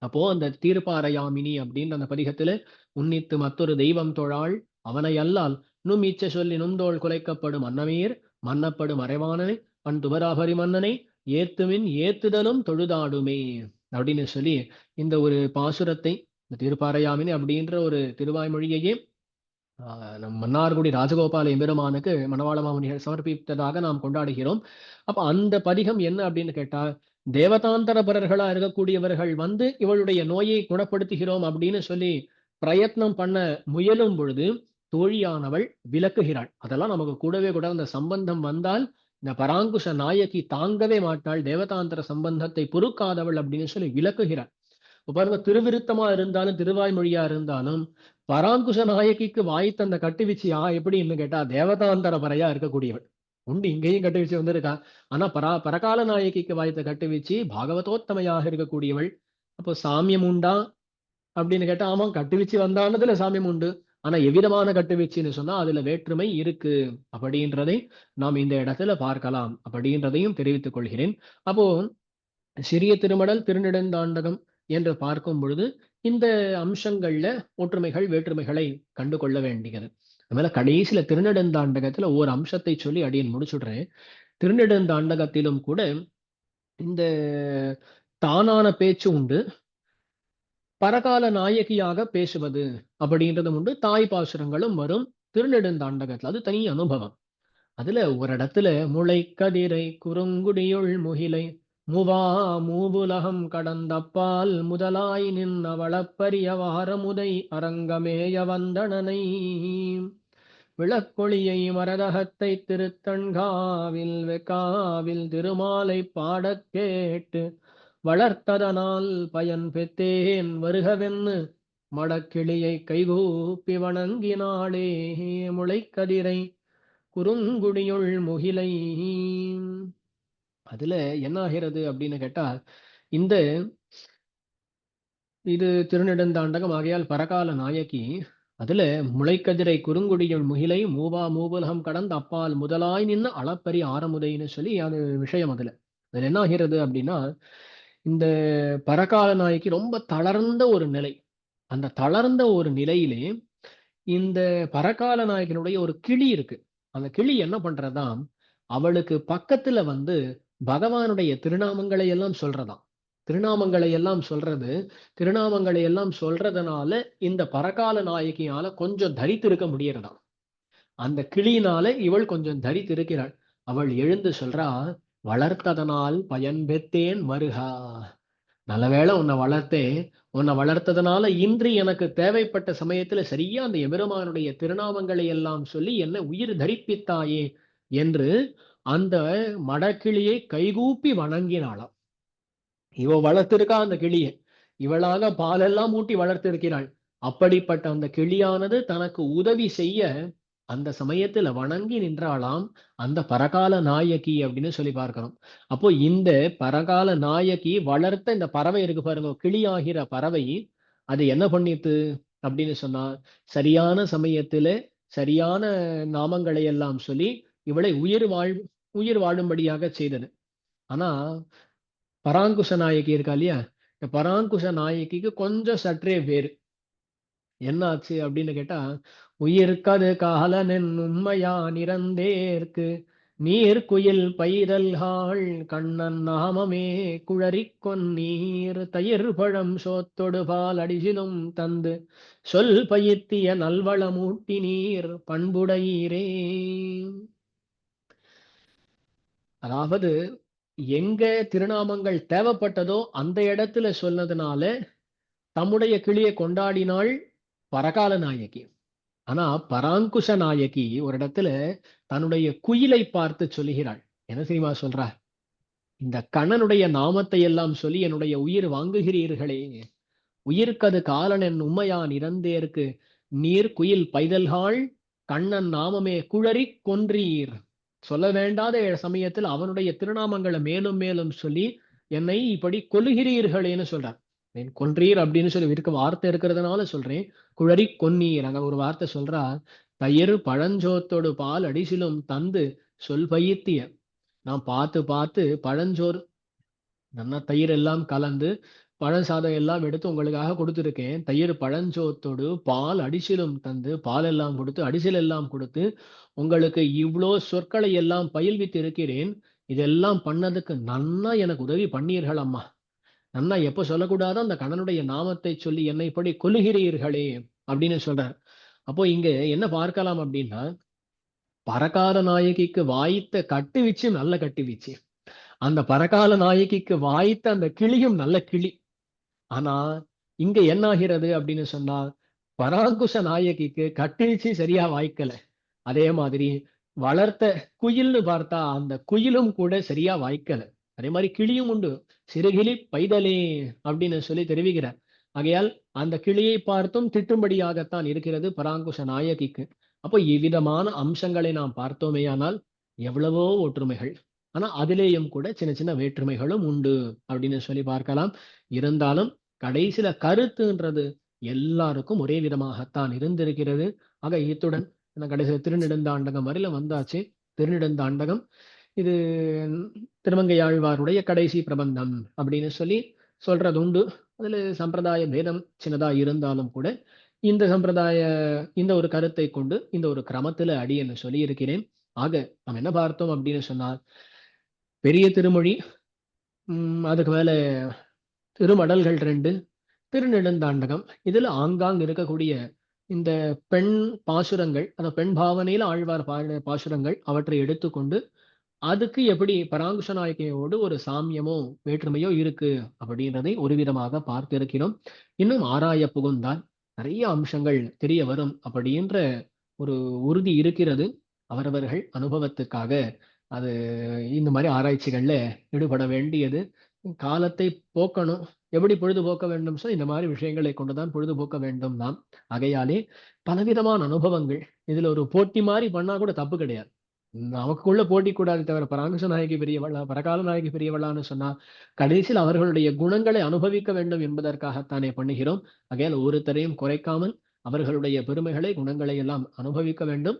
அப்போ அந்த தீர்ப்பாரையாமினி அப்படின்னு அந்த பதிகத்துல உன்னித்து மற்றொரு தெய்வம் தொழாள் அவனை அல்லால் நும் சொல்லி நுந்தோள் குலைக்கப்படும் அன்னமீர் மன்னப்படும் அரைவானனை பண் துபராபரி மன்னனை ஏத்துமின் ஏத்துதலும் தொழுதாடுமே அப்படின்னு சொல்லி இந்த ஒரு பாசுரத்தை, இந்த தீர்ப்பாரையாமினி அப்படின்ற ஒரு திருவாய்மொழியையே நம் மன்னார்குடி ராஜகோபால எம்பெருமானுக்கு மணவாள மாமுனிகள் சமர்ப்பித்ததாக நாம் கொண்டாடுகிறோம். அப்ப அந்த பதிகம் என்ன அப்படின்னு கேட்டா, தேவதாந்தரபரர்களா இருக்கக்கூடியவர்கள் வந்து இவளுடைய நோயை குணப்படுத்துகிறோம் அப்படின்னு சொல்லி பிரயத்னம் பண்ண முயலும் பொழுது தோழியானவள் விலக்குகிறாள். அதெல்லாம் நமக்கு கூடவே கூட அந்த சம்பந்தம் வந்தால் இந்த பராங்குஷ நாயகி தாங்கவே மாட்டாள், தேவதாந்தர சம்பந்தத்தை பொறுக்காதவள் அப்படின்னு சொல்லி விலக்குகிறாள். பாருங்க, திருவிருத்தமா இருந்தாலும் திருவாய்மொழியா இருந்தாலும் பராங்குஷ நாயகிக்கு வாய்த்த அந்த கட்டுவீச்சியா எப்படின்னு கேட்டா தேவதாந்தர பறையா இருக்கக்கூடியவள் உண்டு. இங்கேயும் கட்டுவீச்சு வந்திருக்கா. ஆனா பரகால நாயகிக்கு வாய்த்த கட்டுவீச்சு பாகவதோத்தமையாக இருக்கக்கூடியவள். அப்போ சாமியம் உண்டா அப்படின்னு கேட்டா, ஆமா கட்டுவீச்சு வந்தானதுல சாமியம் உண்டு. ஆனா எவ்விதமான கட்டுவீச்சுன்னு சொன்னா அதுல வேற்றுமை இருக்கு அப்படின்றதை நாம் இந்த இடத்துல பார்க்கலாம் அப்படின்றதையும் தெரிவித்துக் கொள்கிறேன். அப்போ சிறிய திருமடல் திருநெடுந்தாண்டகம் என்று பார்க்கும் பொழுது இந்த அம்சங்கள்ல ஒற்றுமைகள் வேற்றுமைகளை கண்டு கொள்ள வேண்டியது. அதுமாதிரி கடைசியில திருநெடுந்தாண்டகத்துல ஒரு அம்சத்தை சொல்லி அடியன் முடிச்சுடுறேன். திருநெடுந்தாண்டகத்திலும் கூட இந்த தானான பேச்சு உண்டு, பரகால நாயகியாக பேசுவது அப்படின்றதும் உண்டு, தாய் பாசுரங்களும் வரும் திருநெடுந்தாண்டகத்துல. அது தனி அனுபவம். அதுல ஒரு இடத்துல முளை கதிரை குறுங்குடியுள் முகிலை முவா மூவுலகம் கடந்தப்பால் முதலாய் நின்ன வளப்பரிய வாரமுதை அரங்கமேய வந்தனனை விளக்கொளியை மரதகத்தை திருத்தண்காவில் வெக்காவில் திருமாலை பாடக் கேட்டு வளர்த்ததனால் பயன் பெற்றேன் வருகவென்னு மடக்கிளியை கைகூப்பி வணங்கினாளே முளைக்கதிரை குறுங்குடியுள் முகிலை. அதுல என்ன ஆகிறது அப்படின்னு கேட்டா, இந்த இது திருநெடுந்தாண்டகம் ஆகையால் பரகால நாயகி. அதுல முளைக்கதிரை குறுங்குடியுள் முகிலை மூவா மூவுலகம் கடந்த அப்பால் முதலாய் நின்று அளப்பரி ஆரமுதைன்னு சொல்லி அது விஷயம். அதுல என்ன ஆகிறது அப்படின்னா, இந்த பரகால நாயகி ரொம்ப தளர்ந்த ஒரு நிலை. அந்த தளர்ந்த ஒரு நிலையிலே இந்த பரகால நாயகனுடைய ஒரு கிளி இருக்கு. அந்த கிளி என்ன பண்றதா, அவளுக்கு பக்கத்துல வந்து பகவானுடைய திருநாமங்களை எல்லாம் சொல்றதாம். திருநாமங்களை எல்லாம் சொல்றது, திருநாமங்களை எல்லாம் சொல்றதுனால இந்த பரகால நாயகியால கொஞ்சம் தரித்து இருக்க முடியறதாம். அந்த கிளியினால இவள் கொஞ்சம் தரித்து இருக்கிறாள். அவள் எழுந்து சொல்றா, வளர்த்ததனால் பயன் பெற்றேன் வருகா. நல்லவேளை உன்னை வளர்த்தேன், உன்னை வளர்த்ததுனால இன்று எனக்கு தேவைப்பட்ட சமயத்துல சரியா அந்த எபெருமானுடைய திருநாமங்களை எல்லாம் சொல்லி என்னை உயிர் தரிப்பித்தாயே என்று அந்த மடக்கிளியை கைகூப்பி வணங்கினாளாம். இவ வளர்த்திருக்கா அந்த கிளியை, இவளாக பாலெல்லாம் ஊட்டி வளர்த்திருக்கிறாள். அப்படிப்பட்ட அந்த கிளியானது தனக்கு உதவி செய்ய அந்த சமயத்துல வணங்கி நின்றாளாம் அந்த பரகால நாயகி அப்படின்னு சொல்லி பார்க்கிறோம். அப்போ இந்த பரகால நாயகி வளர்த்த இந்த பறவை இருக்கு பாருங்க, கிளியாகிற பறவை, அது என்ன பண்ணிட்டு அப்படின்னு சொன்னா, சரியான சமயத்துல சரியான நாமங்களை எல்லாம் சொல்லி இவளை உயிர் வாழும்படியாக செய்தது. ஆனா பராங்குஷ நாயகி இருக்கா இல்லையா, இந்த பராங்குஷ நாயகிக்கு கொஞ்சம் சற்றே வேறு. என்ன ஆச்சு அப்படின்னு கேட்டா, உயிர்க்கது காலனென் உண்மையா நிறந்தேற்கு நீர் குயில் பைதல்காள் கண்ணன் நாமமே குழறிக் கொன்னீர் தயிர் பழம் சோத்தொடு பால் அடிசிலும் தந்து சொல் பயிர்த்திய நல்வளமூட்டி நீர் பண்புடையீரே. அதாவது எங்க திருநாமங்கள் தேவைப்பட்டதோ அந்த இடத்துல சொன்னதுனால தம்முடைய கிளியை கொண்டாடினாள் பரகால நாயகி. ஆனா பராங்குஷ நாயகி ஒரு இடத்துல தன்னுடைய குயிலை பார்த்து சொல்லுகிறாள். என்ன தெரியுமா சொல்றா? இந்த கண்ணனுடைய நாமத்தை எல்லாம் சொல்லி என்னுடைய உயிர் வாங்குகிறீர்களே, உயிர்க்கது காலன் என் உண்மையான் இறந்தேற்கு நீர் குயில் பைதல்காள் கண்ணன் நாமமே குழறி கொன்றீர். சொல்ல வேண்டாத சமயத்தில் அவனுடைய திருநாமங்களை மேலும் மேலும் சொல்லி என்னை இப்படி கொல்லுகிறீர்களேன்னு சொல்றார். கொன்றீர் அப்படின்னு சொல்லி இருக்க வார்த்தை இருக்கிறதுனால சொல்றேன். குழறி கொன்னீர், அங்க ஒரு வார்த்தை சொல்றா, தயிர் பழஞ்சோத்தோடு பால் அடிசிலும் தந்து சொல் பயிர்த்திய. நான் பார்த்து பார்த்து பழஞ்சோறு நல்லா தயிர் எல்லாம் கலந்து பழசாதம் எல்லாம் எடுத்து உங்களுக்காக கொடுத்துருக்கேன். தயிர் பழஞ்சோத்தோடு பால் அடிசிலும் தந்து, பால் எல்லாம் கொடுத்து அடிசில் எல்லாம் கொடுத்து உங்களுக்கு இவ்வளோ சொற்களை எல்லாம் பயில்வித்து இருக்கிறேன். இதெல்லாம் பண்ணதுக்கு நன்னா எனக்கு உதவி பண்ணீர்கள் அம்மா. நன்னா எப்ப சொல்லக்கூடாதோ அந்த கண்ணனுடைய நாமத்தை சொல்லி என்னை இப்படி கொல்லுகிறீர்களே அப்படின்னு சொல்றார். அப்போ இங்க என்ன பார்க்கலாம் அப்படின்னா, பரகால நாயகிக்கு வாய்த்த கட்டு வீச்சு நல்ல கட்டு வீச்சு, அந்த பரகால நாயகிக்கு வாய்த்த அந்த கிளியும் நல்ல கிளி. ஆனா இங்க என்ன ஆகிறது அப்படின்னு சொன்னா, பராங்குஷ நாயகிக்கு கட்டு வீச்சு சரியா வாய்க்கல. அதே மாதிரி வளர்த்த குயில்னு பார்த்தா அந்த குயிலும் கூட சரியா வாய்க்கல. அதே மாதிரி கிளியும் உண்டு, சிறுகிளி பைதலே அப்படின்னு சொல்லி தெரிவிக்கிறார். ஆகையால் அந்த கிளியை பார்த்தும் திட்டும்படியாகத்தான் இருக்கிறது பராங்குஷ நாயகிக்கு. அப்போ இவ்விதமான அம்சங்களை நாம் பார்த்தோமேயானால் எவ்வளவோ ஒற்றுமைகள், ஆனா அதிலேயும் கூட சின்ன சின்ன வேற்றுமைகளும் உண்டு அப்படின்னு சொல்லி பார்க்கலாம். இருந்தாலும் கடைசியில கருத்துன்றது எல்லாருக்கும் ஒரே விதமாகத்தான் இருந்திருக்கிறது. ஆக இத்துடன் கடைசியில் திருநெடுந்தாண்டகம் வரையில வந்தாச்சு. திருநெடுந்தாண்டகம் இது திருமங்கையாழ்வாருடைய கடைசி பிரபந்தம் அப்படின்னு சொல்லி சொல்றது உண்டு. அதுல சம்பிரதாய பேதம் சின்னதா இருந்தாலும் கூட இந்த ஒரு கருத்தை கொண்டு இந்த ஒரு கிரமத்துல அடியன்னு சொல்லி இருக்கிறேன். ஆக நாம் என்ன பார்த்தோம் அப்படின்னு சொன்னால், பெரிய திருமொழி, அதுக்கு மேல திருமடல்கள் 2, திருநெடுந்தாண்டகம், இதுல ஆங்காங் இருக்கக்கூடிய இந்த பெண் பாசுரங்கள், அந்த பெண் பாவனையில ஆழ்வார் பாசுரங்கள், அவற்றை எடுத்துக்கொண்டு அதுக்கு எப்படி பராங்குஷ நாயகியோடு ஒரு சாமியமோ வேற்றுமையோ இருக்கு அப்படின்றதை ஒரு விதமாக பார்த்திருக்கிறோம். இன்னும் ஆராய புகுந்தால் நிறைய அம்சங்கள் தெரிய வரும் அப்படின்ற ஒரு உறுதி இருக்கிறது. அவரவர்கள் அனுபவத்துக்காக அது இந்த மாதிரி ஆராய்ச்சிகள்ல ஈடுபட வேண்டியது. காலத்தை போக்கணும், எப்படி பொழுதுபோக்க வேண்டும், இந்த மாதிரி விஷயங்களை கொண்டுதான் பொழுதுபோக்க வேண்டும் நாம். ஆகையாலே பலவிதமான அனுபவங்கள், இதுல ஒரு போட்டி மாதிரி பண்ணா கூட தப்பு கிடையாது. நமக்குள்ள போட்டி கூடாது தவிர, பராங்குஷ நாயகி பெரியவளா பரகால நாயகி பெரியவளான்னு சொன்னா கடைசியில் அவர்களுடைய குணங்களை அனுபவிக்க வேண்டும் என்பதற்காகத்தானே பண்ணுகிறோம். ஆகையால் ஒருத்தரையும் குறைக்காமல் அவர்களுடைய பெருமைகளை குணங்களை எல்லாம் அனுபவிக்க வேண்டும்.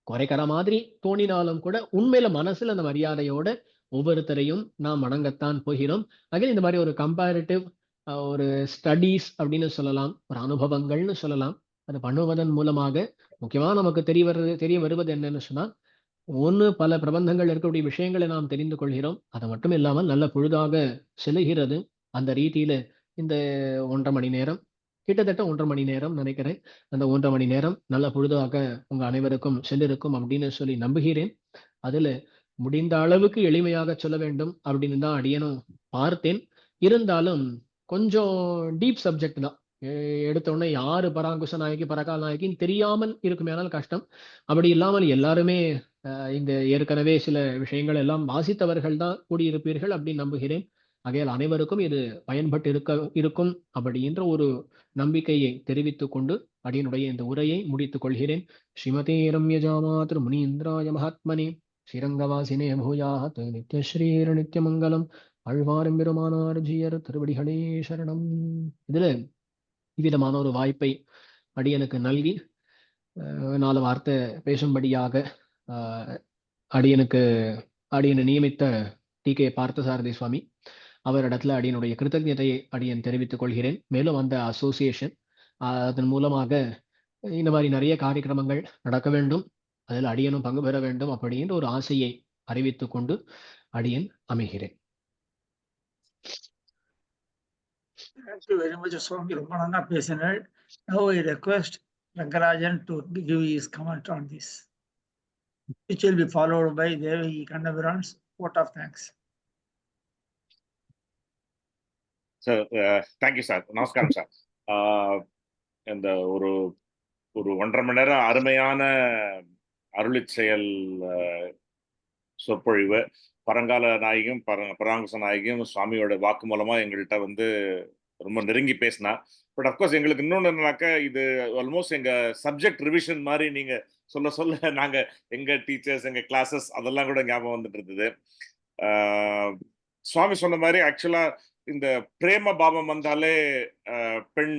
குறைக்கிற மாதிரி தோணினாலும் கூட உண்மையில மனசுல அந்த மரியாதையோட ஒவ்வொருத்தரையும் நாம் வணங்கத்தான் போகிறோம். ஆக இந்த மாதிரி ஒரு கம்பேரிட்டிவ் ஒரு ஸ்டடீஸ் அப்படின்னு சொல்லலாம், ஒரு அனுபவங்கள்னு சொல்லலாம். அது பண்ணுவதன் மூலமாக முக்கியமா நமக்கு தெரிய வருவது என்னன்னு சொன்னா, ஒன்று பல பிரபந்தங்கள் இருக்கக்கூடிய விஷயங்களை நாம் தெரிந்து கொள்கிறோம். அது மட்டும் இல்லாமல் நல்ல பொழுதாக செல்லுகிறது. அந்த ரீதியில இந்த 1.5 மணி நேரம், கிட்டத்தட்ட 1.5 மணி நேரம் நினைக்கிறேன், அந்த 1.5 மணி நேரம் நல்ல பொழுதாக உங்க அனைவருக்கும் செல்லிருக்கும் அப்படின்னு சொல்லி நம்புகிறேன். அதுல முடிந்த அளவுக்கு எளிமையாக சொல்ல வேண்டும் அப்படின்னு தான் அடியனும் பார்த்தேன். இருந்தாலும் கொஞ்சம் டீப் சப்ஜெக்ட் தான். எடுத்த உடனே யாரு பராங்குஷ நாயகி பரகால நாயகின்னு தெரியாமல் இருக்குமேனால் கஷ்டம். அப்படி இல்லாமல் எல்லாருமே இந்த ஏற்கனவே சில விஷயங்கள் எல்லாம் வாசித்தவர்கள் தான் கூடியிருப்பீர்கள் அப்படின்னு நம்புகிறேன். ஆகையால் அனைவருக்கும் இது பயன்பட்டு இருக்கும் அப்படின்ற ஒரு நம்பிக்கையை தெரிவித்துக் கொண்டு அடியனுடைய இந்த உரையை முடித்துக் கொள்கிறேன். ஸ்ரீமதே ரம்யஜாமாத்ரு முனீந்திராய மகாத்மனே ஸ்ரீரங்கவாசினே பூயாத் நித்யஸ்ரீர் நித்யமங்கலம். ஆழ்வாரும் பெருமானார் ஜீயர் திருவடிகளே சரணம். இதுல இவ்விதமான ஒரு வாய்ப்பை அடியனுக்கு நல்கி 4 வார்த்தை பேசும்படியாக அடியனை நியமித்த டி.கே. பார்த்தசாரதி சுவாமி அவரிடத்துல அடியனுடைய கிருத்தஜதையை அடியன் தெரிவித்துக் கொள்கிறேன். மேலும் அந்த அசோசியேஷன் அதன் மூலமாக இந்த மாதிரி நிறைய காரியக்கிரமங்கள் நடக்க வேண்டும், அதில் அடியனும் பங்கு பெற வேண்டும் அப்படின்ற ஒரு ஆசையை அறிவித்துக் கொண்டு அடியன் அமைகிறேன். Thank you very much, Swami. ரொம்ப நல்லா பேசினார். Now I request Rangarajan to give his comment on this, which will be followed by Devaki Kandabiran's vote of thanks. Sir, thank you, sir. நமஸ்காரம் சார். இந்த ஒரு 1.5 மணி நேரம் அருமையான அருளிச் செயல் சொற்பொழிவு பரங்கால நாயகியும் பராங்குச நாயகியும் சுவாமியோட வாக்கு மூலமா எங்கள்கிட்ட வந்து ரொம்ப நெருங்கி பேசினா. பட் அப்கோர்ஸ் எங்களுக்கு இன்னொன்று என்னன்னாக்கா, இது ஆல்மோஸ்ட் எங்க சப்ஜெக்ட் ரிவிஷன் மாதிரி நீங்க சொல்ல நாங்க எங்க டீச்சர்ஸ் எங்க கிளாஸஸ் அதெல்லாம் கூட ஞாபகம் வந்துட்டு இருந்தது. சுவாமி சொன்ன மாதிரி ஆக்சுவலா இந்த பிரேம பாவம் வந்தாலே பெண்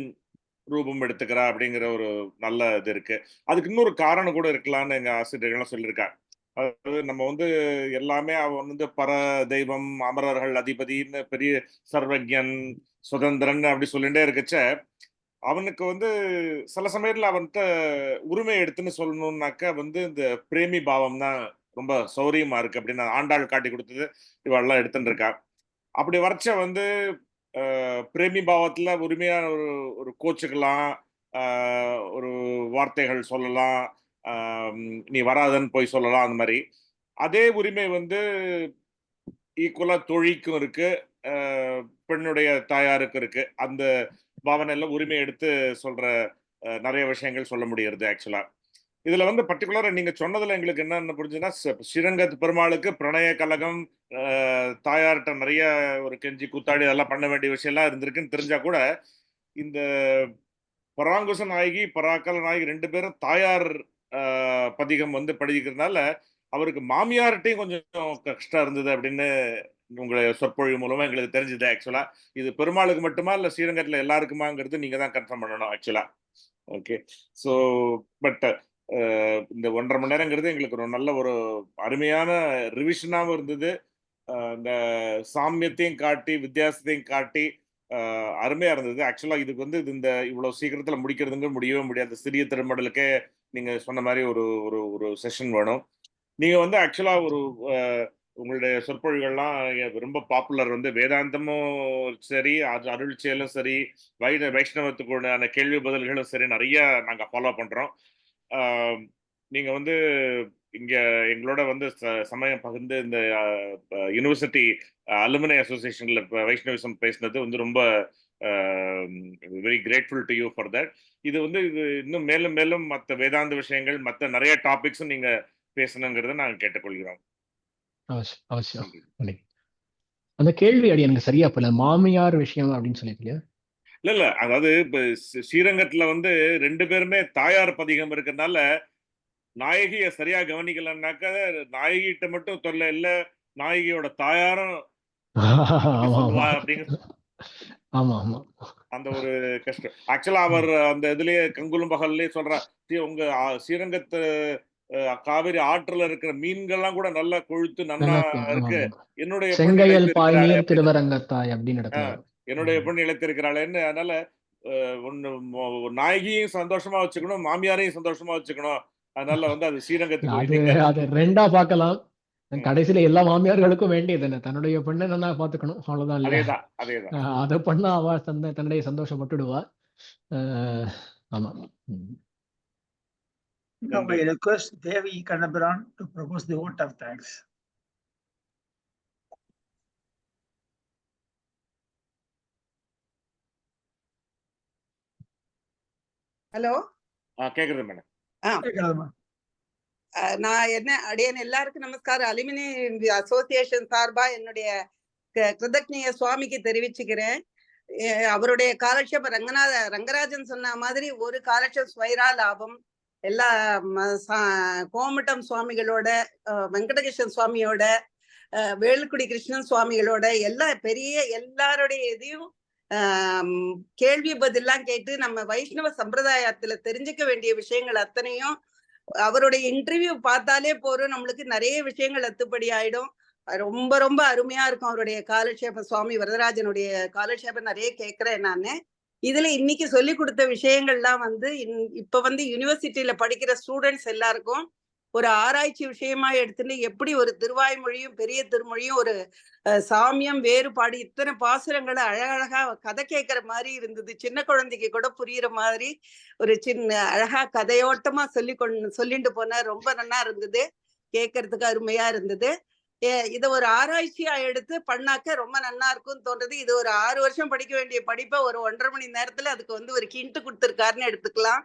ரூபம் எடுத்துக்கிறா அப்படிங்கிற ஒரு நல்ல இது இருக்கு. அதுக்கு இன்னொரு காரணம் கூட இருக்கலாம்னு எங்க ஆசிரியர்கள்லாம் சொல்லியிருக்காங்க. அதாவது நம்ம வந்து எல்லாமே அவன் வந்து பர தெய்வம், அமரர்கள், அதிபதினு, பெரிய சர்வஜன், சுதந்திரன் அப்படி சொல்லிட்டே இருக்கச்ச அவனுக்கு வந்து சில சமயத்துல அவன்கிட்ட உரிமை எடுத்துன்னு சொல்லணும்னாக்க வந்து இந்த பிரேமி பாவம் தான் ரொம்ப சௌரியமா இருக்கு அப்படின்னு ஆண்டாள் காட்டி கொடுத்தது இவெல்லாம் எடுத்துட்டு இருக்கா. அப்படி வரைச்ச வந்து பிரேமி பாவத்துல உரிமையான ஒரு கோச்சுக்கலாம், ஒரு வார்த்தைகள் சொல்லலாம், நீ வராதன்னு போய் சொல்லலாம். அந்த மாதிரி அதே உரிமை வந்து ஈக்குவலா தொழிக்கும் இருக்கு, பெண்ணுடைய தாயாருக்கு இருக்கு. அந்த பாவனையில உரிமை எடுத்து சொல்ற நிறைய விஷயங்கள் சொல்ல முடியறது. ஆக்சுவலா இதுல வந்து பர்டிகுலரா நீங்க சொன்னதுல எங்களுக்கு என்னன்னு புரிஞ்சுன்னா, ஸ்ரீரங்கத்து பெருமாளுக்கு பிரணய கலகம், தாயார்கிட்ட நிறைய ஒரு கெஞ்சி கூத்தாடி அதெல்லாம் பண்ண வேண்டிய விஷயம் எல்லாம் இருந்திருக்குன்னு தெரிஞ்சா கூட, இந்த பராங்குச நாயகி பராக்கல நாயகி 2 பேரும் தாயார் பதிகம் வந்து படிக்கிறதுனால அவருக்கு மாமியார்கிட்டையும் கொஞ்சம் கஷ்டம் இருந்தது அப்படின்னு உங்களை சொற்பொழிவு மூலமா எங்களுக்கு தெரிஞ்சது. ஆக்சுவலா இது பெருமாளுக்கு மட்டுமா இல்ல ஸ்ரீரங்கத்துல எல்லாருக்குமாங்கிறது நீங்க தான் கன்ஃபார்ம் பண்ணணும். ஆக்சுவலா ஓகே. ஸோ பட் இந்த 1.5 மணி நேரங்கிறது எங்களுக்கு ஒரு நல்ல ஒரு அருமையான ரிவிஷனாகவும் இருந்தது. இந்த சாமியத்தையும் காட்டி வித்தியாசத்தையும் காட்டி அருமையா இருந்தது. ஆக்சுவலா இதுக்கு வந்து இந்த இவ்வளவு சீக்கிரத்துல முடிக்கிறதுங்க முடியவே முடியாது. சிறிய திருமடலுக்கே நீங்க சொன்ன மாதிரி ஒரு செஷன் வேணும். நீங்க வந்து ஆக்சுவலா உங்களுடைய சொற்பொழிவுகள்லாம் ரொம்ப பாப்புலர். வந்து வேதாந்தமும் சரி, அருள் செயலும் சரி, வைஷ்ணவத்துக்குள்ள கேள்வி பதில்களும் சரி நிறைய நாங்க ஃபாலோ பண்றோம். நீங்க வந்து இங்க எங்களோட வந்து சமயம் பகிர்ந்து இந்த யூனிவர்சிட்டி அலுமினி அசோசியேஷன்ல வைஷ்ணவிசம் பேசினது வந்து ரொம்ப very grateful to you for that. இது வந்து இது இன்னும் மேலும் மேலும் மற்ற வேதாந்த விஷயங்கள் மற்ற நிறைய டாபிக்ஸும் நீங்க பேசணுங்கிறத நாங்கள் கேட்டுக்கொள்கிறோம். அவசியம். அந்த கேள்வி அடி எனக்கு சரியா போல, மாமியார் விஷயம் அப்படின்னு சொல்லிருக்கீங்க. இல்ல அதாவது இப்ப ஸ்ரீரங்கத்துல வந்து 2 பேருமே தாயார் பதிகம் இருக்கிறதுனால நாயகிய சரியா கவனிக்கலன்னாக்க நாயகிட்ட மட்டும் தொல்லை இல்ல, நாயகியோட தாயாரும் அப்படிங்கிற அந்த ஒரு கஷ்டம். ஆக்சுவலா அவர் அந்த இதுலயே கங்குலும் பகல்லே சொல்றா, உங்க ஸ்ரீரங்கத்து காவிரி ஆற்றுல இருக்கிற மீன்கள்லாம் கூட நல்லா கொழுத்து நல்லா இருக்கு, என்னுடைய திருவரங்கத்தாய் அப்படின்னு என்னுடைய பெண் இழைத்திருக்கிறாளேன்னு. அதனால நாயகியும் சந்தோஷமா வச்சுக்கணும், மாமியாரையும் சந்தோஷமா வச்சுக்கணும். அதனால வந்து அது ஸ்ரீரங்கத்துக்கு அது ரெண்டா பார்க்கலாம். கடைசியில எல்லா மாமியார்களுக்கும் வேண்டியது என்ன, தன்னுடைய பெண்ணை நல்லா பாத்துக்கணும், அவ்வளவுதான். அதேதான் அதை பண்ணா அவ தன்னுடைய சந்தோஷப்பட்டுடுவா. ஆமா. Now I request Devaki Kandabiran to propose the vote of thanks. Hello, கேக்குது மேடம். நான் அடியன் எல்லாருக்கும் நமஸ்காரம். அலுமினி அசோசியேஷன் சார்பா என்னுடைய கிருதஜ்ஞ சுவாமிக்கு தெரிவிச்சுக்கிறேன். அவருடைய காலட்சேப ரங்கராஜன் சொன்ன மாதிரி ஒரு காலட்சேப ஸ்வைரா லாபம் எல்லா கோமட்டம் சுவாமிகளோட, வெங்கடகிருஷ்ணன் சுவாமியோட, வேலுக்குடி கிருஷ்ணன் சுவாமிகளோட எல்லாருடைய இதையும் கேள்வி பதிலாம் கேட்டு நம்ம வைஷ்ணவ சம்பிரதாயத்துல தெரிஞ்சுக்க வேண்டிய விஷயங்கள் அத்தனையும் அவருடைய இன்டர்வியூ பார்த்தாலே போறோம், நம்மளுக்கு நிறைய விஷயங்கள் அத்துப்படி ஆயிடும். ரொம்ப ரொம்ப அருமையா இருக்கும் அவருடைய காலட்சேபம். சுவாமி வரதராஜனுடைய காலட்சேபம் நிறைய கேட்கிறேன் நானு. இதுல இன்னைக்கு சொல்லி கொடுத்த விஷயங்கள்லாம் இப்ப யூனிவர்சிட்டியில படிக்கிற ஸ்டூடெண்ட்ஸ் எல்லாருக்கும் ஒரு ஆராய்ச்சி விஷயமா எடுத்துட்டு எப்படி ஒரு திருவாய்மொழியும் பெரிய திருமொழியும் ஒரு சாமியம் வேறுபாடு இத்தனை பாசுரங்களை அழகழகா கதை கேட்கிற மாதிரி இருந்தது. சின்ன குழந்தைக்கு கூட புரியுற மாதிரி ஒரு சின்ன அழகா கதையோட்டமா சொல்லிட்டு போன ரொம்ப நல்லா இருந்தது. கேட்கறதுக்கு அருமையா இருந்தது. இத ஒரு ஆராய்ச்சியா எடுத்து பண்ணாக்க ரொம்ப நல்லா இருக்கும்னு தோன்றது. இது ஒரு 6 வருஷம் படிக்க வேண்டிய படிப்பை ஒரு 1.5 மணி நேரத்துல அதுக்கு ஒரு ஹிண்ட் கொடுத்திருக்காருன்னு எடுத்துக்கலாம்.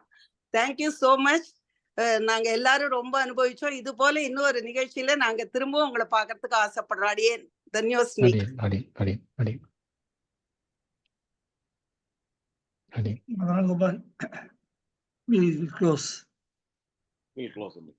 Thank you so much. நாங்க எல்லாரும் ரொம்ப அனுபவிச்சோம். இது போல இன்னொரு நிகழ்ச்சியில நாங்க திரும்பவும் உங்களை பார்க்கறதுக்கு ஆசைப்படுறோம். அடியேன் தன்யோஸ்மி. Madhan Gopal, we will close. We'll close it.